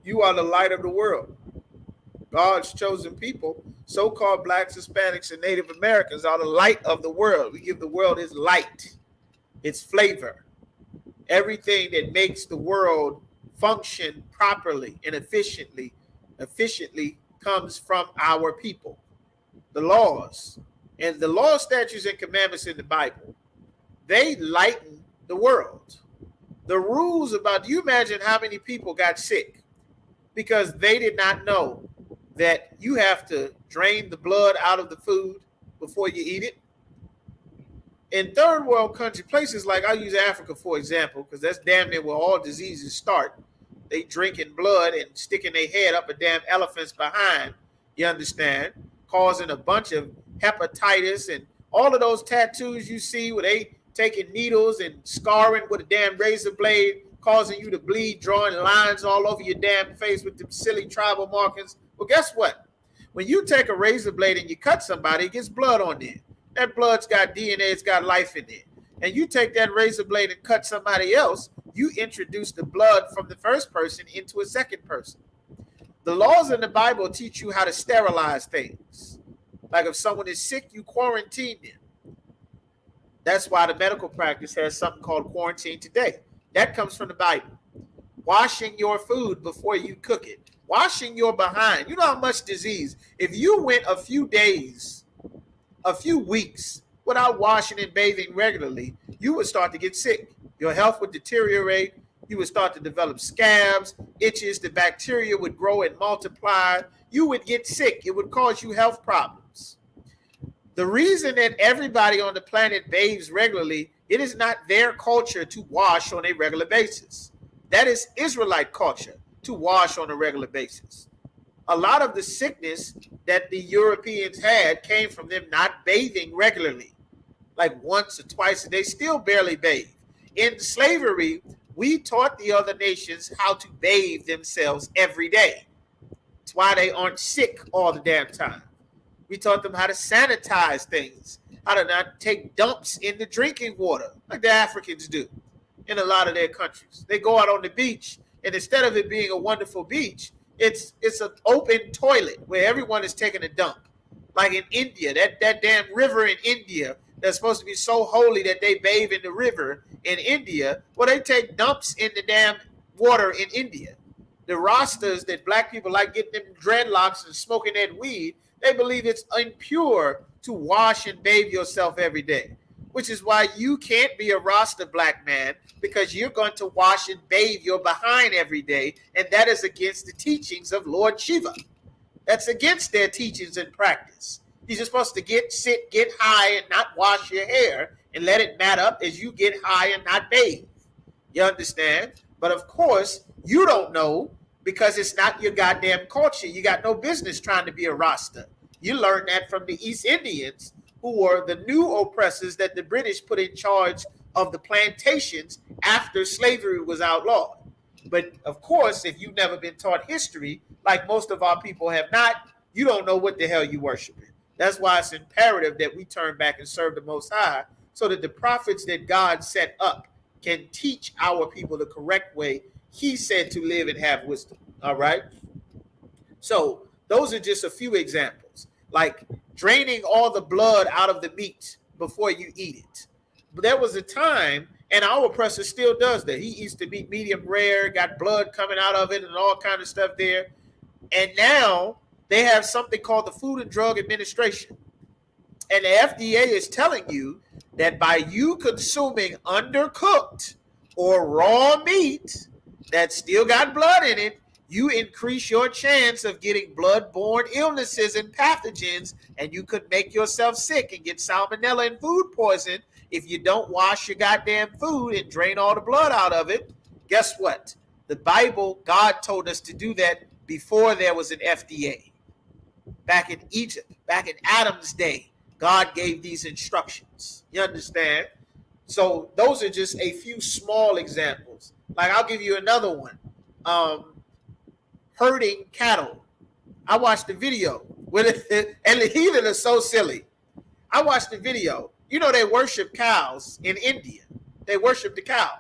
You are the light of the world. God's chosen people, so-called blacks, Hispanics, and Native Americans, are the light of the world. We give the world its light, its flavor, everything that makes the world function properly and efficiently comes from our people. The laws, And the law, statutes, and commandments in the Bible, they lighten the world. The rules about, do you imagine how many people got sick because they did not know that you have to drain the blood out of the food before you eat it? In third world country places, like I use Africa for example, because that's damn near where all diseases start. They drinking blood and sticking their head up a damn elephant's behind, you understand, causing a bunch of hepatitis and all of those tattoos you see where they taking needles and scarring with a damn razor blade, causing you to bleed, drawing lines all over your damn face with them silly tribal markings. Well, guess what? When you take a razor blade and you cut somebody, it gets blood on there. That blood's got DNA, it's got life in there. And you take that razor blade and cut somebody else, you introduce the blood from the first person into a second person. The laws in the Bible teach you how to sterilize things. Like if someone is sick, you quarantine them. That's why the medical practice has something called quarantine today. That comes from the Bible. Washing your food before you cook it. Washing your behind. You know how much disease. If you went a few days, a few weeks without washing and bathing regularly, you would start to get sick. Your health would deteriorate. You would start to develop scabs, itches, the bacteria would grow and multiply. You would get sick. It would cause you health problems. The reason that everybody on the planet bathes regularly, it is not their culture to wash on a regular basis. That is Israelite culture, to wash on a regular basis. A lot of the sickness that the Europeans had came from them not bathing regularly, like once or twice a day, still barely bathe. In slavery, we taught the other nations how to bathe themselves every day. That's why they aren't sick all the damn time. We taught them how to sanitize things, how to not take dumps in the drinking water like the Africans do in a lot of their countries. They go out on the beach, and instead of it being a wonderful beach, it's an open toilet where everyone is taking a dump. Like in India, that damn river in India that's supposed to be so holy that they bathe in the river in India, well, they take dumps in the damn water in India. The Rastas that black people like getting them dreadlocks and smoking that weed, they believe it's impure to wash and bathe yourself every day, which is why you can't be a Rasta black man, because you're going to wash and bathe your behind every day, and that is against the teachings of Lord Shiva. That's against their teachings and practice. You're supposed to sit, get high, and not wash your hair, and let it mat up as you get high and not bathe. You understand? But of course, you don't know, because it's not your goddamn culture. You got no business trying to be a Rasta. You learned that from the East Indians, who were the new oppressors that the British put in charge of the plantations after slavery was outlawed. But of course, if you've never been taught history, like most of our people have not, you don't know what the hell you worshiping. That's why it's imperative that we turn back and serve the Most High, so that the prophets that God set up can teach our people the correct way He said to live and have wisdom. All right? So those are just a few examples, like draining all the blood out of the meat before you eat it. But there was a time, and our oppressor still does that. He eats the meat medium rare, got blood coming out of it and all kind of stuff there. And now they have something called the Food and Drug Administration. And the FDA is telling you that by you consuming undercooked or raw meat that still got blood in it, you increase your chance of getting blood-borne illnesses and pathogens, and you could make yourself sick and get salmonella and food poison if you don't wash your goddamn food and drain all the blood out of it. Guess what? The Bible, God told us to do that before there was an FDA. Back in Egypt, back in Adam's day, God gave these instructions. You understand? So those are just a few small examples. Like I'll give you another one. Herding cattle. I watched the video with it, and the heathen is so silly. I watched the video. You know they worship cows in India. They worship the cow.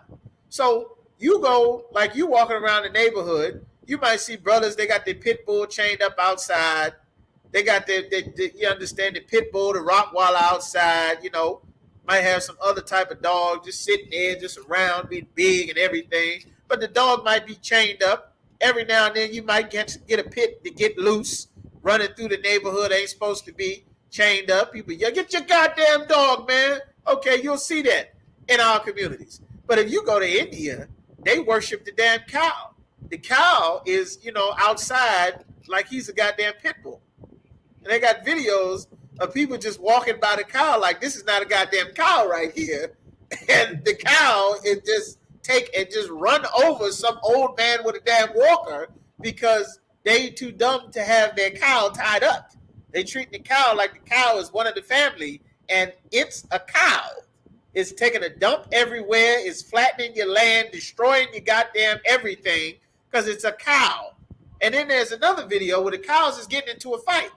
So you go, like you walking around the neighborhood, you might see brothers, they got their pit bull chained up outside. They got their you understand, the pit bull, the Rottweiler outside, you know, might have some other type of dog just sitting there, just around, being big and everything. But the dog might be chained up. Every now and then you might get a pit to get loose, running through the neighborhood, ain't supposed to be, chained up. People, yeah, get your goddamn dog, man. Okay, you'll see that in our communities. But if you go to India, they worship the damn cow. The cow is, outside like he's a goddamn pit bull. And they got videos of people just walking by the cow like this is not a goddamn cow right here. And the cow is just run over some old man with a damn walker because they too dumb to have their cow tied up. They treat the cow like the cow is one of the family, and it's a cow. It's taking a dump everywhere. It's flattening your land, destroying your goddamn everything because it's a cow. And then there's another video where the cows is getting into a fight.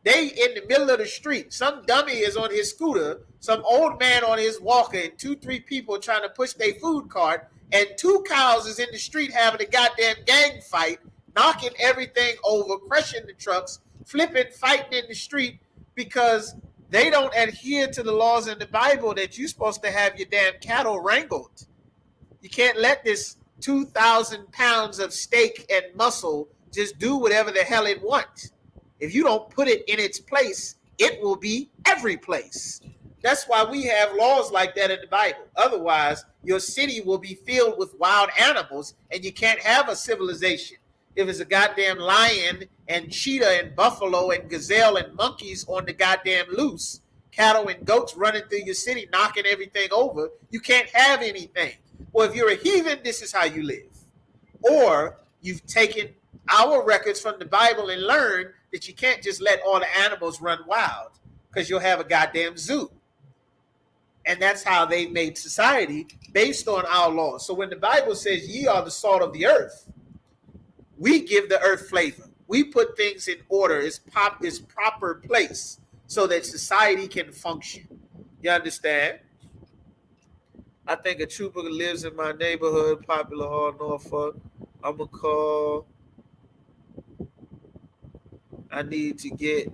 They in the middle of the street. Some dummy is on his scooter, some old man on his walker, and 2-3 people trying to push their food cart, and 2 cows is in the street having a goddamn gang fight, knocking everything over, crushing the trucks, flipping, fighting in the street because they don't adhere to the laws in the Bible that you're supposed to have your damn cattle wrangled. You can't let this 2,000 pounds of steak and muscle just do whatever the hell it wants. If you don't put it in its place, it will be every place. That's why we have laws like that in the Bible. Otherwise, your city will be filled with wild animals and you can't have a civilization. If it's a goddamn lion and cheetah and buffalo and gazelle and monkeys on the goddamn loose, cattle and goats running through your city, knocking everything over, you can't have anything. Well, if you're a heathen, this is how you live. Or you've taken our records from the Bible and learned that you can't just let all the animals run wild because you'll have a goddamn zoo. And that's how they made society based on our laws. So when the Bible says ye are the salt of the earth, we give the earth flavor. We put things in order, its proper place so that society can function. You understand? I think a trooper lives in my neighborhood, Popular Hall, Norfolk. I'm going to call. I need to get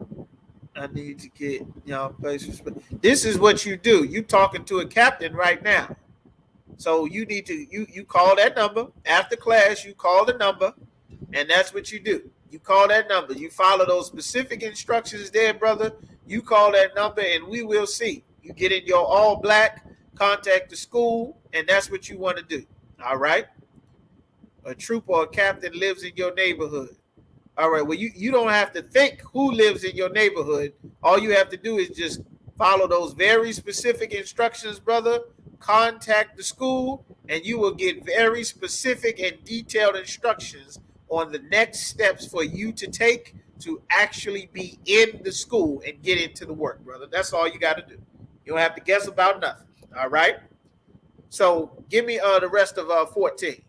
y'all place respect. This is what you do. You talking to a captain right now. So you need to you call that number after class. You call the number, and that's what you do. You call that number. You follow those specific instructions there, brother. You call that number, and we will see. You get in your all black, contact the school, and that's what you want to do. All right. A troop or a captain lives in your neighborhood. All right, well, you don't have to think who lives in your neighborhood. All you have to do is just follow those very specific instructions, brother. Contact the school, and you will get very specific and detailed instructions on the next steps for you to take to actually be in the school and get into the work, brother. That's all you got to do. You don't have to guess about nothing, all right? So give me the rest of 14.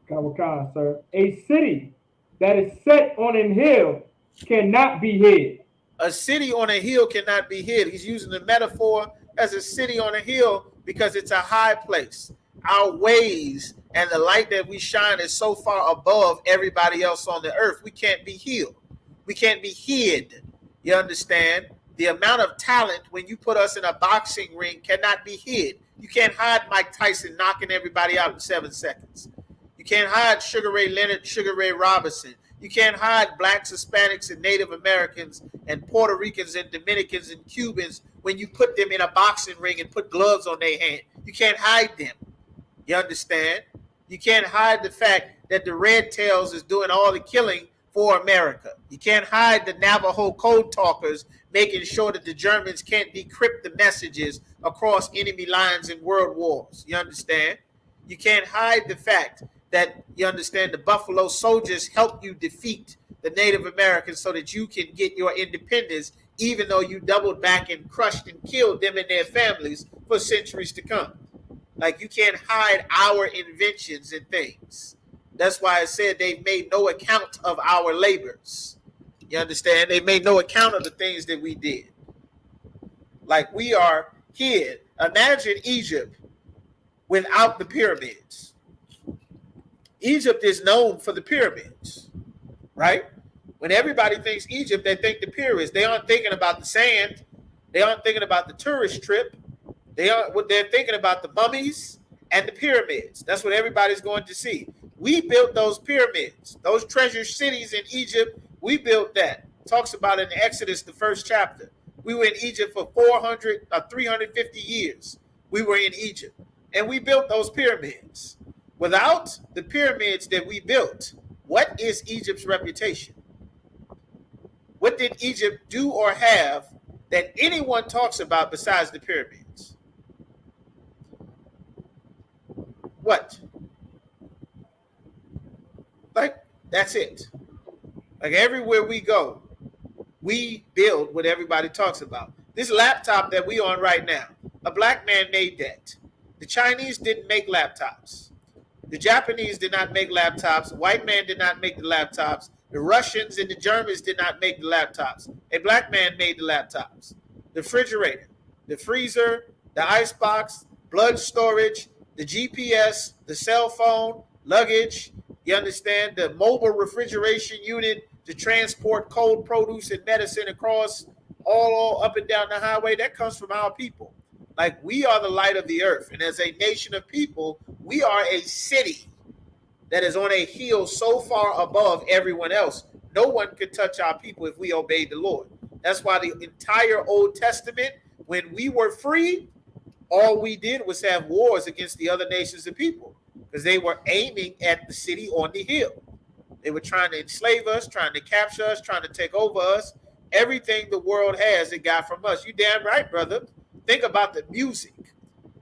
Kawakan, sir. A city that is set on a hill cannot be hid. A city on a hill cannot be hid. He's using the metaphor as a city on a hill because it's a high place. Our ways and the light that we shine is so far above everybody else on the earth. We can't be healed. We can't be hid. You understand? The amount of talent when you put us in a boxing ring cannot be hid. You can't hide Mike Tyson knocking everybody out in 7 seconds. You can't hide Sugar Ray Leonard, Sugar Ray Robinson. You can't hide blacks, Hispanics, and Native Americans, and Puerto Ricans, and Dominicans, and Cubans when you put them in a boxing ring and put gloves on their hand. You can't hide them. You understand? You can't hide the fact that the Red Tails is doing all the killing for America. You can't hide the Navajo code talkers making sure that the Germans can't decrypt the messages across enemy lines in world wars. You understand? You can't hide the fact that, you understand, the Buffalo Soldiers help you defeat the Native Americans so that you can get your independence, even though you doubled back and crushed and killed them and their families for centuries to come. Like, you can't hide our inventions and things. That's why I said they've made no account of our labors. You understand? They made no account of the things that we did. Like, we are here. Imagine Egypt without the pyramids. Egypt is known for the pyramids, right? When everybody thinks Egypt, they think the pyramids. They aren't thinking about the sand. They aren't thinking about the tourist trip. They're thinking about the mummies and the pyramids. That's what everybody's going to see. We built those pyramids, those treasure cities in Egypt. We built that. Talks about in Exodus, the first chapter. We were in Egypt for 350 years. We were in Egypt. And we built those pyramids. Without the pyramids that we built, what is Egypt's reputation? What did Egypt do or have that anyone talks about besides the pyramids? What? Like, that's it. Like, everywhere we go, we build what everybody talks about. This laptop that we on right now, a black man made that. The Chinese didn't make laptops. The Japanese did not make laptops. The white man did not make the laptops. The Russians and the Germans did not make the laptops. A black man made the laptops. The refrigerator, the freezer, the icebox, blood storage, the GPS, the cell phone, luggage, you understand, the mobile refrigeration unit to transport cold produce and medicine across all up and down the highway, that comes from our people. Like, we are the light of the earth. And as a nation of people, we are a city that is on a hill so far above everyone else. No one could touch our people if we obeyed the Lord. That's why the entire Old Testament, when we were free, all we did was have wars against the other nations of people because they were aiming at the city on the hill. They were trying to enslave us, trying to capture us, trying to take over us. Everything the world has, it got from us. You damn right, brother. Think about the music.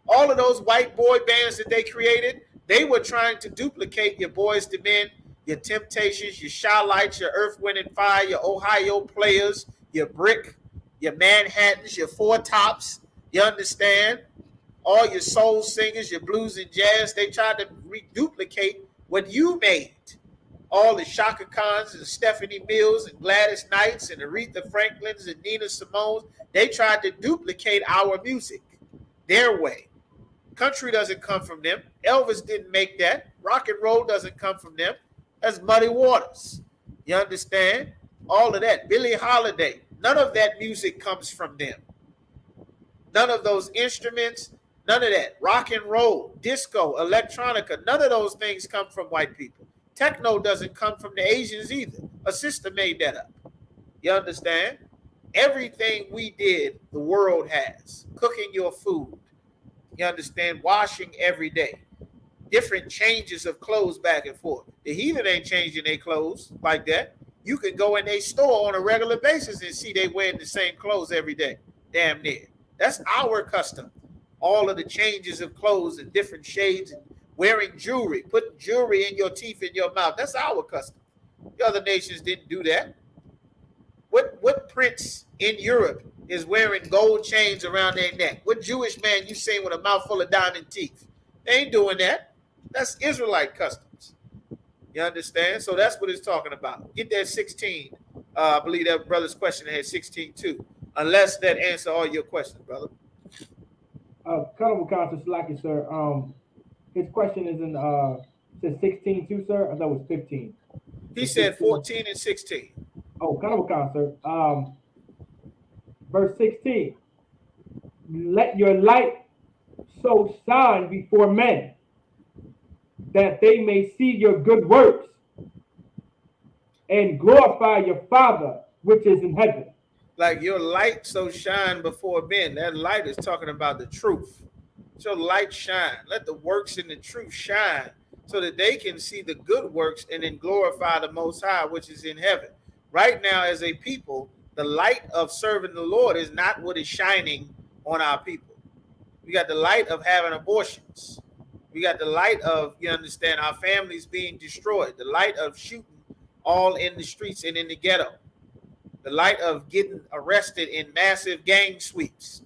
All of those white boy bands that they created, they were trying to duplicate your Boys II Men, your Temptations, your Shy-Lights, your Earth, Wind, and Fire, your Ohio Players, your Brick, your Manhattans, your Four Tops. You understand? All your soul singers, your blues and jazz, they tried to reduplicate what you made. All the Shaka Khans and Stephanie Mills and Gladys Knights and Aretha Franklins and Nina Simone's, they tried to duplicate our music their way. Country doesn't come from them. Elvis didn't make that. Rock and roll doesn't come from them. That's Muddy Waters. You understand? All of that. Billie Holiday. None of that music comes from them. None of those instruments, none of that. Rock and roll, disco, electronica, none of those things come from white people. Techno doesn't come from the Asians either. A sister made that up. You understand? Everything we did, the world has. Cooking your food. You understand? Washing every day. Different changes of clothes back and forth. The heathen ain't changing their clothes like that. You can go in a store on a regular basis and see they wearing the same clothes every day. Damn near. That's our custom. All of the changes of clothes and different shades and wearing jewelry, putting jewelry in your teeth and your mouth. That's our custom. The other nations didn't do that. What prince in Europe is wearing gold chains around their neck? What Jewish man you seen with a mouthful of diamond teeth? They ain't doing that. That's Israelite customs. You understand? So that's what it's talking about. Get that 16. I believe that brother's question had 16 too. Unless that answer all your questions, brother. Colonel Constance, like it, sir. His question is in says 16 too, sir. I thought it was 15. He said 14 and 16. Oh, Colonel Constance. Verse 16. Let your light so shine before men that they may see your good works and glorify your Father which is in heaven. Like your light so shine before men. That light is talking about the truth. So light shine. Let the works in the truth shine so that they can see the good works and then glorify the Most High, which is in heaven. Right now, as a people, the light of serving the Lord is not what is shining on our people. We got the light of having abortions. We got the light of, you understand, our families being destroyed. The light of shooting all in the streets and in the ghetto. The light of getting arrested in massive gang sweeps.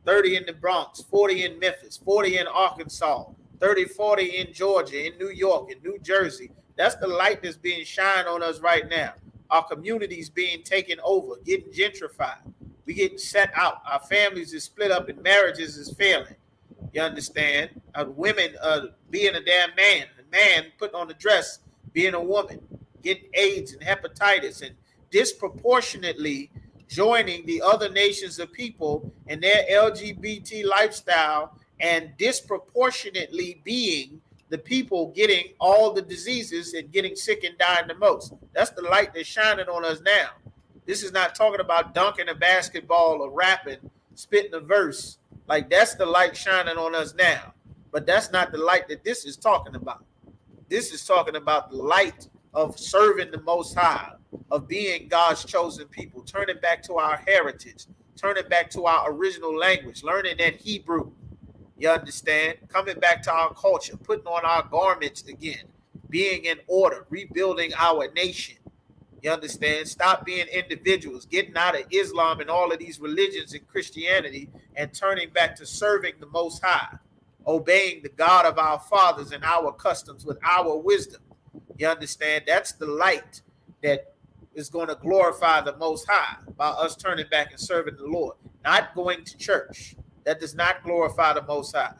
30 in the Bronx, 40 in Memphis, 40 in Arkansas, 30, 40 in Georgia, in New York, in New Jersey. That's the light that's being shined on us right now. Our communities being taken over, getting gentrified. We getting set out. Our families is split up and marriages is failing. You understand? Women being a damn man. A man putting on a dress, being a woman. Getting AIDS and hepatitis and disproportionately joining the other nations of people in their LGBT lifestyle and disproportionately being the people getting all the diseases and getting sick and dying the most. That's the light that's shining on us now. This is not talking about dunking a basketball or rapping, spitting a verse. Like, that's the light shining on us now. But that's not the light that this is talking about. This is talking about the light of serving the Most High, of being God's chosen people, turning back to our heritage, turning back to our original language, learning that Hebrew. You understand? Coming back to our culture, putting on our garments again, being in order, rebuilding our nation. You understand? Stop being individuals, getting out of Islam and all of these religions and Christianity and turning back to serving the Most High, obeying the God of our fathers and our customs with our wisdom. You understand? That's the light that is going to glorify the Most High by us turning back and serving the Lord, not going to church. That does not glorify the Most High.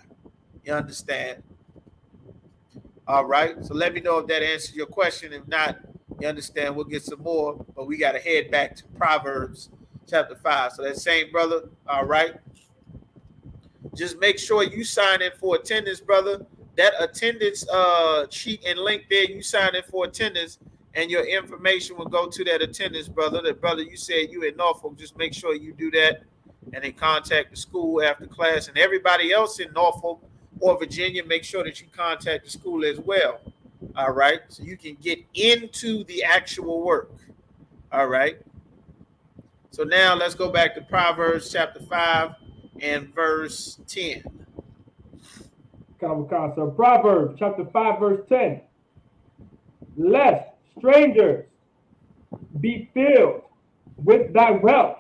You understand? All right. So let me know if that answers your question. If not, you understand, we'll get some more. But we got to head back to Proverbs chapter 5. So that same brother, all right. Just make sure you sign in for attendance, brother. That attendance sheet and link there, you sign in for attendance, and your information will go to that attendance, brother. That brother, you said you in Norfolk, just make sure you do that. And then contact the school after class. And everybody else in Norfolk or Virginia, make sure that you contact the school as well. All right. So you can get into the actual work. All right. So now let's go back to Proverbs chapter 5 and verse 10. So Proverbs chapter 5, verse 10. Lest strangers be filled with thy wealth.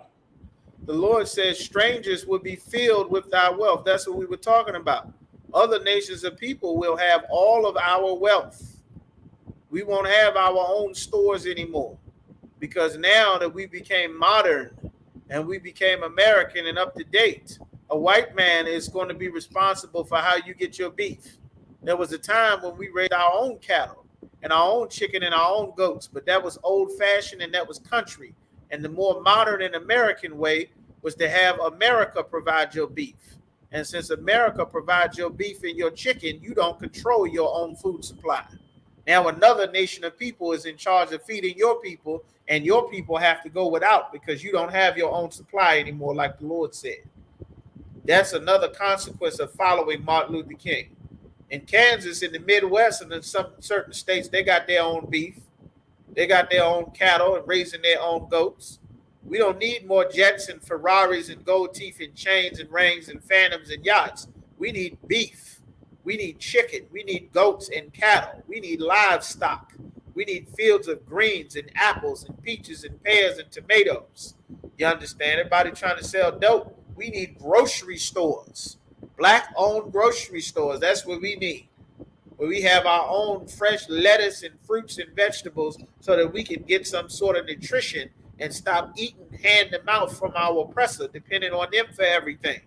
The Lord says strangers will be filled with thy wealth. That's what we were talking about. Other nations of people will have all of our wealth. We won't have our own stores anymore, because now that we became modern and we became American and up to date, a white man is going to be responsible for how you get your beef. There was a time when we raised our own cattle and our own chicken and our own goats, but that was old fashioned and that was country. And the more modern and American way was to have America provide your beef. And since America provides your beef and your chicken, you don't control your own food supply. Now another nation of people is in charge of feeding your people, and your people have to go without because you don't have your own supply anymore, like the Lord said. That's another consequence of following Martin Luther King. In Kansas, in the Midwest, and in some certain states, they got their own beef. They got their own cattle and raising their own goats. We don't need more jets and Ferraris and gold teeth and chains and rings and phantoms and yachts. We need beef. We need chicken. We need goats and cattle. We need livestock. We need fields of greens and apples and peaches and pears and tomatoes. You understand? Everybody trying to sell dope. We need grocery stores, black-owned grocery stores. That's what we need, where we have our own fresh lettuce and fruits and vegetables so that we can get some sort of nutrition and stop eating hand to mouth from our oppressor, depending on them for everything.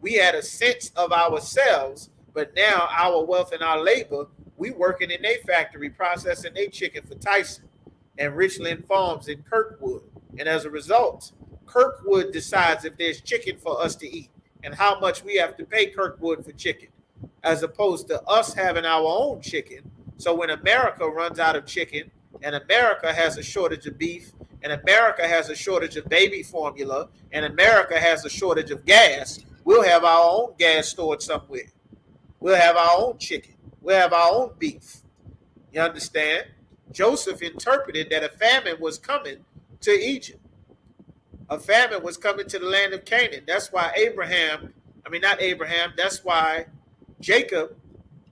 We had a sense of ourselves, but now our wealth and our labor, we working in their factory, processing their chicken for Tyson and Richland Farms in Kirkwood. And as a result, Kirkwood decides if there's chicken for us to eat and how much we have to pay Kirkwood for chicken, as opposed to us having our own chicken. So when America runs out of chicken and America has a shortage of beef and America has a shortage of baby formula and America has a shortage of gas, we'll have our own gas stored somewhere. We'll have our own chicken. We'll have our own beef. You understand? Joseph interpreted that a famine was coming to Egypt. A famine was coming to the land of Canaan. That's why that's why Jacob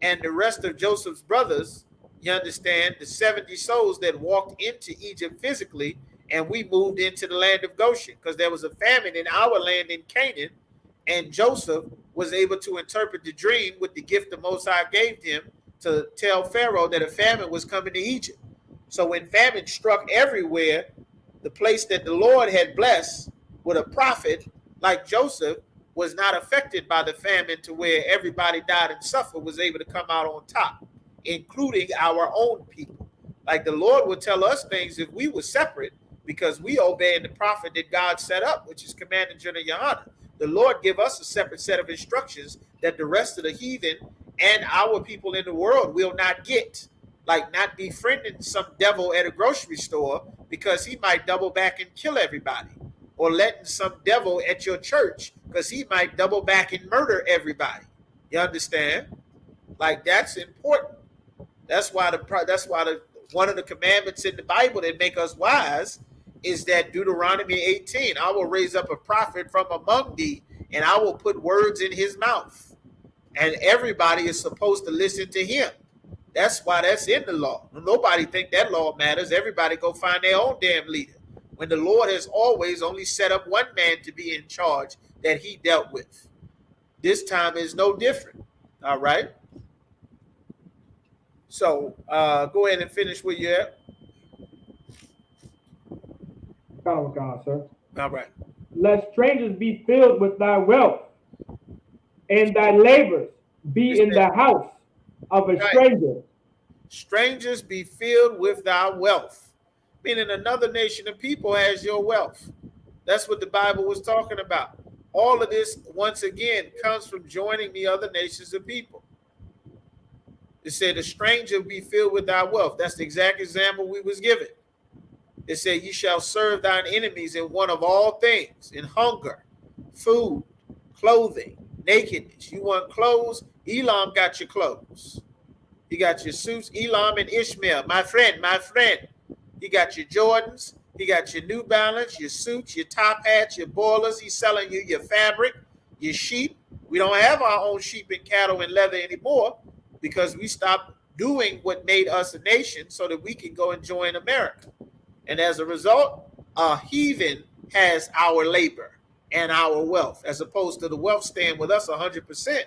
and the rest of Joseph's brothers, you understand, the 70 souls that walked into Egypt physically, and we moved into the land of Goshen because there was a famine in our land in Canaan, and Joseph was able to interpret the dream with the gift the Most High gave him to tell Pharaoh that a famine was coming to Egypt. So when famine struck everywhere, the place that the Lord had blessed with a prophet like Joseph was not affected by the famine to where everybody died and suffered, was able to come out on top, including our own people. Like the Lord would tell us things if we were separate, because we obeying the prophet that God set up, which is Commander General Yohana. The Lord give us a separate set of instructions that the rest of the heathen and our people in the world will not get. Like not befriending some devil at a grocery store because he might double back and kill everybody, or letting some devil at your church because he might double back and murder everybody. You understand? Like, that's important. That's why the one of the commandments in the Bible that make us wise is that Deuteronomy 18, I will raise up a prophet from among thee, and I will put words in his mouth. And everybody is supposed to listen to him. That's why that's in the law. Nobody think that law matters. Everybody go find their own damn leader. When the Lord has always only set up one man to be in charge that he dealt with. This time is no different. All right. So go ahead and finish where you're at. God, sir. All right. Let strangers be filled with thy wealth, and thy labors be in the house of a Right. stranger. Strangers be filled with thy wealth. Meaning another nation of people has your wealth. That's what the Bible was talking about. All of this, once again, comes from joining the other nations of people. It said, a stranger be filled with thy wealth. That's the exact example we was given. It said, you shall serve thine enemies in want of all things, in hunger, food, clothing, nakedness. You want clothes? Elam got your clothes. He got your suits. Elam and Ishmael, my friend. He got your Jordans. He got your New Balance, your suits, your top hats, your boilers. He's selling you your fabric, your sheep. We don't have our own sheep and cattle and leather anymore because we stopped doing what made us a nation so that we can go and join America. And as a result, a heathen has our labor and our wealth, as opposed to the wealth staying with us 100%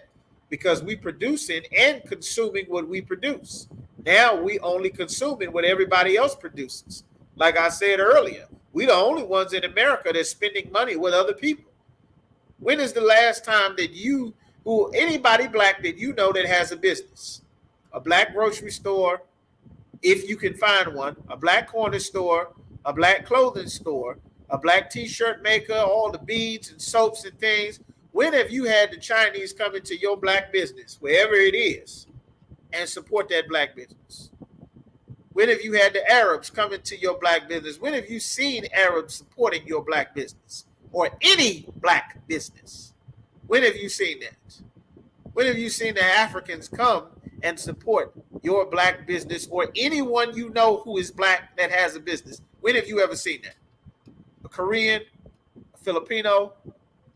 because we producing and consuming what we produce. Now we only consuming what everybody else produces. Like I said earlier, we the only ones in America that's spending money with other people. When is the last time that anybody black that you know that has a business, a black grocery store, if you can find one, a black corner store, a black clothing store, a black t-shirt maker, all the beads and soaps and things, when have you had the Chinese come into your black business, wherever it is, and support that black business? When have you had the Arabs come into your black business? When have you seen Arabs supporting your black business or any black business? When have you seen that? When have you seen the Africans come and support your black business or anyone you know who is black that has a business? When have you ever seen that? A Korean, a Filipino,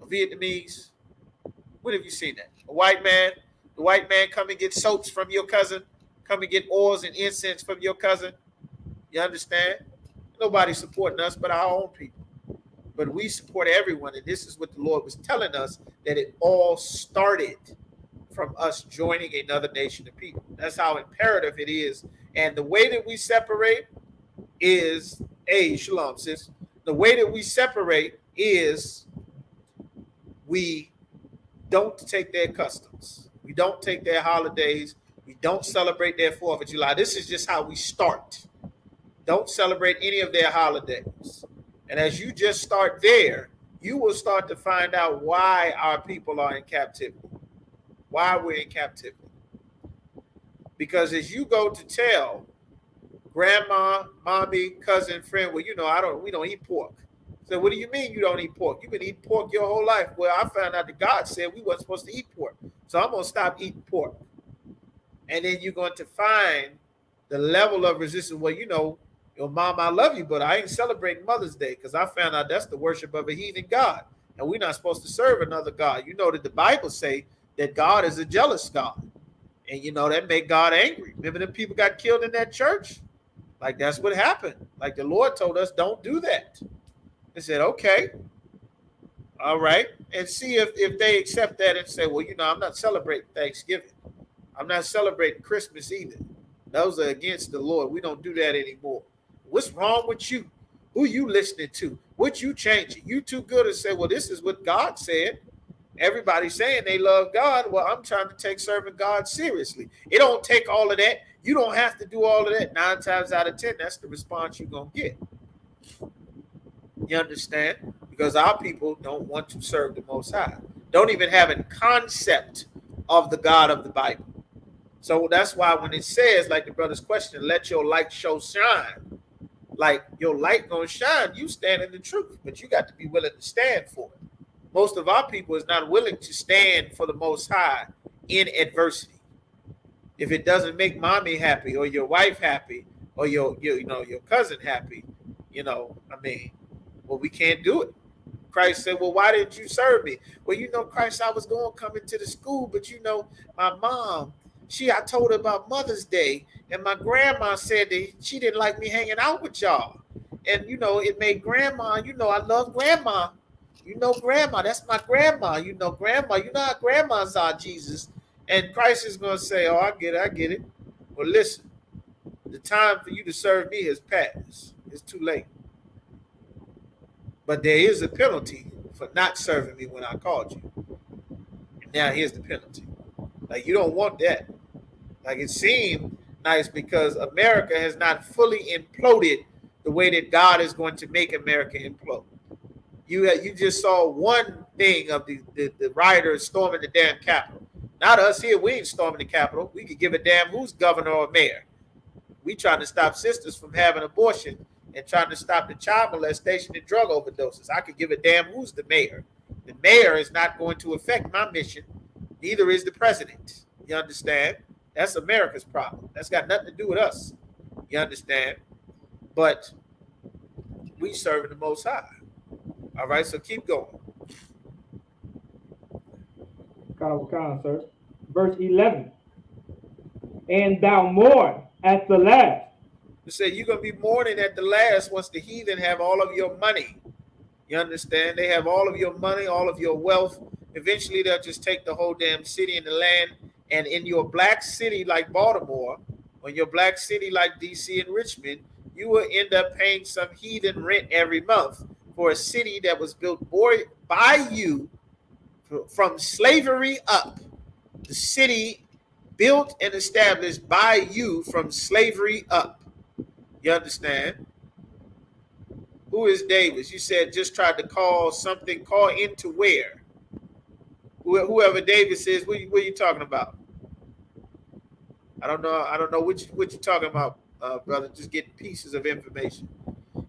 a Vietnamese? When have you seen that? A white man? The white man come and get soaps from your cousin? Come and get oils and incense from your cousin? You understand? Nobody supporting us but our own people. But we support everyone, and this is what the Lord was telling us, that it all started from us joining another nation of people. That's how imperative it is. And the way that we separate is, hey, shalom, sis. The way that we separate is we don't take their customs. We don't take their holidays. We don't celebrate their 4th of July. This is just how we start. Don't celebrate any of their holidays. And as you just start there, you will start to find out why our people are in captivity. Why we're in captivity. Because as you go to tell grandma, mommy, cousin, friend, well, we don't eat pork. So what do you mean you don't eat pork? You've been eating pork your whole life. Well, I found out that God said we weren't supposed to eat pork. So I'm going to stop eating pork. And then you're going to find the level of resistance. Well, your mom, I love you, but I ain't celebrating Mother's Day because I found out that's the worship of a heathen God. And we're not supposed to serve another God. You know that the Bible say that God is a jealous God. And that make God angry. Remember them people got killed in that church? Like that's what happened. Like the Lord told us, don't do that. They said, okay. All right. And see if they accept that and say, well, I'm not celebrating Thanksgiving. I'm not celebrating Christmas either. Those are against the Lord. We don't do that anymore. What's wrong with you? Who you listening to? What you changing? You too good to say, well, this is what God said. Everybody's saying they love God. Well, I'm trying to take serving God seriously. It don't take all of that. You don't have to do all of that. 9 times out of 10, that's the response you're going to get. You understand? Because our people don't want to serve the Most High. Don't even have a concept of the God of the Bible. So that's why when it says, like the brother's question, let your light show shine. Like your light gonna shine, you stand in the truth, but you got to be willing to stand for it. Most of our people is not willing to stand for the Most High in adversity. If it doesn't make mommy happy or your wife happy or your cousin happy, I mean, well, we can't do it. Christ said, well, why didn't you serve me? Well, Christ, I was going to come into the school, but my mom, I told her about Mother's Day, and my grandma said that she didn't like me hanging out with y'all. And, it made grandma, I love grandma. Grandma, that's my grandma. Grandma, how grandmas are, Jesus. And Christ is going to say, oh, I get it. Well, listen, the time for you to serve me has passed. It's too late. But there is a penalty for not serving me when I called you. And now here's the penalty. Like, you don't want that. Like, it seemed nice because America has not fully imploded the way that God is going to make America implode. You just saw one thing of the rioters storming the damn Capitol. Not us here. We ain't storming the Capitol. We could give a damn who's governor or mayor. We trying to stop sisters from having abortion and trying to stop the child molestation and drug overdoses. I could give a damn who's the mayor. The mayor is not going to affect my mission. Neither is the president. You understand? That's America's problem. That's got nothing to do with us. You understand? But we serving the Most High. All right, so keep going. Sir. Verse 11. And thou mourn at the last. You say you're going to be mourning at the last once the heathen have all of your money. You understand? They have all of your money, all of your wealth. Eventually, they'll just take the whole damn city and the land. And in your black city like Baltimore, or your black city like D.C. and Richmond, you will end up paying some heathen rent every month for a city that was built by you from slavery up. The city built and established by you from slavery up. You understand? Who is Davis? You said just tried to call something. Call into where? Whoever Davis is, what are you talking about? I don't know what you're talking about, brother. Just getting pieces of information.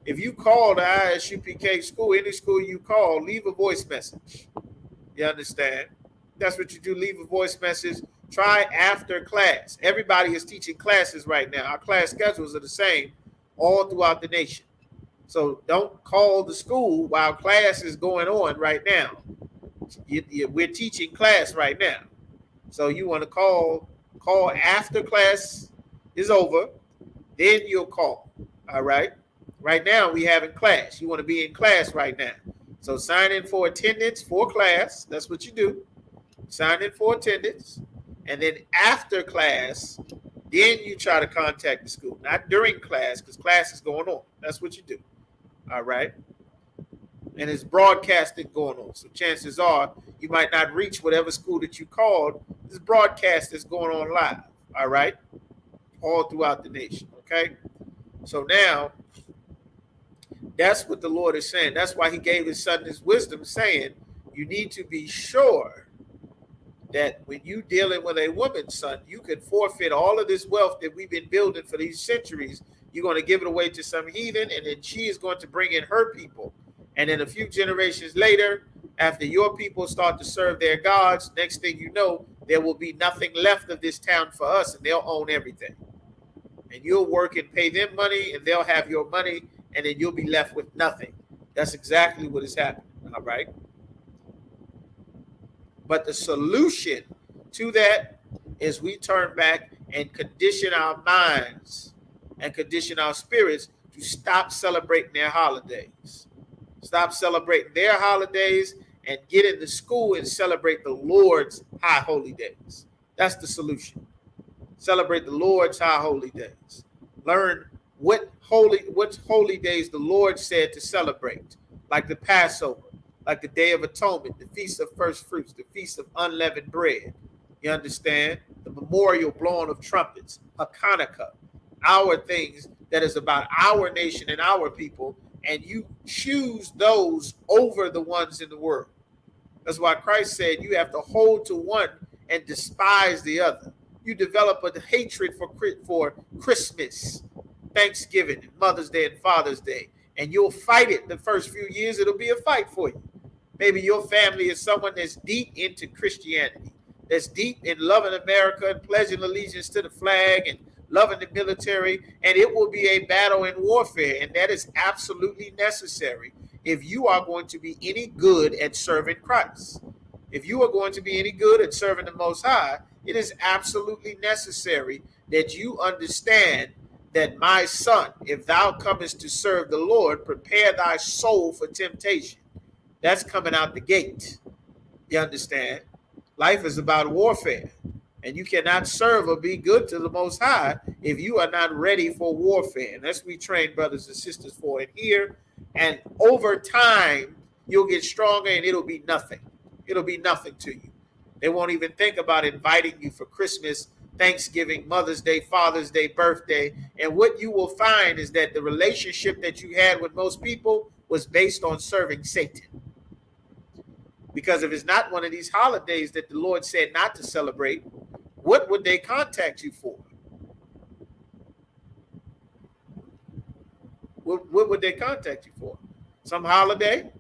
If you call the ISUPK school, any school you call, leave a voice message. You understand? That's what you do. Leave a voice message. Try after class. Everybody is teaching classes right now. Our class schedules are the same all throughout the nation. So don't call the school while class is going on right now. We're teaching class right now. So you want to call after class is over, then you'll call. All right? Right now, we having class. You want to be in class right now. So sign in for attendance for class. That's what you do. Sign in for attendance. And then after class, then you try to contact the school. Not during class, because class is going on. That's what you do. All right? And it's broadcasting going on. So chances are you might not reach whatever school that you called. This broadcast is going on live. All right? All throughout the nation. Okay? So now, that's what the Lord is saying. That's why he gave his son his wisdom, saying, you need to be sure that when you dealing with a woman, son, you could forfeit all of this wealth that we've been building for these centuries. You're going to give it away to some heathen, and then she is going to bring in her people. And then a few generations later, after your people start to serve their gods, next thing you know, there will be nothing left of this town for us, and they'll own everything. And you'll work and pay them money, and they'll have your money, and then you'll be left with nothing. That's exactly what is happening, all right? But the solution to that is we turn back and condition our minds and condition our spirits to stop celebrating their holidays. Stop celebrating their holidays and get into school and celebrate the Lord's high holy days. That's the solution. Celebrate the Lord's high holy days. Learn what holy days the Lord said to celebrate, like the Passover, like the Day of Atonement, the Feast of First Fruits, the Feast of Unleavened Bread. You understand? The memorial blowing of trumpets, Hanukkah, our things that is about our nation and our people, and you choose those over the ones in the world. That's why Christ said you have to hold to one and despise the other. You develop a hatred for Christmas. Thanksgiving and Mother's Day and Father's Day, and you'll fight it the first few years. It'll be a fight for you. Maybe your family is someone that's deep into Christianity, that's deep in loving America and pledging allegiance to the flag and loving the military, and it will be a battle and warfare, and that is absolutely necessary if you are going to be any good at serving Christ. If you are going to be any good at serving the Most High, it is absolutely necessary that you understand that, my son, if thou comest to serve the Lord, prepare thy soul for temptation. That's coming out the gate. You understand? Life is about warfare, and you cannot serve or be good to the Most High if you are not ready for warfare. And that's what we train brothers and sisters for in here. And over time, you'll get stronger, and it'll be nothing. It'll be nothing to you. They won't even think about inviting you for Christmas, Thanksgiving, Mother's Day, Father's Day, birthday. And what you will find is that the relationship that you had with most people was based on serving Satan. Because if it's not one of these holidays that the Lord said not to celebrate, what would they contact you for? What would they contact you for? Some holiday?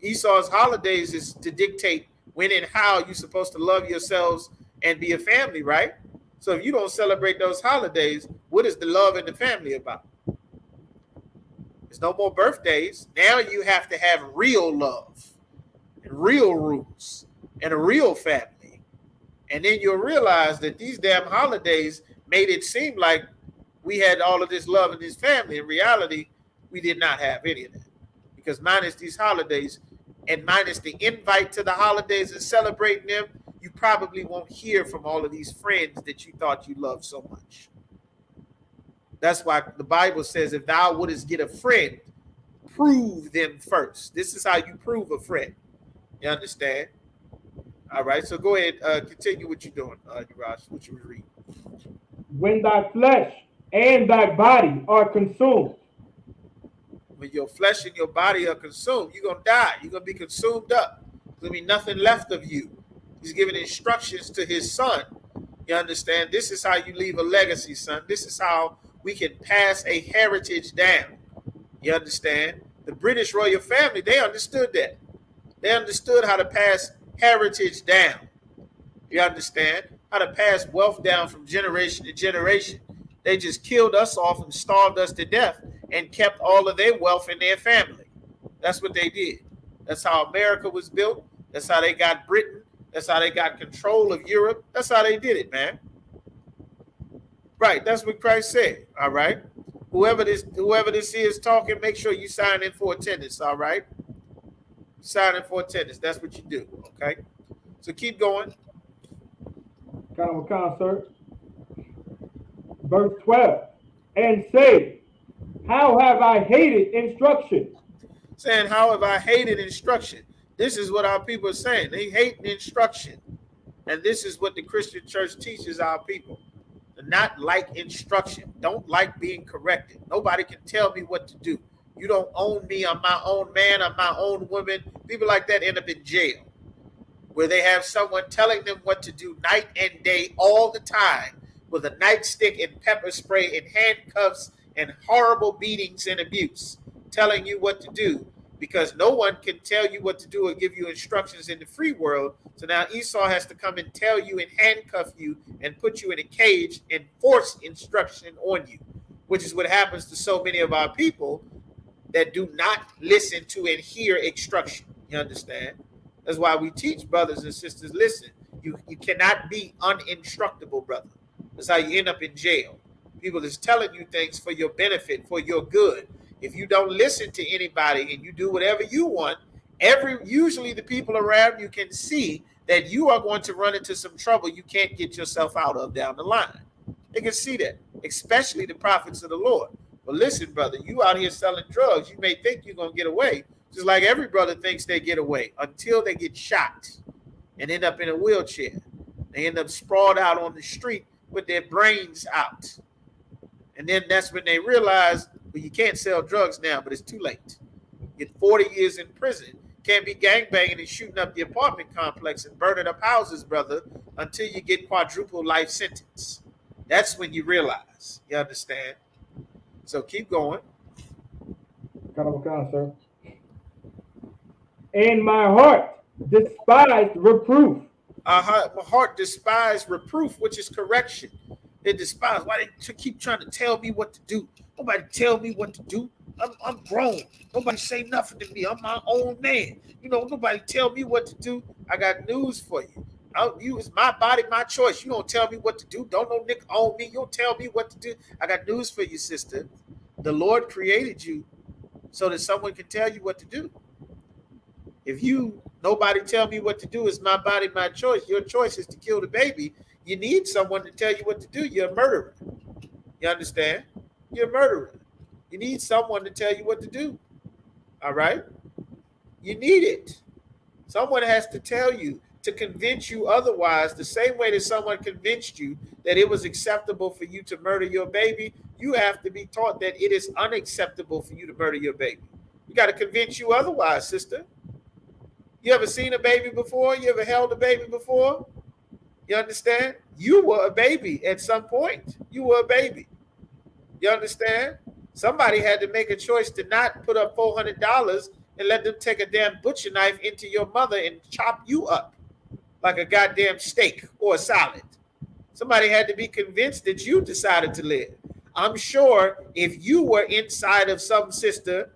Esau's holidays is to dictate when and how you're supposed to love yourselves and be a family, right? So if you don't celebrate those holidays, what is the love in the family about? There's no more birthdays. Now you have to have real love and real rules and a real family. And then you'll realize that these damn holidays made it seem like we had all of this love in this family. In reality, we did not have any of that. Because minus these holidays and minus the invite to the holidays and celebrating them, you probably won't hear from all of these friends that you thought you loved so much. That's why the Bible says, if thou wouldest get a friend, prove them first. This is how you prove a friend. You understand? All right, so go ahead, continue what you're doing, Urash, what you were reading. When thy flesh and thy body are consumed. When your flesh and your body are consumed, you're going to die. You're going to be consumed up. There's going to be nothing left of you. He's giving instructions to his son. You understand? This is how you leave a legacy, son. This is how we can pass a heritage down. You understand? The British royal family, they understood that. They understood how to pass heritage down. You understand? How to pass wealth down from generation to generation. They just killed us off and starved us to death and kept all of their wealth in their family. That's what they did. That's how America was built. That's how they got Britain. That's how they got control of Europe. That's how they did it, man. Right, that's what Christ said, all right? Whoever this is talking, make sure you sign in for attendance, all right? Sign in for attendance. That's what you do, okay? So keep going. Kind of a concert. Verse 12. And say, how have I hated instruction? Saying, how have I hated instruction? This is what our people are saying. They hate instruction. And this is what the Christian church teaches our people. To not like instruction. Don't like being corrected. Nobody can tell me what to do. You don't own me. I'm my own man. I'm my own woman. People like that end up in jail, where they have someone telling them what to do night and day all the time with a nightstick and pepper spray and handcuffs and horrible beatings and abuse, telling you what to do, because no one can tell you what to do or give you instructions in the free world. So now Esau has to come and tell you and handcuff you and put you in a cage and force instruction on you, which is what happens to so many of our people that do not listen to and hear instruction. You understand? That's why we teach brothers and sisters, listen, you cannot be uninstructable, brother. That's how you end up in jail. People is telling you things for your benefit, for your good. If you don't listen to anybody and you do whatever you want, usually the people around you can see that you are going to run into some trouble you can't get yourself out of down the line. They can see that, especially the prophets of the Lord. But listen, brother, you out here selling drugs, you may think you're going to get away, just like every brother thinks they get away, until they get shot and end up in a wheelchair. They end up sprawled out on the street with their brains out. And then that's when they realize, well, you can't sell drugs now, but it's too late. Get 40 years in prison. Can't be gangbanging and shooting up the apartment complex and burning up houses, brother, until you get quadruple life sentence. That's when you realize. You understand? So keep going. Sir. And my heart despised reproof. My heart despised reproof, which is correction. They despise. Why they keep trying to tell me what to do? Nobody tell me what to do. I'm grown. Nobody say nothing to me. I'm my own man. Nobody tell me what to do. I got news for you. It's my body, my choice. You don't tell me what to do. Don't no nigga own me. You don't tell me what to do. I got news for you, sister. The Lord created you so that someone can tell you what to do. If nobody tell me what to do, it's my body, my choice. Your choice is to kill the baby. You need someone to tell you what to do. You're a murderer. You understand? You're a murderer. You need someone to tell you what to do. All right? You need it. Someone has to tell you, to convince you otherwise. The same way that someone convinced you that it was acceptable for you to murder your baby, you have to be taught that it is unacceptable for you to murder your baby. We got to convince you otherwise, sister. You ever seen a baby before? You ever held a baby before? You understand? You were a baby at some point. You were a baby. You understand? Somebody had to make a choice to not put up $400 and let them take a damn butcher knife into your mother and chop you up like a goddamn steak or a salad. Somebody had to be convinced that you decided to live. I'm sure if you were inside of some sister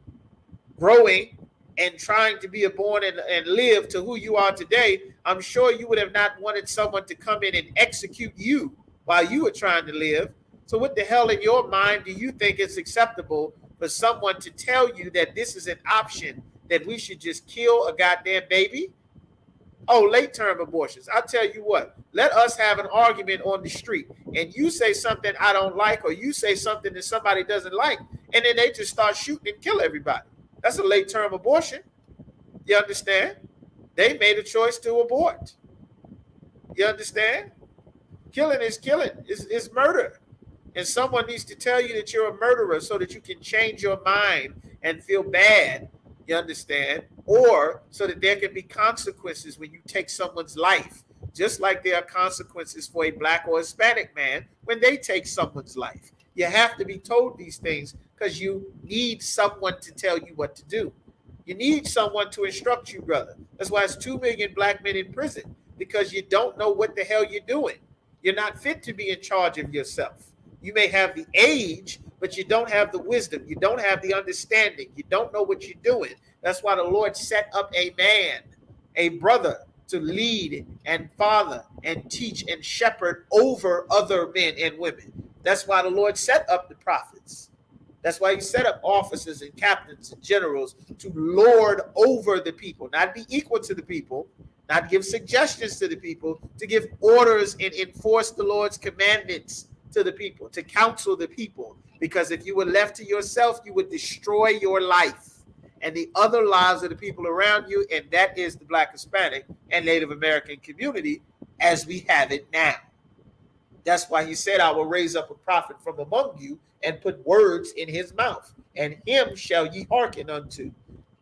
growing and trying to be born and live to who you are today, I'm sure you would have not wanted someone to come in and execute you while you were trying to live. So what the hell in your mind do you think it's acceptable for someone to tell you that this is an option, that we should just kill a goddamn baby? Oh, late-term abortions. I'll tell you what, let us have an argument on the street, and you say something I don't like, or you say something that somebody doesn't like, and then they just start shooting and kill everybody. That's a late-term abortion. You understand? They made a choice to abort. You understand? Killing is killing. It's murder. And someone needs to tell you that you're a murderer so that you can change your mind and feel bad. You understand? Or so that there can be consequences when you take someone's life, just like there are consequences for a Black or Hispanic man when they take someone's life. You have to be told these things because you need someone to tell you what to do. You need someone to instruct you, brother. That's why it's 2 million Black men in prison, because you don't know what the hell you're doing. You're not fit to be in charge of yourself. You may have the age, but you don't have the wisdom. You don't have the understanding. You don't know what you're doing. That's why the Lord set up a man, a brother, to lead and father and teach and shepherd over other men and women. That's why the Lord set up the prophets. That's why he set up officers and captains and generals to lord over the people, not be equal to the people, not give suggestions to the people, to give orders and enforce the Lord's commandments to the people, to counsel the people. Because if you were left to yourself, you would destroy your life and the other lives of the people around you, and that is the Black, Hispanic, and Native American community as we have it now. That's why he said, I will raise up a prophet from among you and put words in his mouth, and him shall ye hearken unto.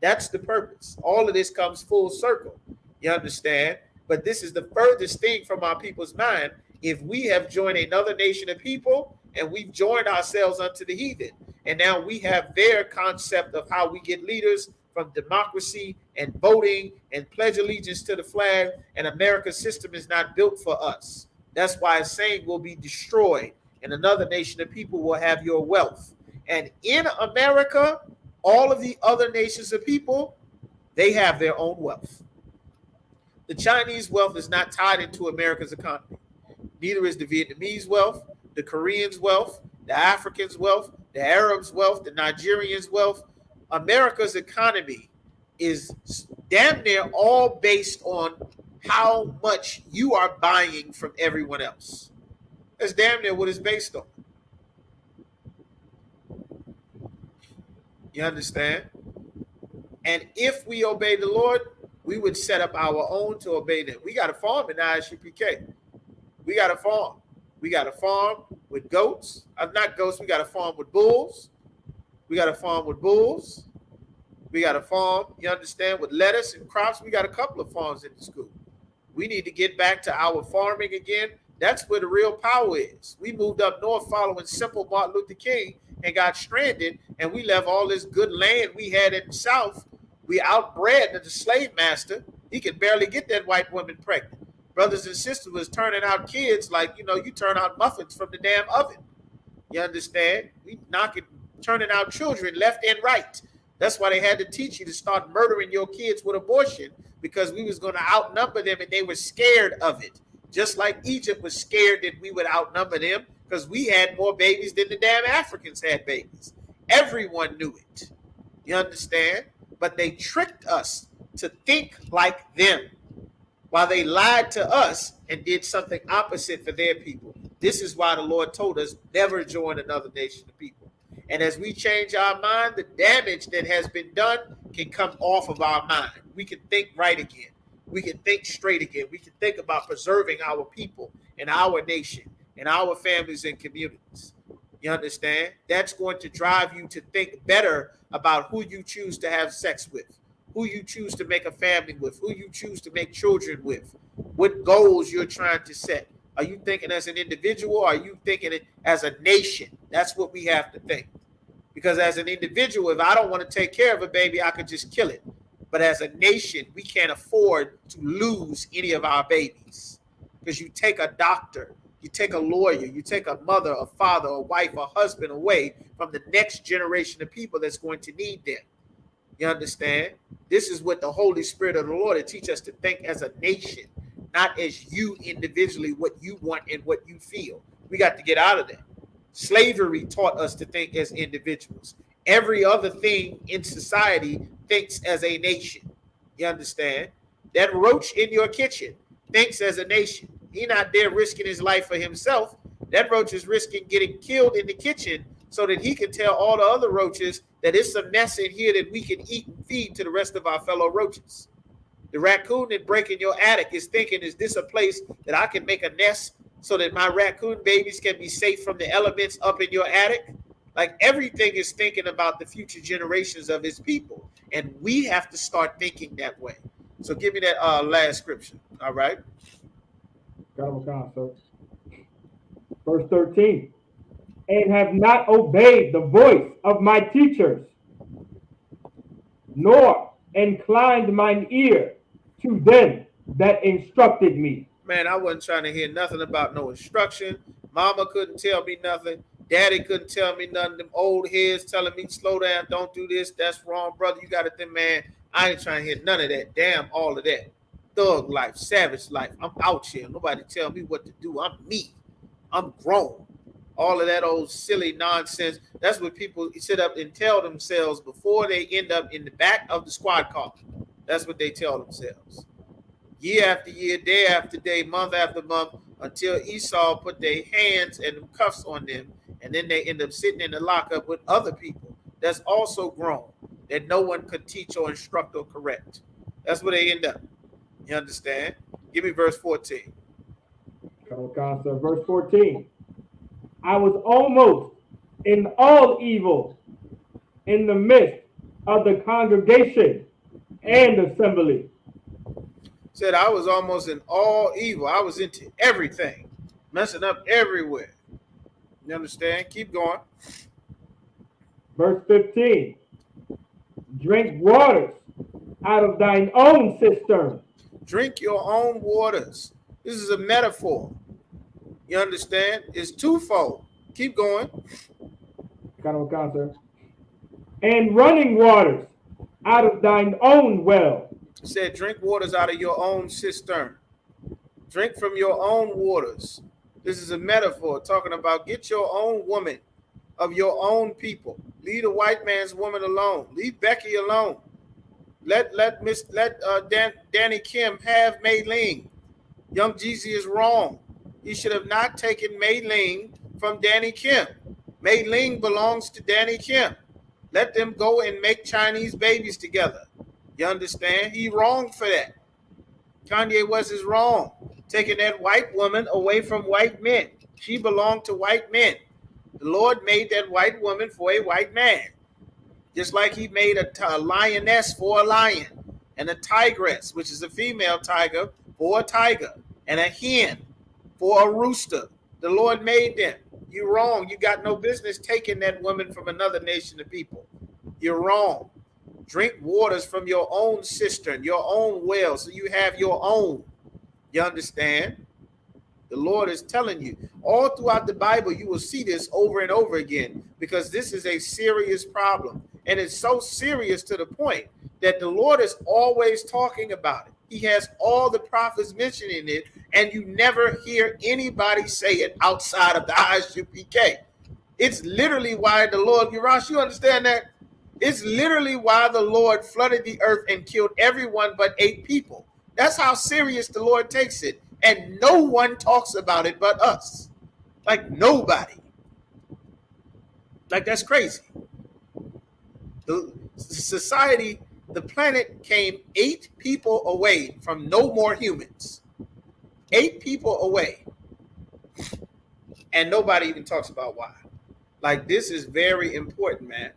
That's the purpose. All of this comes full circle. You understand? But this is the furthest thing from our people's mind. If we have joined another nation of people and we've joined ourselves unto the heathen, and now we have their concept of how we get leaders from democracy and voting and pledge allegiance to the flag, and America's system is not built for us. That's why it's saying will be destroyed, and another nation of people will have your wealth. And in America, all of the other nations of people, they have their own wealth. The Chinese wealth is not tied into America's economy. Neither is the Vietnamese wealth, the Koreans' wealth, the Africans' wealth, the Arabs' wealth, the Nigerians' wealth. America's economy is damn near all based on how much you are buying from everyone else. That's damn near what it's based on. You understand? And if we obey the Lord, we would set up our own to obey them. We got a farm in Isupk. We got a farm. We got a farm with goats. Not goats. We got a farm with bulls. We got a farm with bulls. We got a farm, you understand, with lettuce and crops. We got a couple of farms in the school. We need to get back to our farming again, That's where the real power is. We moved up north following simple Martin Luther King and got stranded, and we left all this good land we had in the South. We outbred the slave master. He could barely get that white woman pregnant. Brothers and sisters was turning out kids like, you turn out muffins from the damn oven. You understand? We knocking, turning out children left and right. That's why they had to teach you to start murdering your kids with abortion, because we was going to outnumber them and they were scared of it. Just like Egypt was scared that we would outnumber them because we had more babies than the damn Africans had babies. Everyone knew it. You understand? But they tricked us to think like them while they lied to us and did something opposite for their people. This is why the Lord told us never join another nation of people. And as we change our mind, the damage that has been done can come off of our mind. We can think right again. We can think straight again. We can think about preserving our people and our nation and our families and communities. You understand? That's going to drive you to think better about who you choose to have sex with, who you choose to make a family with, who you choose to make children with, what goals you're trying to set. Are you thinking as an individual? Or are you thinking it as a nation? That's what we have to think. Because as an individual, if I don't want to take care of a baby, I could just kill it. But as a nation, we can't afford to lose any of our babies. Because you take a doctor, you take a lawyer, you take a mother, a father, a wife, a husband away from the next generation of people that's going to need them. You understand? This is what the Holy Spirit of the Lord will teach us to think as a nation, not as you individually, what you want and what you feel. We got to get out of that. Slavery taught us to think as individuals. Every other thing in society thinks as a nation. You understand? That roach in your kitchen thinks as a nation. He's not there risking his life for himself. That roach is risking getting killed in the kitchen so that he can tell all the other roaches that it's a mess in here that we can eat and feed to the rest of our fellow roaches. The raccoon that breaking your attic is thinking, is this a place that I can make a nest so that my raccoon babies can be safe from the elements up in your attic? Like, everything is thinking about the future generations of his people. And we have to start thinking that way. So give me that last scripture. All right. Verse 13. And have not obeyed the voice of my teachers, nor inclined mine ear to them that instructed me. Man, I wasn't trying to hear nothing about no instruction. Mama couldn't tell me nothing. Daddy couldn't tell me nothing. Them old heads telling me, slow down, don't do this, that's wrong, brother. You got it then, man. I ain't trying to hear none of that. Damn all of that. Thug life, savage life. I'm out here. Nobody tell me what to do. I'm me. I'm grown. All of that old silly nonsense. That's what people sit up and tell themselves before they end up in the back of the squad car. That's what they tell themselves. Year after year, day after day, month after month, until Esau put their hands and cuffs on them, and then they end up sitting in the lockup with other people that's also grown, that no one could teach or instruct or correct. That's where they end up. You understand? Give me verse 14. Verse 14. I was almost in all evil in the midst of the congregation and assembly. Said I was almost in all evil. I was into everything, messing up everywhere. You understand? Keep going. Verse 15. Drink waters out of thine own cistern. Drink your own waters. This is a metaphor. You understand? It's twofold. Keep going. And running waters out of thine own well. It said, drink waters out of your own cistern. Drink from your own waters. This is a metaphor talking about get your own woman of your own people. Leave the white man's woman alone. Leave Becky alone. Let Danny Kim have Mei Ling. Young Jeezy is wrong. He should have not taken Mei Ling from Danny Kim. Mei Ling belongs to Danny Kim. Let them go and make Chinese babies together. You understand? He wrong for that. Kanye West is wrong. Taking that white woman away from white men. She belonged to white men. The Lord made that white woman for a white man. Just like he made a lioness for a lion. And a tigress, which is a female tiger, for a tiger. And a hen. for a rooster. The Lord made them. You're wrong. You got no business taking that woman from another nation of people. You're wrong. Drink waters from your own cistern, your own well, so you have your own. You understand? The Lord is telling you. All throughout the Bible, you will see this over and over again, because this is a serious problem. And it's so serious to the point that the Lord is always talking about it. He has all the prophets mentioning it, and you never hear anybody say it outside of the Isupk. It's literally why the Lord, Urash, you understand that? It's literally why the Lord flooded the earth and killed everyone but 8 people. That's how serious the Lord takes it. And no one talks about it but us. Like nobody. Like that's crazy. The society, the planet came 8 people away from no more humans. 8 people away. And nobody even talks about why. Like this is very important, man.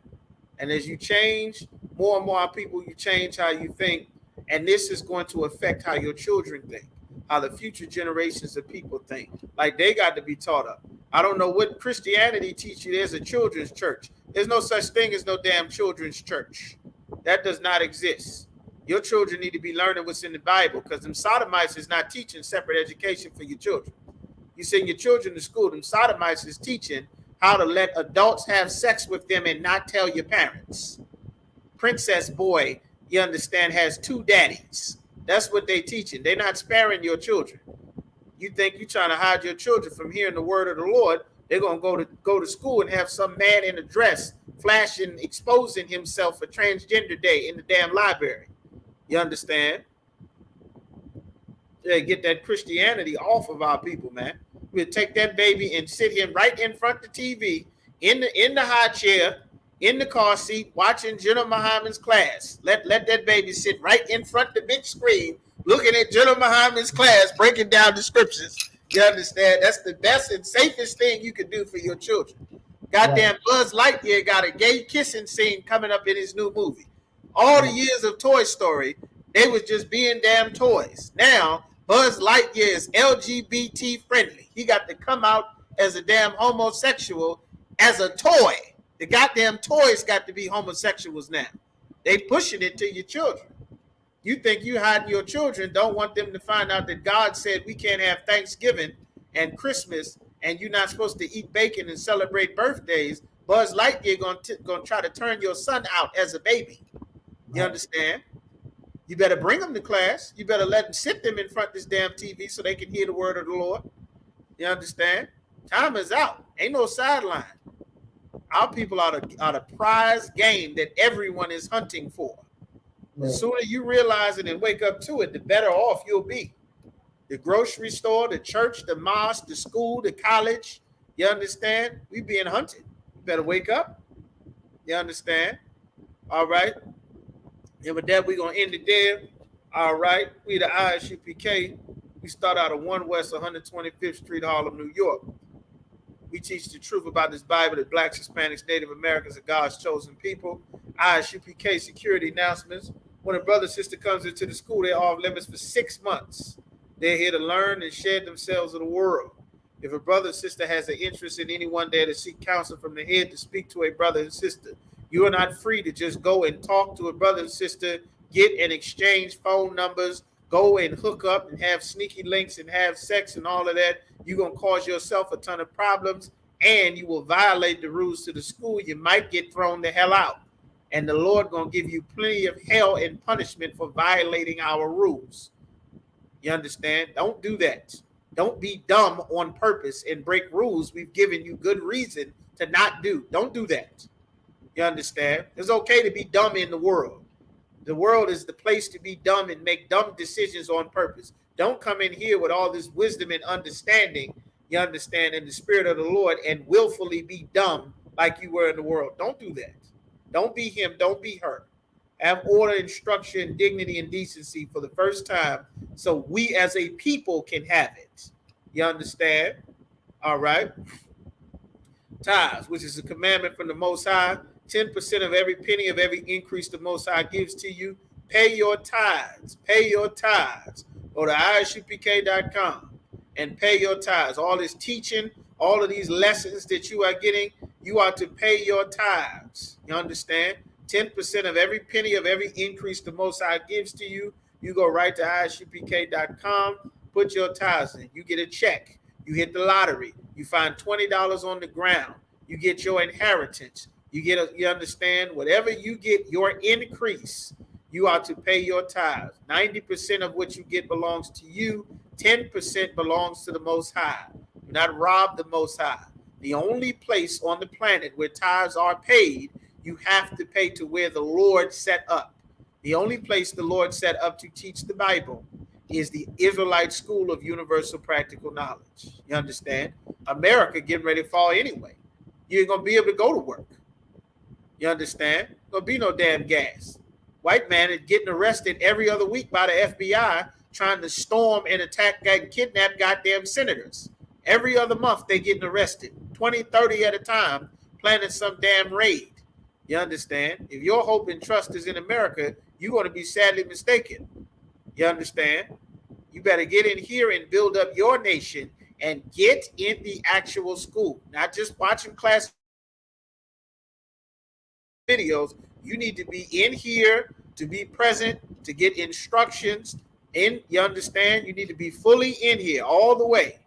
And as you change, more and more people, you change how you think. And this is going to affect how your children think, how the future generations of people think. Like they got to be taught up. I don't know what Christianity teaches you. There's a children's church. There's no such thing as no damn children's church. That does not exist. Your children need to be learning what's in the Bible, because them sodomites is not teaching separate education for your children. You send your children to school, them sodomites is teaching how to let adults have sex with them and not tell your parents. Princess boy, you understand, has 2 daddies. That's what they teaching. They're not sparing your children. You think you're trying to hide your children from hearing the word of the Lord. They're going to go to school and have some man in a dress flashing, exposing himself for transgender day in the damn library. You understand? Yeah, get that Christianity off of our people, man. We'll take that baby and sit him right in front of the TV, in the high chair, in the car seat, watching General Muhammad's class. Let that baby sit right in front of the big screen, looking at General Muhammad's class, breaking down the scriptures. You understand? That's the best and safest thing you can do for your children. Goddamn Buzz Lightyear got a gay kissing scene coming up in his new movie. All the years of Toy Story, they was just being damn toys. Now, Buzz Lightyear is LGBT friendly. He got to come out as a damn homosexual as a toy. The goddamn toys got to be homosexuals now. They pushing it to your children. You think you hiding your children, don't want them to find out that God said we can't have Thanksgiving and Christmas, and you're not supposed to eat bacon and celebrate birthdays. Buzz Lightyear gonna try to turn your son out as a baby. You understand? You better bring them to class. You better let them sit them in front of this damn TV so they can hear the word of the Lord. You understand? Time is out. Ain't no sideline. Our people are the prize game that everyone is hunting for. The sooner you realize it and wake up to it, the better off you'll be. The grocery store, the church, the mosque, the school, the college. You understand? We being hunted. You better wake up. You understand? All right. And with that, we're going to end it there. All right. We the ISUPK. We start out at 1 West 125th Street, Harlem, New York. We teach the truth about this Bible that Blacks, Hispanics, Native Americans are God's chosen people. ISUPK security announcements. When a brother or sister comes into the school, they're off limits for 6 months. They're here to learn and share themselves with the world. If a brother or sister has an interest in anyone there to seek counsel from the head to speak to a brother and sister, you are not free to just go and talk to a brother and sister, get and exchange phone numbers, go and hook up and have sneaky links and have sex and all of that. You're going to cause yourself a ton of problems, and you will violate the rules to the school. You might get thrown the hell out. And the Lord going to give you plenty of hell and punishment for violating our rules. You understand? Don't do that. Don't be dumb on purpose and break rules we've given you good reason to not do. Don't do that. You understand? It's okay to be dumb in the world. The world is the place to be dumb and make dumb decisions on purpose. Don't come in here with all this wisdom and understanding, you understand, in the spirit of the Lord, and willfully be dumb like you were in the world. Don't do that. Don't be him. Don't be her. Have order, instruction, dignity, and decency for the first time so we as a people can have it. You understand? All right. Tithes, which is a commandment from the Most High. 10% of every penny of every increase the Most High gives to you. Pay your tithes. Pay your tithes. Go to isupk.com and pay your tithes. All this teaching, all of these lessons that you are getting, you are to pay your tithes. You understand? 10% of every penny of every increase the Most High gives to you, you go right to isupk.com, put your tithes in. You get a check. You hit the lottery. You find $20 on the ground. You get your inheritance. You understand? Whatever you get, your increase, you are to pay your tithes. 90% of what you get belongs to you. 10% belongs to the Most High. Do not rob the Most High. The only place on the planet where tithes are paid, you have to pay to where the Lord set up. The only place the Lord set up to teach the Bible is the Israelite School of Universal Practical Knowledge. You understand? America getting ready to fall anyway. You ain't going to be able to go to work. You understand? There'll be no damn gas. White man is getting arrested every other week by the FBI trying to storm and attack and kidnap goddamn senators. Every other month they getting arrested. 20, 30 at a time, planning some damn raid. You understand? If your hope and trust is in America, you're going to be sadly mistaken. You understand? You better get in here and build up your nation and get in the actual school. Not just watching class videos. You need to be in here to be present, to get instructions. You understand? You need to be fully in here all the way.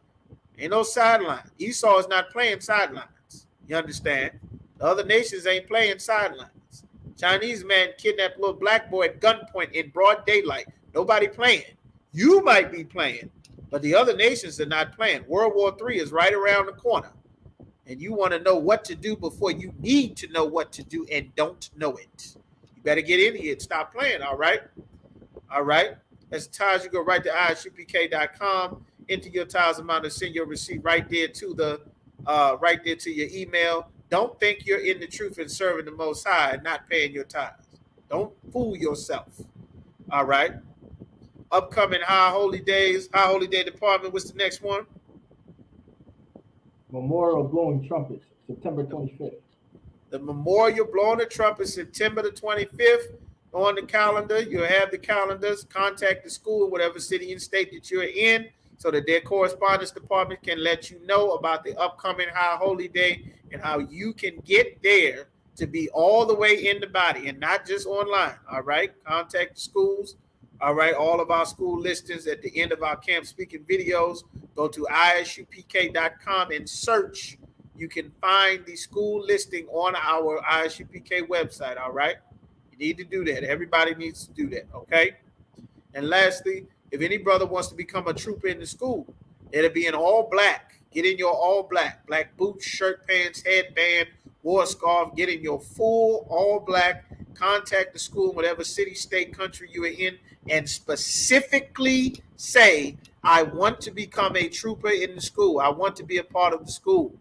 Ain't no sideline. Esau is not playing sidelines. You understand? The other nations ain't playing sidelines. Chinese man kidnapped a little black boy at gunpoint in broad daylight. Nobody playing. You might be playing, but the other nations are not playing. World War III is right around the corner. And you want to know what to do before you need to know what to do and don't know it. You better get in here and stop playing, all right? All right? As tithes, you go right to isupk.com, enter your tithes amount and send your receipt right there to your email. Don't think you're in the truth and serving the Most High and not paying your tithes. Don't fool yourself. All right? Upcoming High Holy Days, High Holy Day Department. What's the next one? Memorial Blowing Trumpets, September 25th. The memorial blowing the trumpet, September the 25th. On the calendar, you'll have the calendars. Contact the school, whatever city and state that you're in, so that their correspondence department can let you know about the upcoming High Holy Day and how you can get there to be all the way in the body and not just online. All right. Contact the schools. All right. All of our school listings at the end of our camp speaking videos. Go to isupk.com and search. You can find the school listing on our ISUPK website. All right. You need to do that. Everybody needs to do that. Okay. And lastly, if any brother wants to become a trooper in the school, it'll be in all black. Get in your all black boots, shirt, pants, headband, war scarf. Get in your full all black. Contact the school, whatever city, state, country you are in, and specifically say, I want to become a trooper in the school. I want to be a part of the school.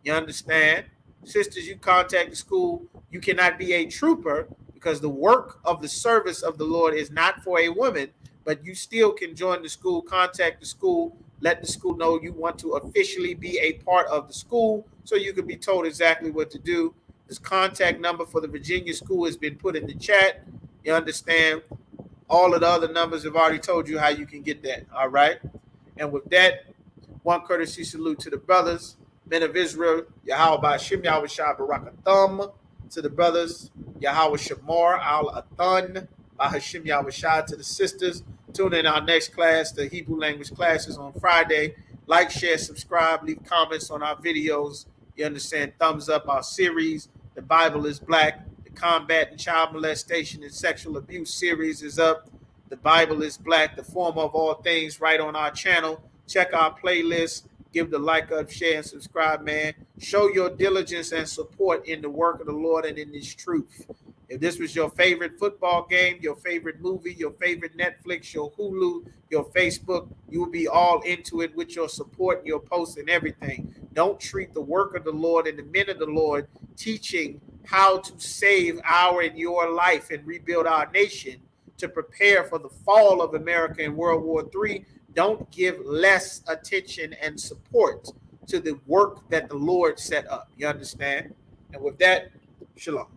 You understand? Sisters, you contact the school. You cannot be a trooper because the work of the service of the Lord is not for a woman, but you still can join the school, contact the school, let the school know you want to officially be a part of the school so you can be told exactly what to do. This contact number for the Virginia school has been put in the chat. You understand? All of the other numbers have already told you how you can get that. All right. And with that, one courtesy salute to the brothers, men of Israel, Yahweh Ba'ashim, Yahweh Shah Barakathum, to the brothers, Yahweh Shamar, Al Athan, Bahashim Yahweh Shah, to the sisters. Tune in our next class, the Hebrew language classes on Friday. Like, share, subscribe, leave comments on our videos. You understand? Thumbs up our series. The Bible is Black. The Combat and Child Molestation and Sexual Abuse series is up. The Bible is Black, the form of all things, right on our channel. Check our playlist. Give the like up, share, and subscribe, man. Show your diligence and support in the work of the Lord and in this truth. If this was your favorite football game, your favorite movie, your favorite Netflix, your Hulu, your Facebook, you will be all into it with your support, your posts, and everything. Don't treat the work of the Lord and the men of the Lord teaching how to save our and your life and rebuild our nation to prepare for the fall of America in World War III. Don't give less attention and support to the work that the Lord set up. You understand? And with that, shalom.